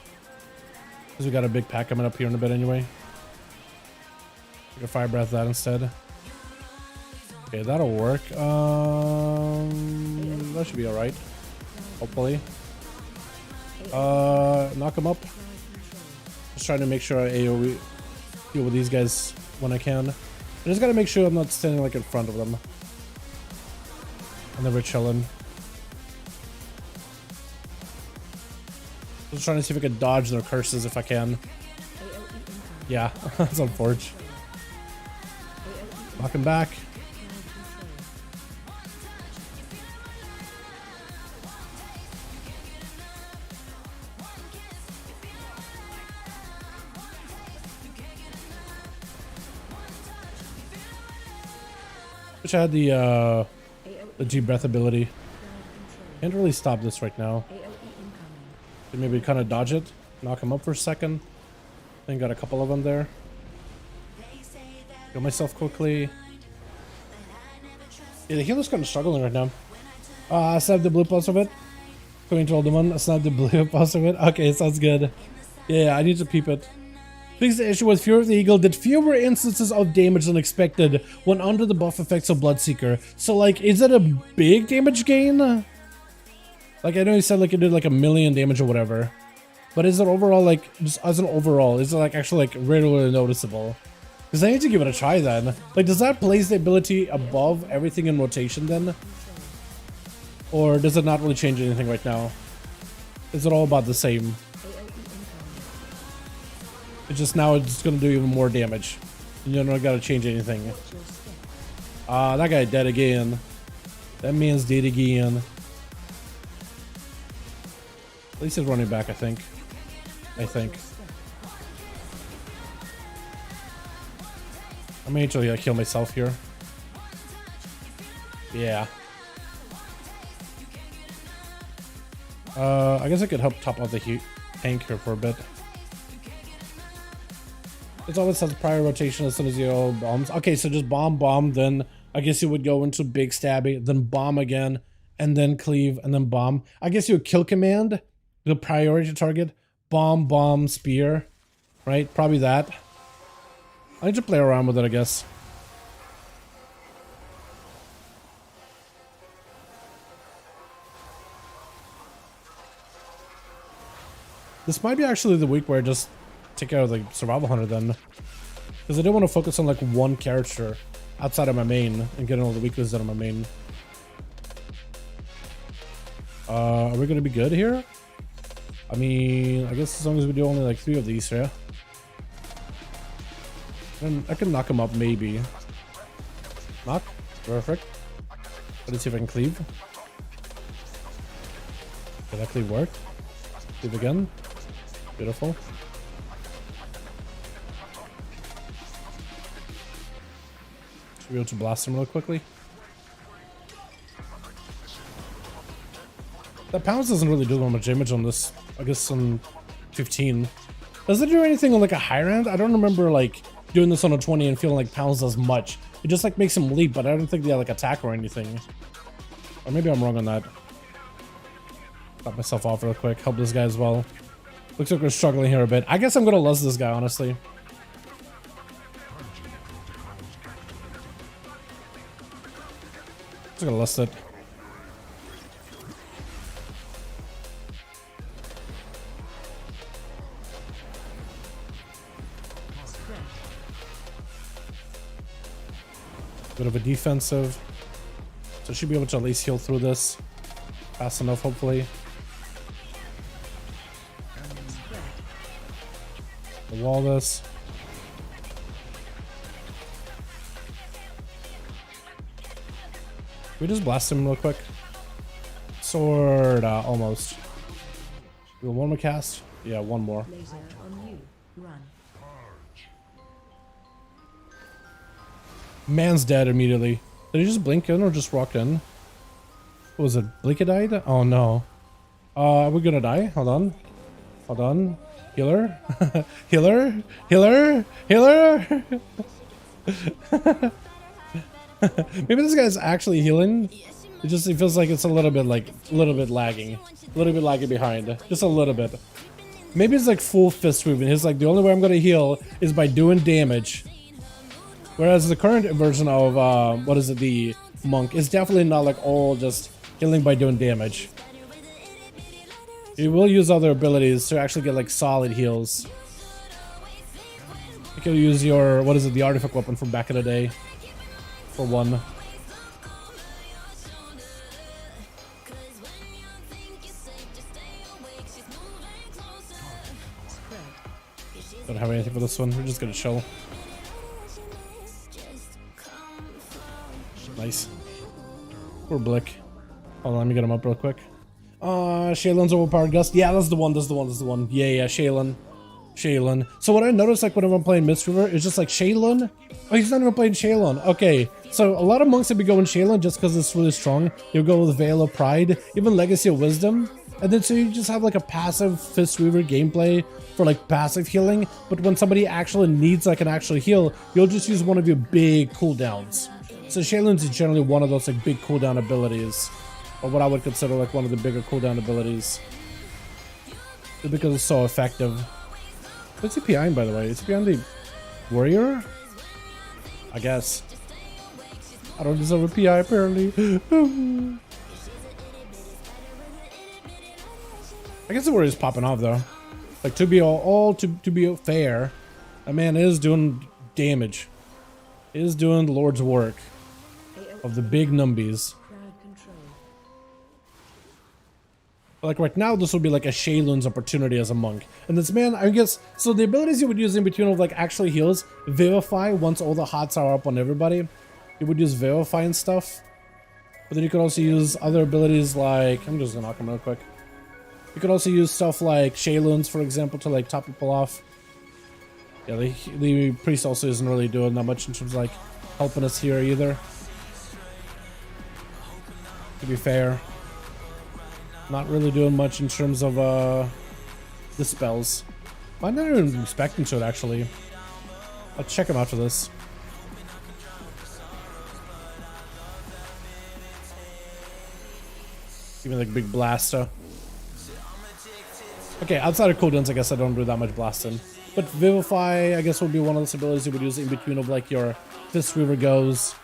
Because we got a big pack coming up here in a bit anyway. I can fire breath that instead. Okay, that'll work. That should be alright. Hopefully. Knock him up. Just trying to make sure I AoE deal with these guys when I can. I just gotta make sure I'm not standing like in front of them. And then we're chilling. Just trying to see if I can dodge their curses if I can. Yeah, that's unfortunate. Knock him back. Wish I had the deep breath ability. Can't really stop this right now. Maybe kind of dodge it, knock him up for a second. Then got a couple of them there. Kill myself quickly. Yeah, the healer's kind of struggling right now. I snapped the blue pulse of it. Control the one. I snapped the blue pulse of it. Okay, sounds good. Yeah, I need to peep it. Fix the issue with Fury of the Eagle did fewer instances of damage than expected when under the buff effects of Bloodseeker. So, like, is it a big damage gain? Like, I know you said, like, it did, like, 1,000,000 damage or whatever. But is it overall, like, just as an overall, is it, like, actually, like, really noticeable? Because I need to give it a try, then. Like, does that place the ability above everything in rotation, then? Or does it not really change anything right now? Is it all about the same? It's just now it's gonna do even more damage. You don't gotta change anything. That guy dead again. That man's dead again. At least he's running back, I think. I may actually kill myself here. Yeah. I guess I could help top out the tank here for a bit. It's always has prior rotation as soon as you go bombs. Okay, so just bomb, then I guess you would go into big stabby, then bomb again, and then cleave, and then bomb. I guess you would kill command, the priority target, bomb, spear, right? Probably that. I need to play around with it, I guess. This might be actually the week where I just take out the survival hunter then, because I do want to focus on like one character outside of my main and getting all the weaknesses out of my main. Are we gonna be good here? I mean, I guess as long as we do only like 3 of these, yeah. And I can knock him up maybe. Knock, perfect. Let's see if I can cleave. Did that cleave work? Cleave again. Beautiful. Should we be able to blast him real quickly? That pounds doesn't really do that much damage on this. I guess on 15. Does it do anything on like a higher end? I don't remember like doing this on a 20 and feeling like pounds does much. It just like makes him leap, but I don't think they have like attack or anything. Or maybe I'm wrong on that. Got myself off real quick. Help this guy as well. Looks like we're struggling here a bit. I guess I'm gonna lust this guy, honestly. Just gonna lust it. Bit of a defensive. So she'll be able to at least heal through this. Fast enough, hopefully. Wall this. Can we just blast him real quick? Sword, almost. Do one more cast? Yeah, one more. Laser on you. Run. Man's dead immediately. Did he just blink in or just walk in? What was it? Blinka died? Oh no. Are we gonna die? Hold on. Hold on. Healer? Healer? Healer? Healer? Maybe this guy's actually healing. It feels like it's a little bit lagging. A little bit lagging behind. Just a little bit. Maybe it's like full fist movement. He's like, the only way I'm gonna heal is by doing damage. Whereas the current version of what is it, the monk, is definitely not like all just healing by doing damage. You will use other abilities to actually get like solid heals. You can use your, what is it, the artifact weapon from back in the day. For one. Don't have anything for this one, we're just gonna chill. Nice. Poor Blick. Hold on, let me get him up real quick. Shaylan's overpowered Gust. Yeah, that's the one. Yeah, Shaylin. So what I noticed, like, whenever I'm playing Mistweaver, is just like Shaylin. Oh, he's not even playing Shaylin. Okay, so a lot of monks would be going Shaylin just because it's really strong. You'll go with Veil of Pride, even Legacy of Wisdom. And then so you just have like a passive Fistweaver gameplay for like passive healing. But when somebody actually needs like an actual heal, you'll just use one of your big cooldowns. So Shaylin's is generally one of those like big cooldown abilities. Or what I would consider like one of the bigger cooldown abilities. Just because it's so effective. What's he PIing, by the way? Is he behind the warrior? I guess. I don't deserve a PI apparently. I guess the warrior's popping off though. Like to be fair, that man is doing damage. Is doing the Lord's work of the big numbies. Like right now, this would be like a Shaylun's opportunity as a monk. And this man, I guess, so the abilities you would use in between of like actually heals, Vivify, once all the hots are up on everybody, you would use Vivify and stuff. But then you could also use other abilities like, I'm just gonna knock him real quick. You could also use stuff like Shaylun's, for example, to like top people off. Yeah, the priest also isn't really doing that much in terms of like helping us here either. To be fair. Not really doing much in terms of the spells. I'm not even expecting to it actually. I'll check him after this. Even like big blaster. Okay, outside of cooldowns, I guess I don't do that much blasting. But Vivify, I guess, would be one of those abilities you would use in between of like your Fistweaver goes.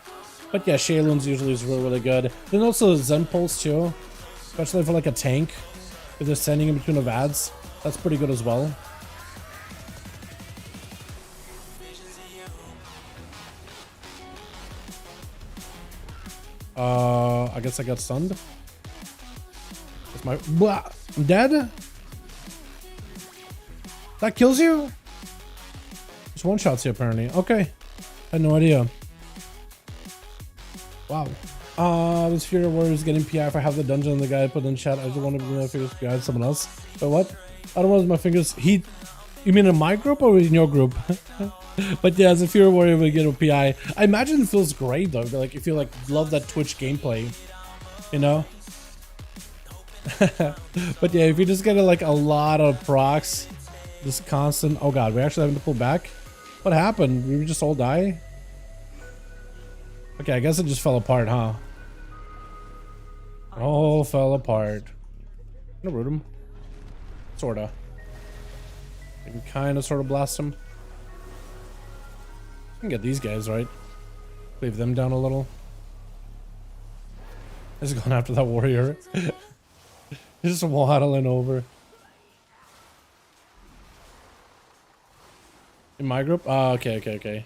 But yeah, Shaylun's usually is really, really good. Then also Zen Pulse too. Especially for like a tank. If they're sending in between of ads. That's pretty good as well. I guess I got stunned. That's my blah. I'm dead? That kills you? Just one shots here apparently. Okay. I had no idea. Wow. This Fury Warrior is getting PI if I have the dungeon and the guy put in chat. I just wanted to know if it was PI someone else. But what? I don't want my fingers. You mean in my group or in your group? But yeah, as a Fury Warrior we get a PI. I imagine it feels great though. Like if you like love that Twitch gameplay. You know? But yeah, if you just get like a lot of procs, just constant. Oh god, we're actually having to pull back? What happened? We just all die? Okay, I guess it just fell apart, huh? All fell apart. I'm gonna root him. Sorta. I can kinda sorta blast him. I can get these guys, right? Leave them down a little. He's going after that warrior. He's just waddling over. In my group? Oh, okay.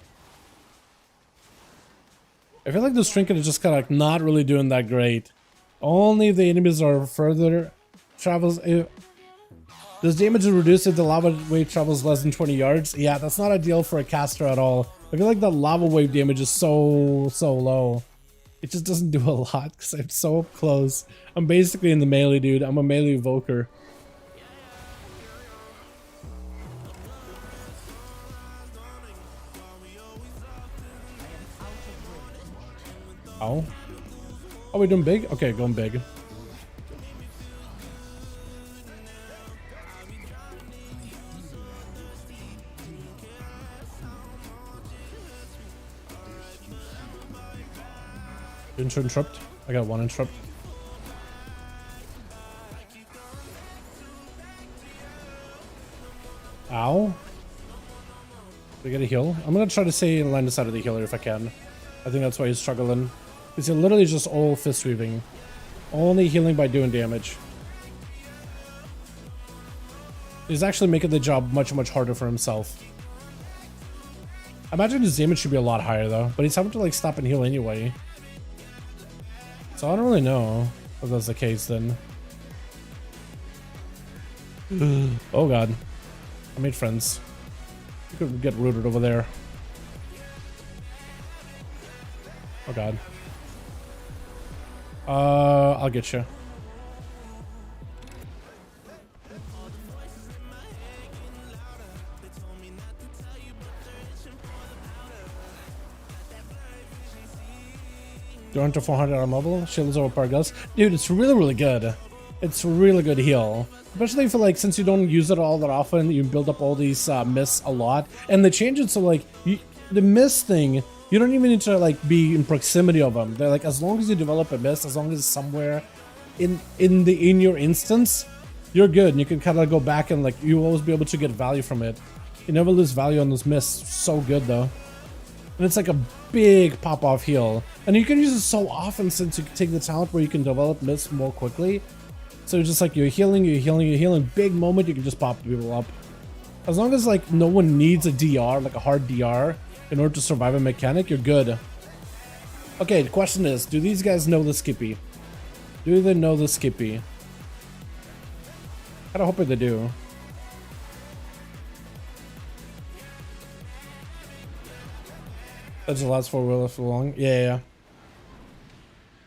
I feel like this trinket is just kind of like not really doing that great. Only if the enemies are further travels. This damage is reduced if the lava wave travels less than 20 yards. Yeah, that's not ideal for a caster at all. I feel like the lava wave damage is so low. It just doesn't do a lot because I'm so up close. I'm basically in the melee, dude. I'm a melee evoker. Oh. Are we doing big? Okay, going big. Interrupt. I got one interrupt. Ow. Did I get a heal? I'm gonna try to stay in line of sight of the healer if I can. I think that's why he's struggling. Because he literally just all fist weaving. Only healing by doing damage. He's actually making the job much, much harder for himself. I imagine his damage should be a lot higher though, but he's having to like stop and heal anyway. So I don't really know if that's the case then. Oh god. I made friends. You could get rooted over there. Oh god. I'll get you. You're into 400 on mobile. Shields over par guns. Dude, it's really, really good. It's really good heal. Especially for like, since you don't use it all that often, you build up all these mists a lot. And the changes, so like, the mist thing, you don't even need to like be in proximity of them. They're like, as long as you develop a mist, as long as it's somewhere in your instance, you're good. And you can kind of go back and like, you always be able to get value from it. You never lose value on those mists. So good though. And it's like a big pop-off heal. And you can use it so often since you can take the talent where you can develop mist more quickly. So it's just like you're healing. Big moment, you can just pop people up. As long as like no one needs a DR, like a hard DR, in order to survive a mechanic, you're good. Okay, the question is, do these guys know the Skippy? Do they know the Skippy? I kinda hope they do. That's the last 4 wheel for long. Yeah.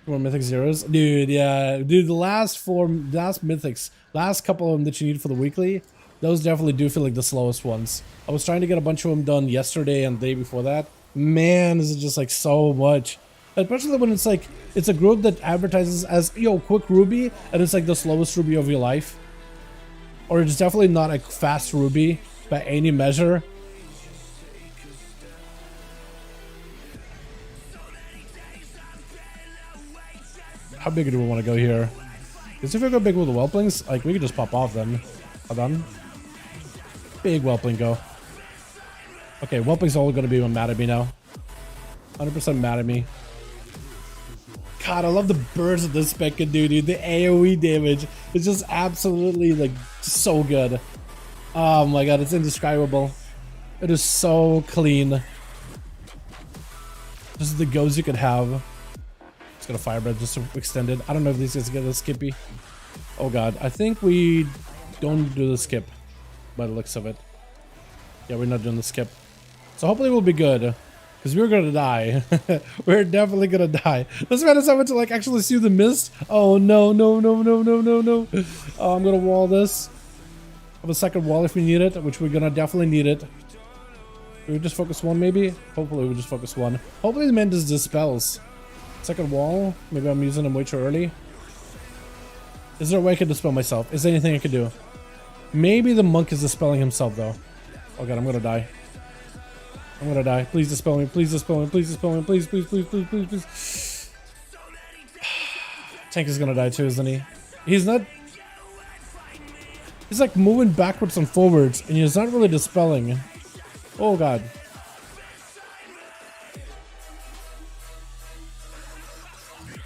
More Mythic Zeros. Dude, yeah. Dude, the last Mythics, last couple of them that you need for the weekly, those definitely do feel like the slowest ones. I was trying to get a bunch of them done yesterday and the day before that. Man, this is just like so much. Especially when it's like, it's a group that advertises as, yo, quick Ruby, and it's like the slowest Ruby of your life. Or it's definitely not a fast Ruby by any measure. How big do we want to go here? Because if we go big with the whelplings, like we could just pop off then. Hold big whelpling go. Okay, whelpling's all going to be mad at me now. 100% mad at me. God, I love the burst of this spec can do, dude. The AoE damage is just absolutely like so good. Oh my god, it's indescribable. It is so clean. Just the goes you could have. Got a firebread just extended. I don't know if these guys get a skippy. Oh god, I think we don't do the skip by the looks of it. Yeah, we're not doing the skip. So hopefully we'll be good. Because we're gonna die. We're definitely gonna die. This man is having to like actually see the mist. Oh no. Oh, I'm gonna wall this. Have a second wall if we need it, which we're gonna definitely need it. We just focus one maybe? Hopefully we just focus one. Hopefully the man just dispels. Second wall. Maybe I'm using them way too early. Is there a way I can dispel myself? Is there anything I can do? Maybe the monk is dispelling himself though. Oh god, I'm gonna die. I'm gonna die. Please dispel me. Please dispel me. Please dispel me. Please. Tank is gonna die too, isn't he? He's not. He's like moving backwards and forwards, and he's not really dispelling. Oh god.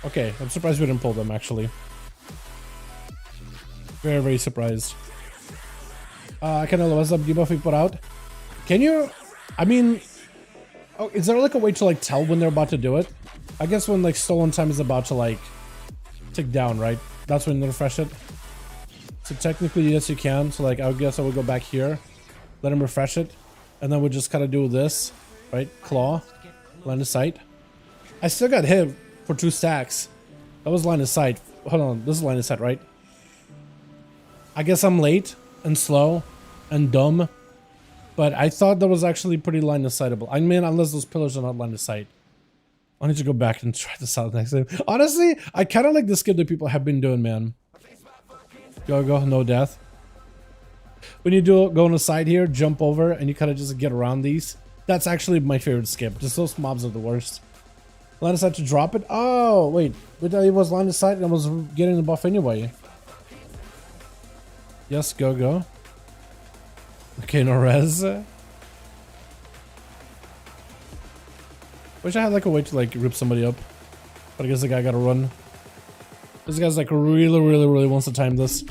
Okay, I'm surprised we didn't pull them actually. Very, very surprised. Canelo, what's up? Debuff we put out. Can you? I mean, oh, is there like a way to like tell when they're about to do it? I guess when like stolen time is about to like tick down, right? That's when you refresh it. So technically, yes, you can. So like, I guess I would go back here, let him refresh it, and then we'll just kind of do this, right? Claw, line of sight. I still got hit for 2 stacks. That was line of sight. Hold on, this is line of sight, right? I guess I'm late and slow and dumb, but I thought that was actually pretty line of sightable. I mean, unless those pillars are not line of sight. I need to go back and try this out next time. Honestly, I kind of like the skip that people have been doing, man. Go, no death. When you do go on the side here, jump over, and you kind of just get around these. That's actually my favorite skip. Just those mobs are the worst. Line of sight to drop it? Oh, wait. But it was line of sight and I was getting the buff anyway. Yes, go, go. Okay, no res. Wish I had like a way to like rip somebody up. But I guess the guy gotta run. This guy's like really wants to time this.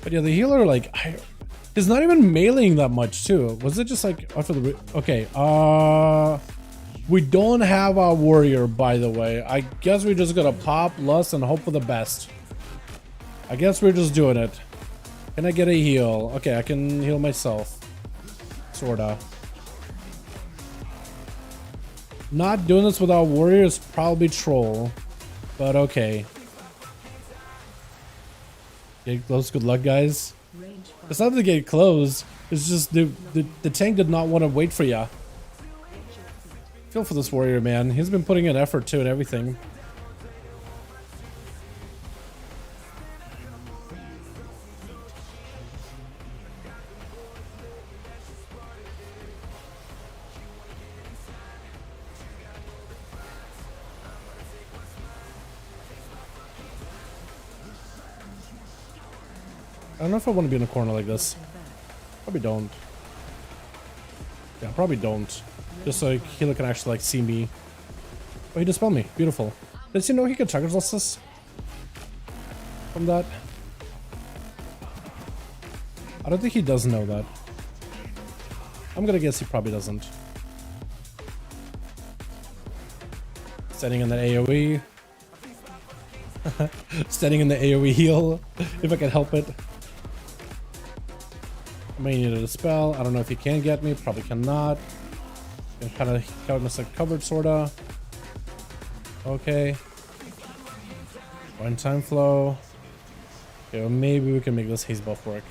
But yeah, the healer like he's not even meleeing that much too. Was it just like after the okay? We don't have our warrior, by the way. I guess we're just gonna pop lust and hope for the best. I guess we're just doing it. Can I get a heal? Okay, I can heal myself. Sorta. Not doing this without warrior is probably troll. But okay. Get close, good luck, guys. It's not to get close. It's just the tank did not want to wait for ya. Feel for this warrior, man. He's been putting in effort too and everything. I don't know if I want to be in a corner like this. Probably don't. Yeah, probably don't. Just so healer can actually like see me. Oh, he dispelled me. Beautiful. Does he know he can target this from that? I don't think he does know that. I'm gonna guess he probably doesn't. Standing in the AoE. Standing in the AoE heal. If I can help it. I may need a dispel. I don't know if he can get me. Probably cannot. Kind of got myself covered, sorta. Okay. One time flow. Okay, well, maybe we can make this haze buff work.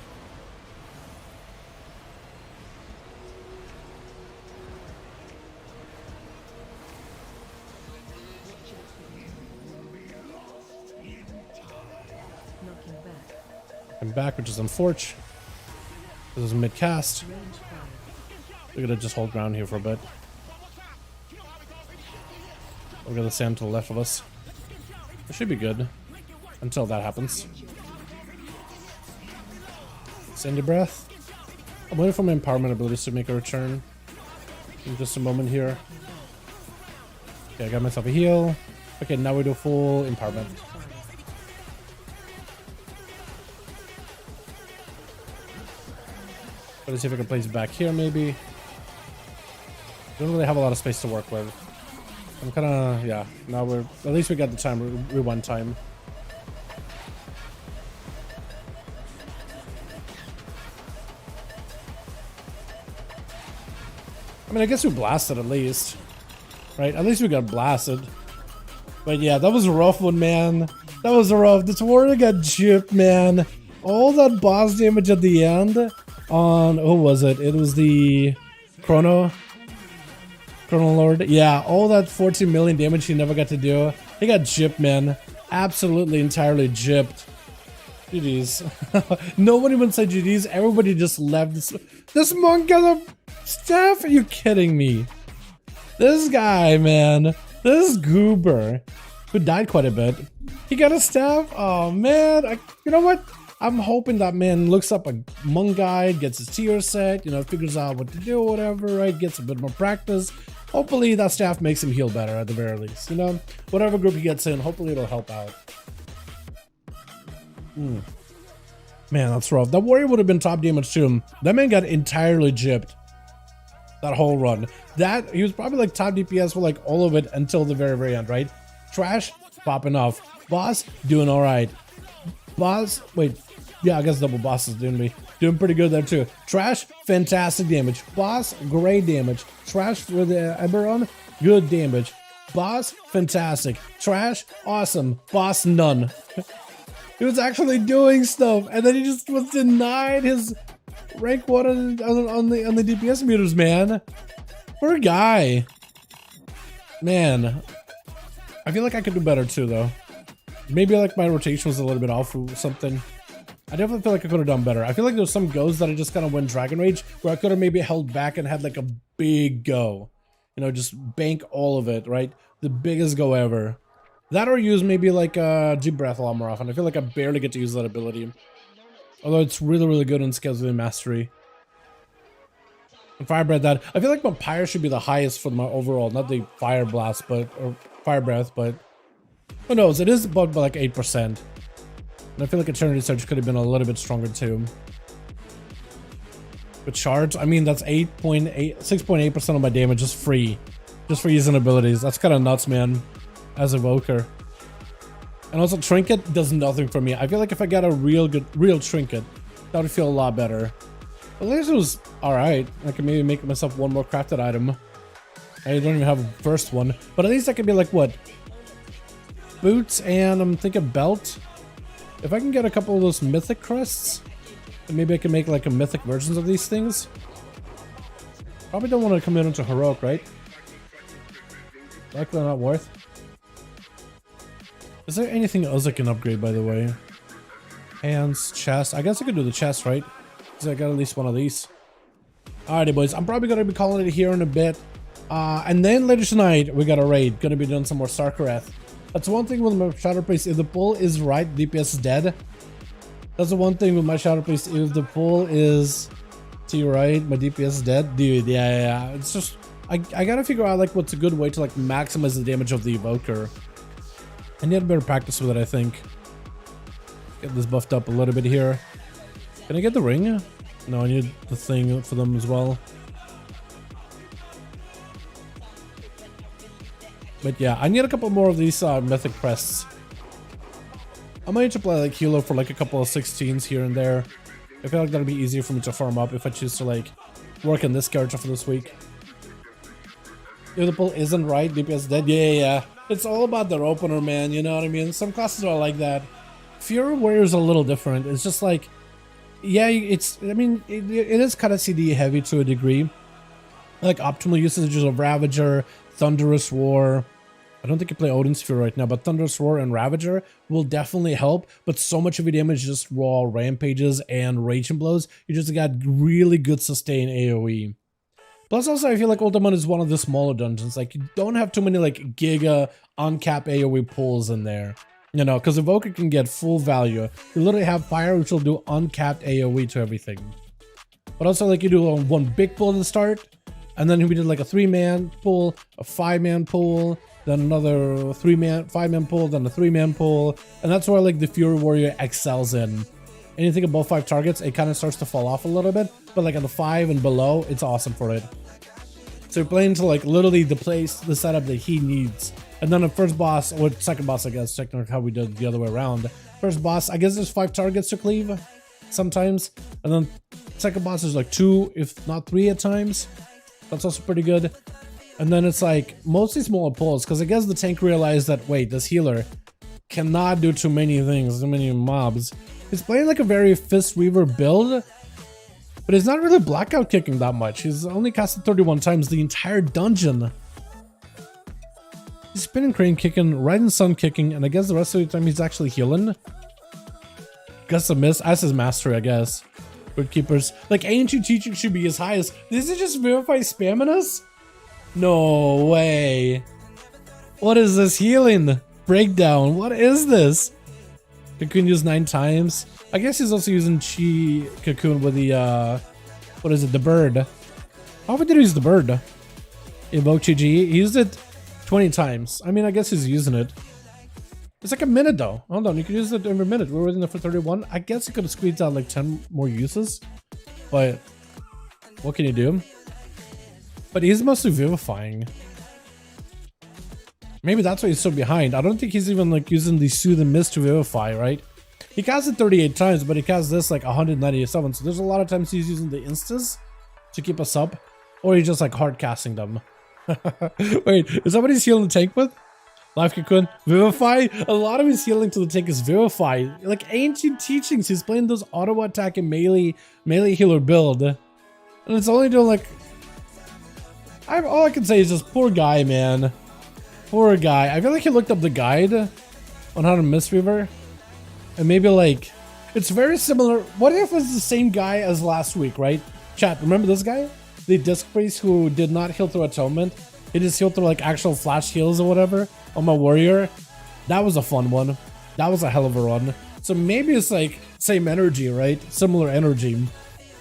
I'm back, which is unfortunate. This is mid cast. We're gonna just hold ground here for a bit. We'll get the sand to the left of us. It should be good until that happens. Sandy breath. I'm waiting for my empowerment abilities to make a return. In just a moment here. Okay, I got myself a heal. Okay, now we do full empowerment. Let's see if I can place it back here, maybe. Don't really have a lot of space to work with. I'm kind of, yeah. Now we're, at least we got the time, rewind time. I mean, I guess we blasted at least, right? At least we got blasted. But yeah, that was a rough one, man. That was rough. This warrior got gypped, man. All that boss damage at the end on, who was it? It was the Chrono Lord. Yeah, all that 14 million damage he never got to do. He got gypped, man. Absolutely, entirely gypped. GG's. Nobody would say GG's. Everybody just left. This monk got a staff? Are you kidding me? This guy, man. This goober, who died quite a bit. He got a staff? Oh, man. You know what? I'm hoping that man looks up a monk guide, gets his tier set, you know, figures out what to do, whatever, right? Gets a bit more practice. Hopefully that staff makes him heal better at the very least, you know? Whatever group he gets in, hopefully it'll help out. Man, that's rough. That warrior would have been top damage too. That man got entirely gypped. That whole run. He was probably like top DPS for like all of it until the very, very end, right? Trash, popping off. Boss, doing all right. Boss, wait. Yeah, I guess double boss is doing pretty good there too. Trash, fantastic damage. Boss, great damage. Trash with the Eberron, good damage. Boss, fantastic. Trash, awesome. Boss, none. He was actually doing stuff, and then he just was denied his rank 1 on the DPS meters, man. Poor guy. Man, I feel like I could do better too, though. Maybe like my rotation was a little bit off or something. I definitely feel like I could have done better. I feel like there's some goes that I just kind of went Dragon Rage where I could have maybe held back and had like a big go. You know, just bank all of it, right? The biggest go ever. That or use maybe like Deep Breath a lot more often. I feel like I barely get to use that ability. Although it's really, really good in Skills Within Mastery. And Fire Breath that. I feel like my Pyre should be the highest for my overall. Not the Fire Blast, but... Or Fire Breath, but... Who knows? It is about like 8%. And I feel like Eternity Surge could have been a little bit stronger too. But Charge, I mean, that's 6.8% of my damage just free. Just for using abilities. That's kind of nuts, man. As Evoker. And also Trinket does nothing for me. I feel like if I got a real Trinket, that would feel a lot better. At least it was alright. I can maybe make myself one more crafted item. I don't even have a first one. But at least I could be like, what? Boots and I'm thinking belt. If I can get a couple of those Mythic crests, then maybe I can make like a Mythic versions of these things. Probably don't want to come into Heroic, right? Likely not worth. Is there anything else I can upgrade, by the way? Hands, chest. I guess I could do the chest, right? Because I got at least one of these. Alrighty, boys. I'm probably going to be calling it here in a bit. And then later tonight, we got a raid. Going to be doing some more Starkareth. That's one thing with my Shadow Priest. If the pull is right, DPS is dead. That's the one thing with my Shadow Priest. If the pull is to your right, my DPS is dead. Dude, yeah. It's just... I gotta figure out like what's a good way to like maximize the damage of the Evoker. I need a better practice with it, I think. Get this buffed up a little bit here. Can I get the ring? No, I need the thing for them as well. But yeah, I need a couple more of these Mythic crests. I might need to play like healer for like a couple of 16s here and there. I feel like that'll be easier for me to farm up if I choose to like work on this character for this week. If the pull isn't right, DPS dead. Yeah. It's all about their opener, man. You know what I mean? Some classes are like that. Fury Warrior is a little different. It's just like, yeah, it's. I mean, it is kind of CD heavy to a degree. Like optimal usages of Ravager, Thunderous Roar. I don't think I play Odin Sphere right now, but Thunderous Roar and Ravager will definitely help. But so much of your damage is just raw rampages and raging blows. You just got really good sustain AoE. Plus also I feel like Ultimate is one of the smaller dungeons. Like you don't have too many like giga uncapped AoE pulls in there. You know, because Evoker can get full value. You literally have Fire which will do uncapped AoE to everything. But also like you do one big pull at the start. And then we did like a 3-man pull, a 5-man pull, then another 5-man pull, then a 3-man pull. And that's where like the Fury Warrior excels in. Anything above 5 targets, it kind of starts to fall off a little bit. But like on the 5 and below, it's awesome for it. So you're playing to like literally the setup that he needs. And then the first boss, or second boss, I guess, checking how we did the other way around. First boss, I guess there's 5 targets to cleave sometimes. And then second boss is like 2, if not 3 at times. That's also pretty good. And then it's like mostly smaller pulls, because I guess the tank realized that, wait, this healer cannot do too many things, too many mobs. He's playing like a very Fist Weaver build, but he's not really blackout kicking that much. He's only casted 31 times the entire dungeon. He's spinning crane kicking, riding sun kicking, and I guess the rest of the time he's actually healing. Guess a miss as his mastery, I guess. Good keepers. Like ancient teaching should be as high as this is just Verify spamming us? No way. What is this healing? Breakdown. What is this? Cocoon used 9 times. I guess he's also using Chi Cocoon with the what is it? The bird. How often did he use the bird? Evoke Chi. He used it 20 times. I mean, I guess he's using it. It's like a minute though. Hold on, you can use it every minute. We're waiting there for 31. I guess you could have squeezed out like 10 more uses. But what can you do? But he's mostly vivifying. Maybe that's why he's so behind. I don't think he's even like using the Soothe and Mist to vivify, right? He cast it 38 times, but he cast this like 197. So there's a lot of times he's using the instas to keep us up. Or he's just like hard casting them. Wait, is that what he's healing the tank with? Life Cocoon, Vivify. A lot of his healing to the tank is Vivify. Like ancient teachings, he's playing those auto attack and melee healer build, and it's only doing like. All I can say is just poor guy, man. Poor guy. I feel like he looked up the guide on how to Mistweaver, and maybe like it's very similar. What if it's the same guy as last week, right? Chat, remember this guy? The Disc Priest who did not heal through Atonement. He just healed through like actual flash heals or whatever on my warrior. That was a fun one. That was a hell of a run. So maybe it's like same energy, right? Similar energy.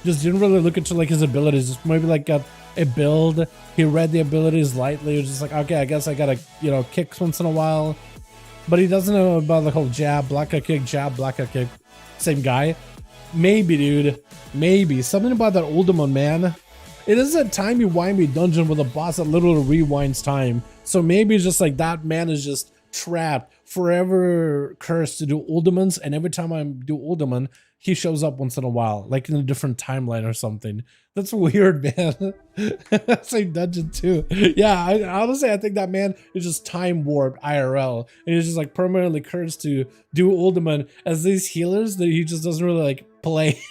Just didn't really look into like his abilities. Just maybe like got a build. He read the abilities lightly. He was just like, okay, I guess I gotta, you know, kick once in a while. But he doesn't know about the whole jab, black kick, jab, black kick. Same guy. Maybe, dude. Maybe. Something about that Ultimate, man. It is a timey-wimey dungeon with a boss that literally rewinds time. So maybe it's just like that man is just trapped, forever cursed to do Ultimans, and every time I do Ultiman, he shows up once in a while, like in a different timeline or something. That's weird, man. Same dungeon too. Yeah, honestly, I think that man is just time warped IRL, and he's just like permanently cursed to do Ultiman as these healers that he just doesn't really like play.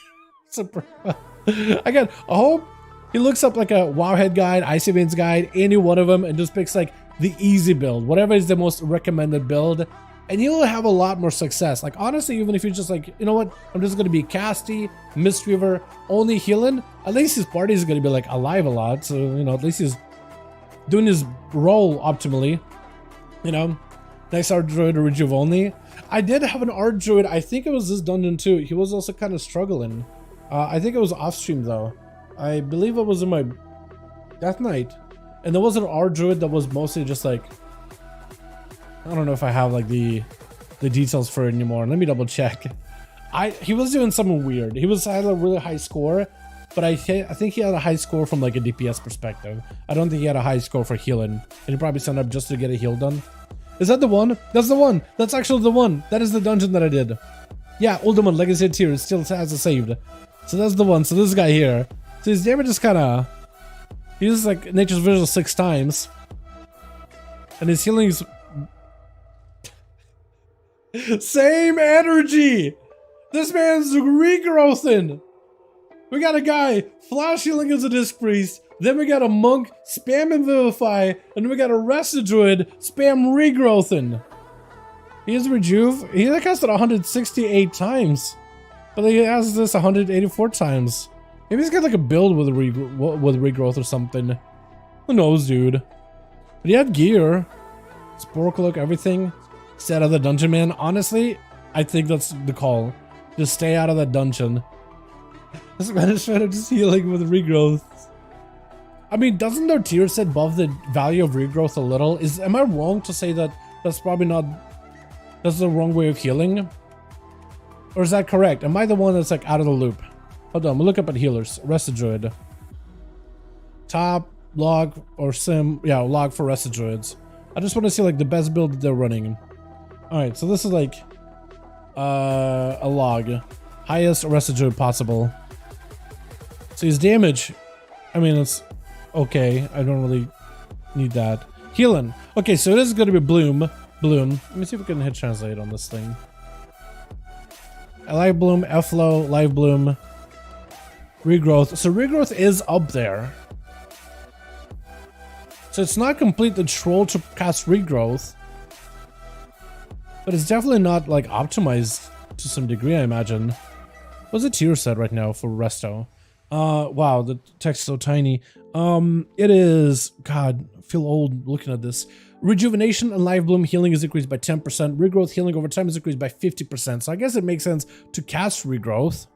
I hope he looks up like a Wowhead guide, Icy Veins guide, any one of them, and just picks like the easy build, whatever is the most recommended build, and you'll have a lot more success. Like honestly, even if you're just like, you know what, I'm just gonna be casty, Mistweaver, only healing, at least his party is gonna be like alive a lot, so you know, at least he's doing his role optimally. You know, nice art druid or rejuve only. I did have an art druid, I think it was this dungeon too. He was also kind of struggling. I think it was off stream though. I believe it was in my Death Knight. And there was an art druid that was mostly just like, I don't know if I have like the details for it anymore. Let me double check. He was doing something weird. He had a really high score, but I think he had a high score from like a DPS perspective. I don't think he had a high score for healing. And he probably signed up just to get a heal done. Is that the one? That's the one. That's actually the one. That is the dungeon that I did. Yeah, Ultimate Legacy tier still has it saved. So that's the one. So this guy here. So his damage is kind of... He uses like Nature's Visual 6 times. And his healing is... Same energy! This man's regrowthing! We got a guy flash healing as a disc priest. Then we got a monk spamming Vivify. And then we got a rested druid spam regrowthing. He has rejuve. He cast it 168 times. But he has this 184 times. Maybe he's got like a build with regrowth or something. Who knows, dude? But he had gear. Spore cloak, everything. Stay out of the dungeon, man. Honestly, I think that's the call. Just stay out of that dungeon. This man is trying to just healing with regrowth. I mean, doesn't their tier set buff the value of regrowth a little? Am I wrong to say that that's probably not... That's the wrong way of healing? Or is that correct? Am I the one that's like out of the loop? Hold on, we'll look up at healers. Rested druid. Top, log, or sim. Yeah, log for rested druids. I just want to see like the best build that they're running. Alright, so this is like a log. Highest rested druid possible. So his damage, I mean, it's okay. I don't really need that. Healing. Okay, so it is going to be Bloom. Let me see if we can hit translate on this thing. Live Bloom, F-Flow, Live Bloom. Regrowth. So regrowth is up there. So it's not complete the troll to cast regrowth. But it's definitely not like optimized to some degree, I imagine. What's the tier set right now for Resto? Wow, the text is so tiny. It is, God, I feel old looking at this. Rejuvenation and Live Bloom healing is increased by 10%. Regrowth healing over time is increased by 50%. So I guess it makes sense to cast regrowth.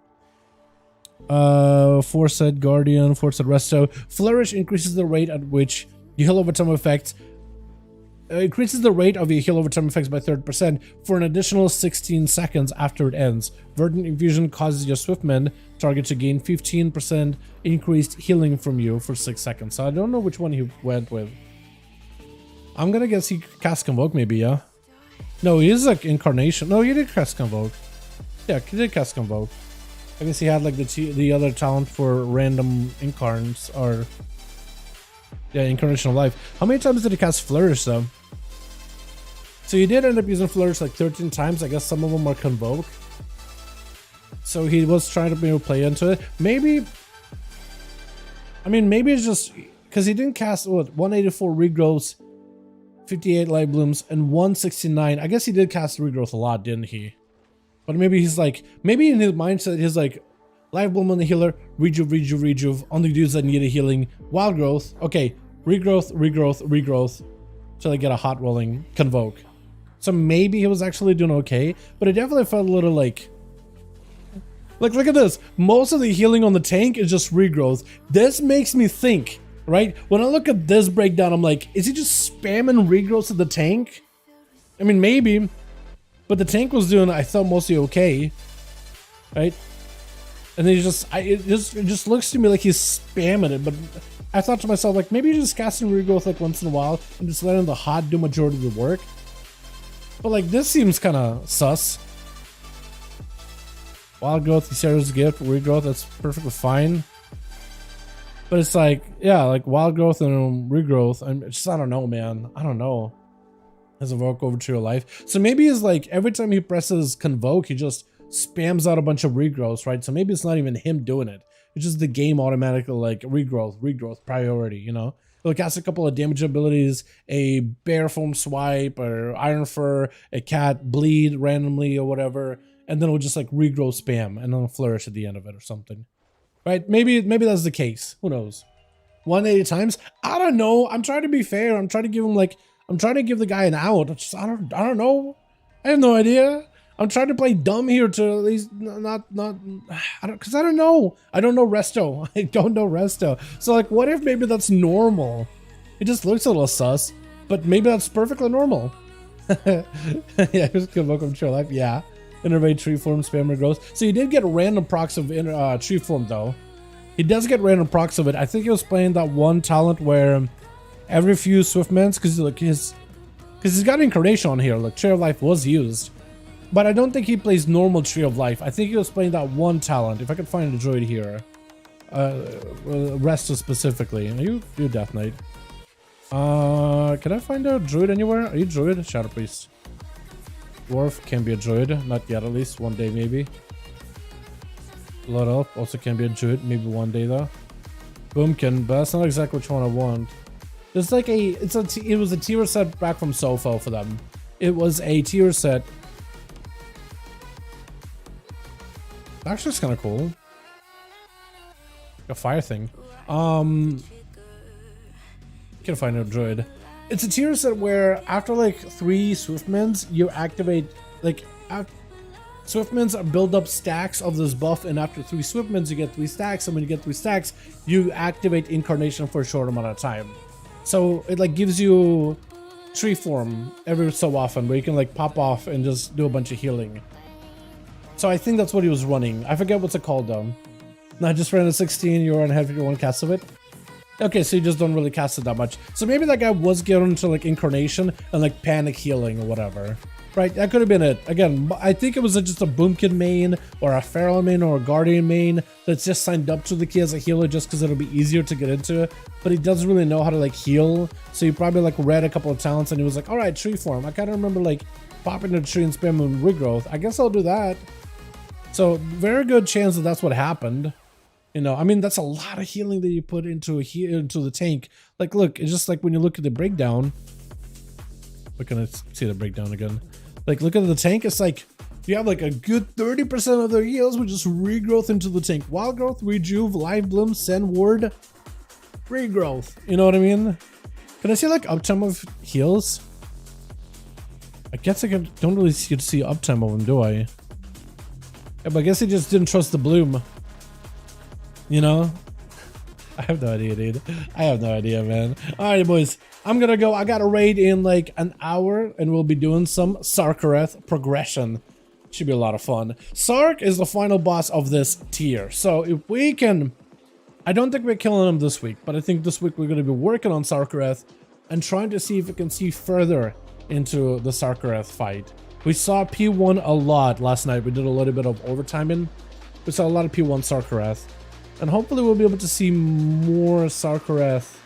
Foresight Guardian, Foresight Resto. Flourish increases the rate at which you heal over time effects. Increases the rate of your heal over time effects by 30% for an additional 16 seconds after it ends. Verdant Infusion causes your Swiftman target to gain 15% increased healing from you for 6 seconds. So I don't know which one he went with. I'm gonna guess he cast Convoke maybe, yeah? No, he is like Incarnation. No, he did cast Convoke. Yeah, he did cast Convoke. I guess he had like the other talent for random incarns or... Yeah, Incarnation of Life. How many times did he cast Flourish though? So he did end up using Flourish like 13 times. I guess some of them are Convoke. So he was trying to maybe play into it. Maybe... I mean, maybe it's just... Because he didn't cast, what, 184 regrowths, 58 light blooms, and 169. I guess he did cast regrowth a lot, didn't he? But maybe he's like... Maybe in his mindset, he's like... Live Bloom on the healer, rejuve on the dudes that need a healing. Wild Growth. Okay, regrowth, regrowth, regrowth, till I get a hot rolling convoke. So maybe he was actually doing okay, but it definitely felt a little like look at this. Most of the healing on the tank is just regrowth. This makes me think, right? When I look at this breakdown, I'm like, is he just spamming regrowth to the tank? I mean, maybe, but the tank was doing, I thought, mostly okay, right? And then it just looks to me like he's spamming it, but I thought to myself, like, maybe you're just casting regrowth like once in a while and just letting the hot do majority of the work. But like, this seems kind of sus. Wild growth, Sarah's gift, regrowth, that's perfectly fine. But it's like, yeah, like wild growth and regrowth. I don't know, man. I don't know. As a Evoker over to your life. So maybe it's like every time he presses convoke, he just spams out a bunch of regrowths, right? So maybe it's not even him doing it. It's just the game automatically like regrowth priority, you know? It'll cast a couple of damage abilities, a bear foam swipe or iron fur, a cat bleed randomly or whatever, and then it'll just like regrow spam and then flourish at the end of it or something. Right? Maybe that's the case. Who knows? 180 times? I don't know. I'm trying to be fair. I'm trying to give him like, I'm trying to give the guy an out. I don't know. I have no idea. I'm trying to play dumb here to at least because I don't know. I don't know Resto. I don't know Resto. So like, what if maybe that's normal? It just looks a little sus, but maybe that's perfectly normal. Yeah, just welcome to your life. Yeah, innervate tree form spammer growth. So he did get random procs of tree form though. He does get random procs of it. I think he was playing that one talent where every few Swiftmans, because look, he's got incarnation on here. Look, Tree of Life was used. But I don't think he plays normal Tree of Life. I think he was playing that one talent. If I could find a droid here. Resto specifically. Are you Death Knight? Can I find a droid anywhere? Are you droid? Shadow Priest. Dwarf can be a droid. Not yet, at least. One day maybe. Blood Elf also can be a droid. Maybe one day though. Boomkin, but that's not exactly which one I want. There's like it was a tier set back from Sofo for them. It was a tier set. Actually, it's kind of cool. A fire thing. Can't find a droid. It's a tier set where after like 3 Swiftmans, you activate like Swiftmans build up stacks of this buff, and after 3 Swiftmans, you get 3 stacks, and when you get 3 stacks, you activate Incarnation for a short amount of time. So it like gives you tree form every so often, where you can like pop off and just do a bunch of healing. So I think that's what he was running. I forget what's it called though. No, I just ran a 16, you're on head for one cast of it. Okay, so you just don't really cast it that much. So maybe that guy was getting into like Incarnation and like panic healing or whatever. Right, that could have been it. Again, I think it was just a Boomkin main or a Feral main or a Guardian main that's just signed up to the key as a healer just because it'll be easier to get into. But he doesn't really know how to like heal. So he probably like read a couple of talents and he was like, alright, tree form. I kind of remember like popping the tree and spamming regrowth. I guess I'll do that. So very good chance that that's what happened. You know, I mean, that's a lot of healing that you put into the tank. Like, look, it's just like when you look at the breakdown. We're gonna see the breakdown again. Like, look at the tank. It's like you have like a good 30% of their heals with just regrowth into the tank. Wild growth, rejuve, live bloom, send ward, regrowth. You know what I mean? Can I see like uptime of heals? I guess I don't really get to see uptime of them, do I? Yeah, but I guess he just didn't trust the bloom. You know? I have no idea, dude. I have no idea, man. Alright, boys. I'm gonna go. I got a raid in like an hour, and we'll be doing some Sarkareth progression. Should be a lot of fun. Sark is the final boss of this tier. So if we can... I don't think we're killing him this week, but I think this week we're gonna be working on Sarkareth and trying to see if we can see further into the Sarkareth fight. We saw P1 a lot last night. We did a little bit of overtiming. We saw a lot of P1 Sarkareth. And hopefully we'll be able to see more Sarkareth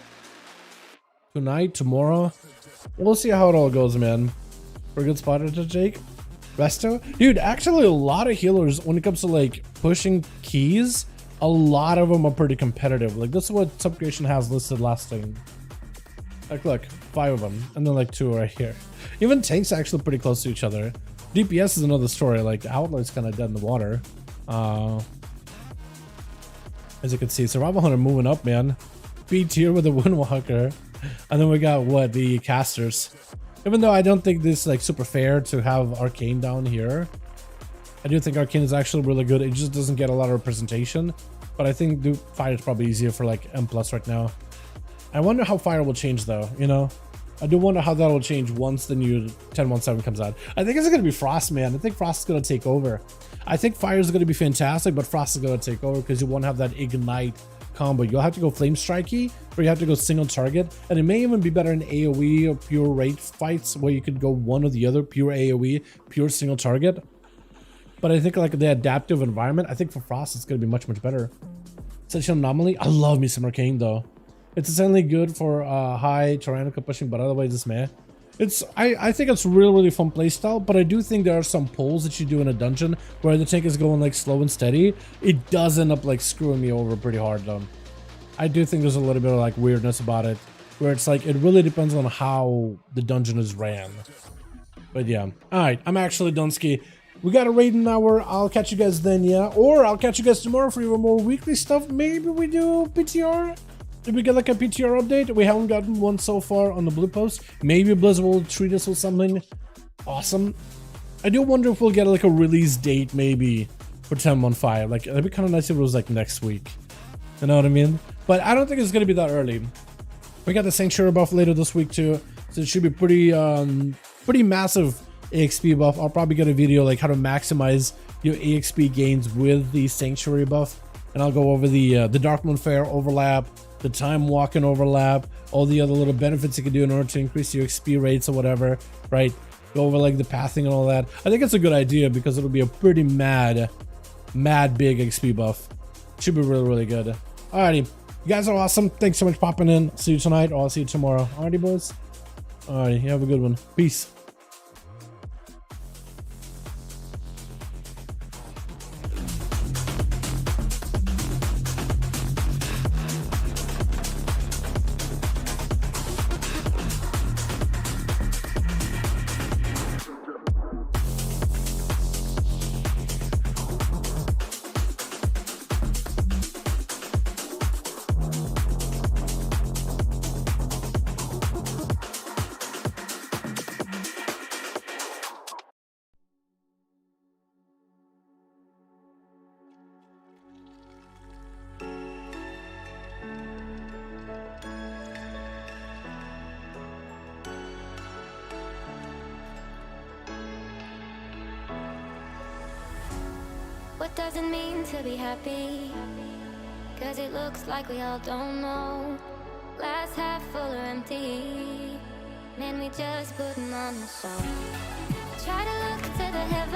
tonight, tomorrow. We'll see how it all goes, man. We're a good spotter to Jake. Resto? Dude, actually a lot of healers, when it comes to like pushing keys, a lot of them are pretty competitive. Like this is what Subcreation has listed last time. Like look, 5 of them, and then like 2 right here. Even tanks are actually pretty close to each other. DPS is another story, like the Outlaw's kind of dead in the water. As you can see, Survival Hunter moving up, man. B tier with a Windwalker. And then we got what, the casters. Even though I don't think this is like super fair to have Arcane down here, I do think Arcane is actually really good. It just doesn't get a lot of representation. But I think the Fire is probably easier for like M+ right now. I wonder how Fire will change though, you know? I do wonder how that will change once the new 10.17 comes out. I think it's going to be Frost, man. I think Frost is going to take over. I think Fire is going to be fantastic, but Frost is going to take over because you won't have that Ignite combo. You'll have to go Flame Strikey, or you have to go single target. And it may even be better in AoE or pure rate fights where you could go one or the other, pure AoE, pure single target. But I think like the adaptive environment, I think for Frost it's going to be much, much better. Such an anomaly. I love me some Arcane though. It's certainly good for high Tyrannical pushing, but otherwise it's meh. I think it's really fun playstyle, but I do think there are some pulls that you do in a dungeon where the tank is going like slow and steady. It does end up like screwing me over pretty hard though. I do think there's a little bit of like weirdness about it, where it's like it really depends on how the dungeon is ran. But yeah, alright, I'm actually Dunsky. We got a raid in an hour. I'll catch you guys then, yeah. Or I'll catch you guys tomorrow for even more weekly stuff. Maybe we do PTR. Did we get like a PTR update? We haven't gotten one so far on the blue post. Maybe Blizzard will treat us with something awesome. I do wonder if we'll get like a release date maybe for 10.15. Like that'd be kind of nice if it was like next week. You know what I mean? But I don't think it's gonna be that early. We got the Sanctuary buff later this week too, so it should be pretty massive EXP buff. I'll probably get a video like how to maximize your EXP gains with the Sanctuary buff, and I'll go over the Darkmoon Fair overlap, the time walking overlap, all the other little benefits you can do in order to increase your XP rates or whatever, right? Go over like the pathing and all that. I think it's a good idea because it'll be a pretty mad big XP buff. Should be really good. Alrighty, you guys are awesome. Thanks so much for popping in. See you tonight, or I'll see you tomorrow. Alrighty, boys. Alrighty, you have a good one. Peace. What does it mean to be happy? Cause it looks like we all don't know. Glass half full or empty. Man, we just putting on the show. Try to look to the heavens.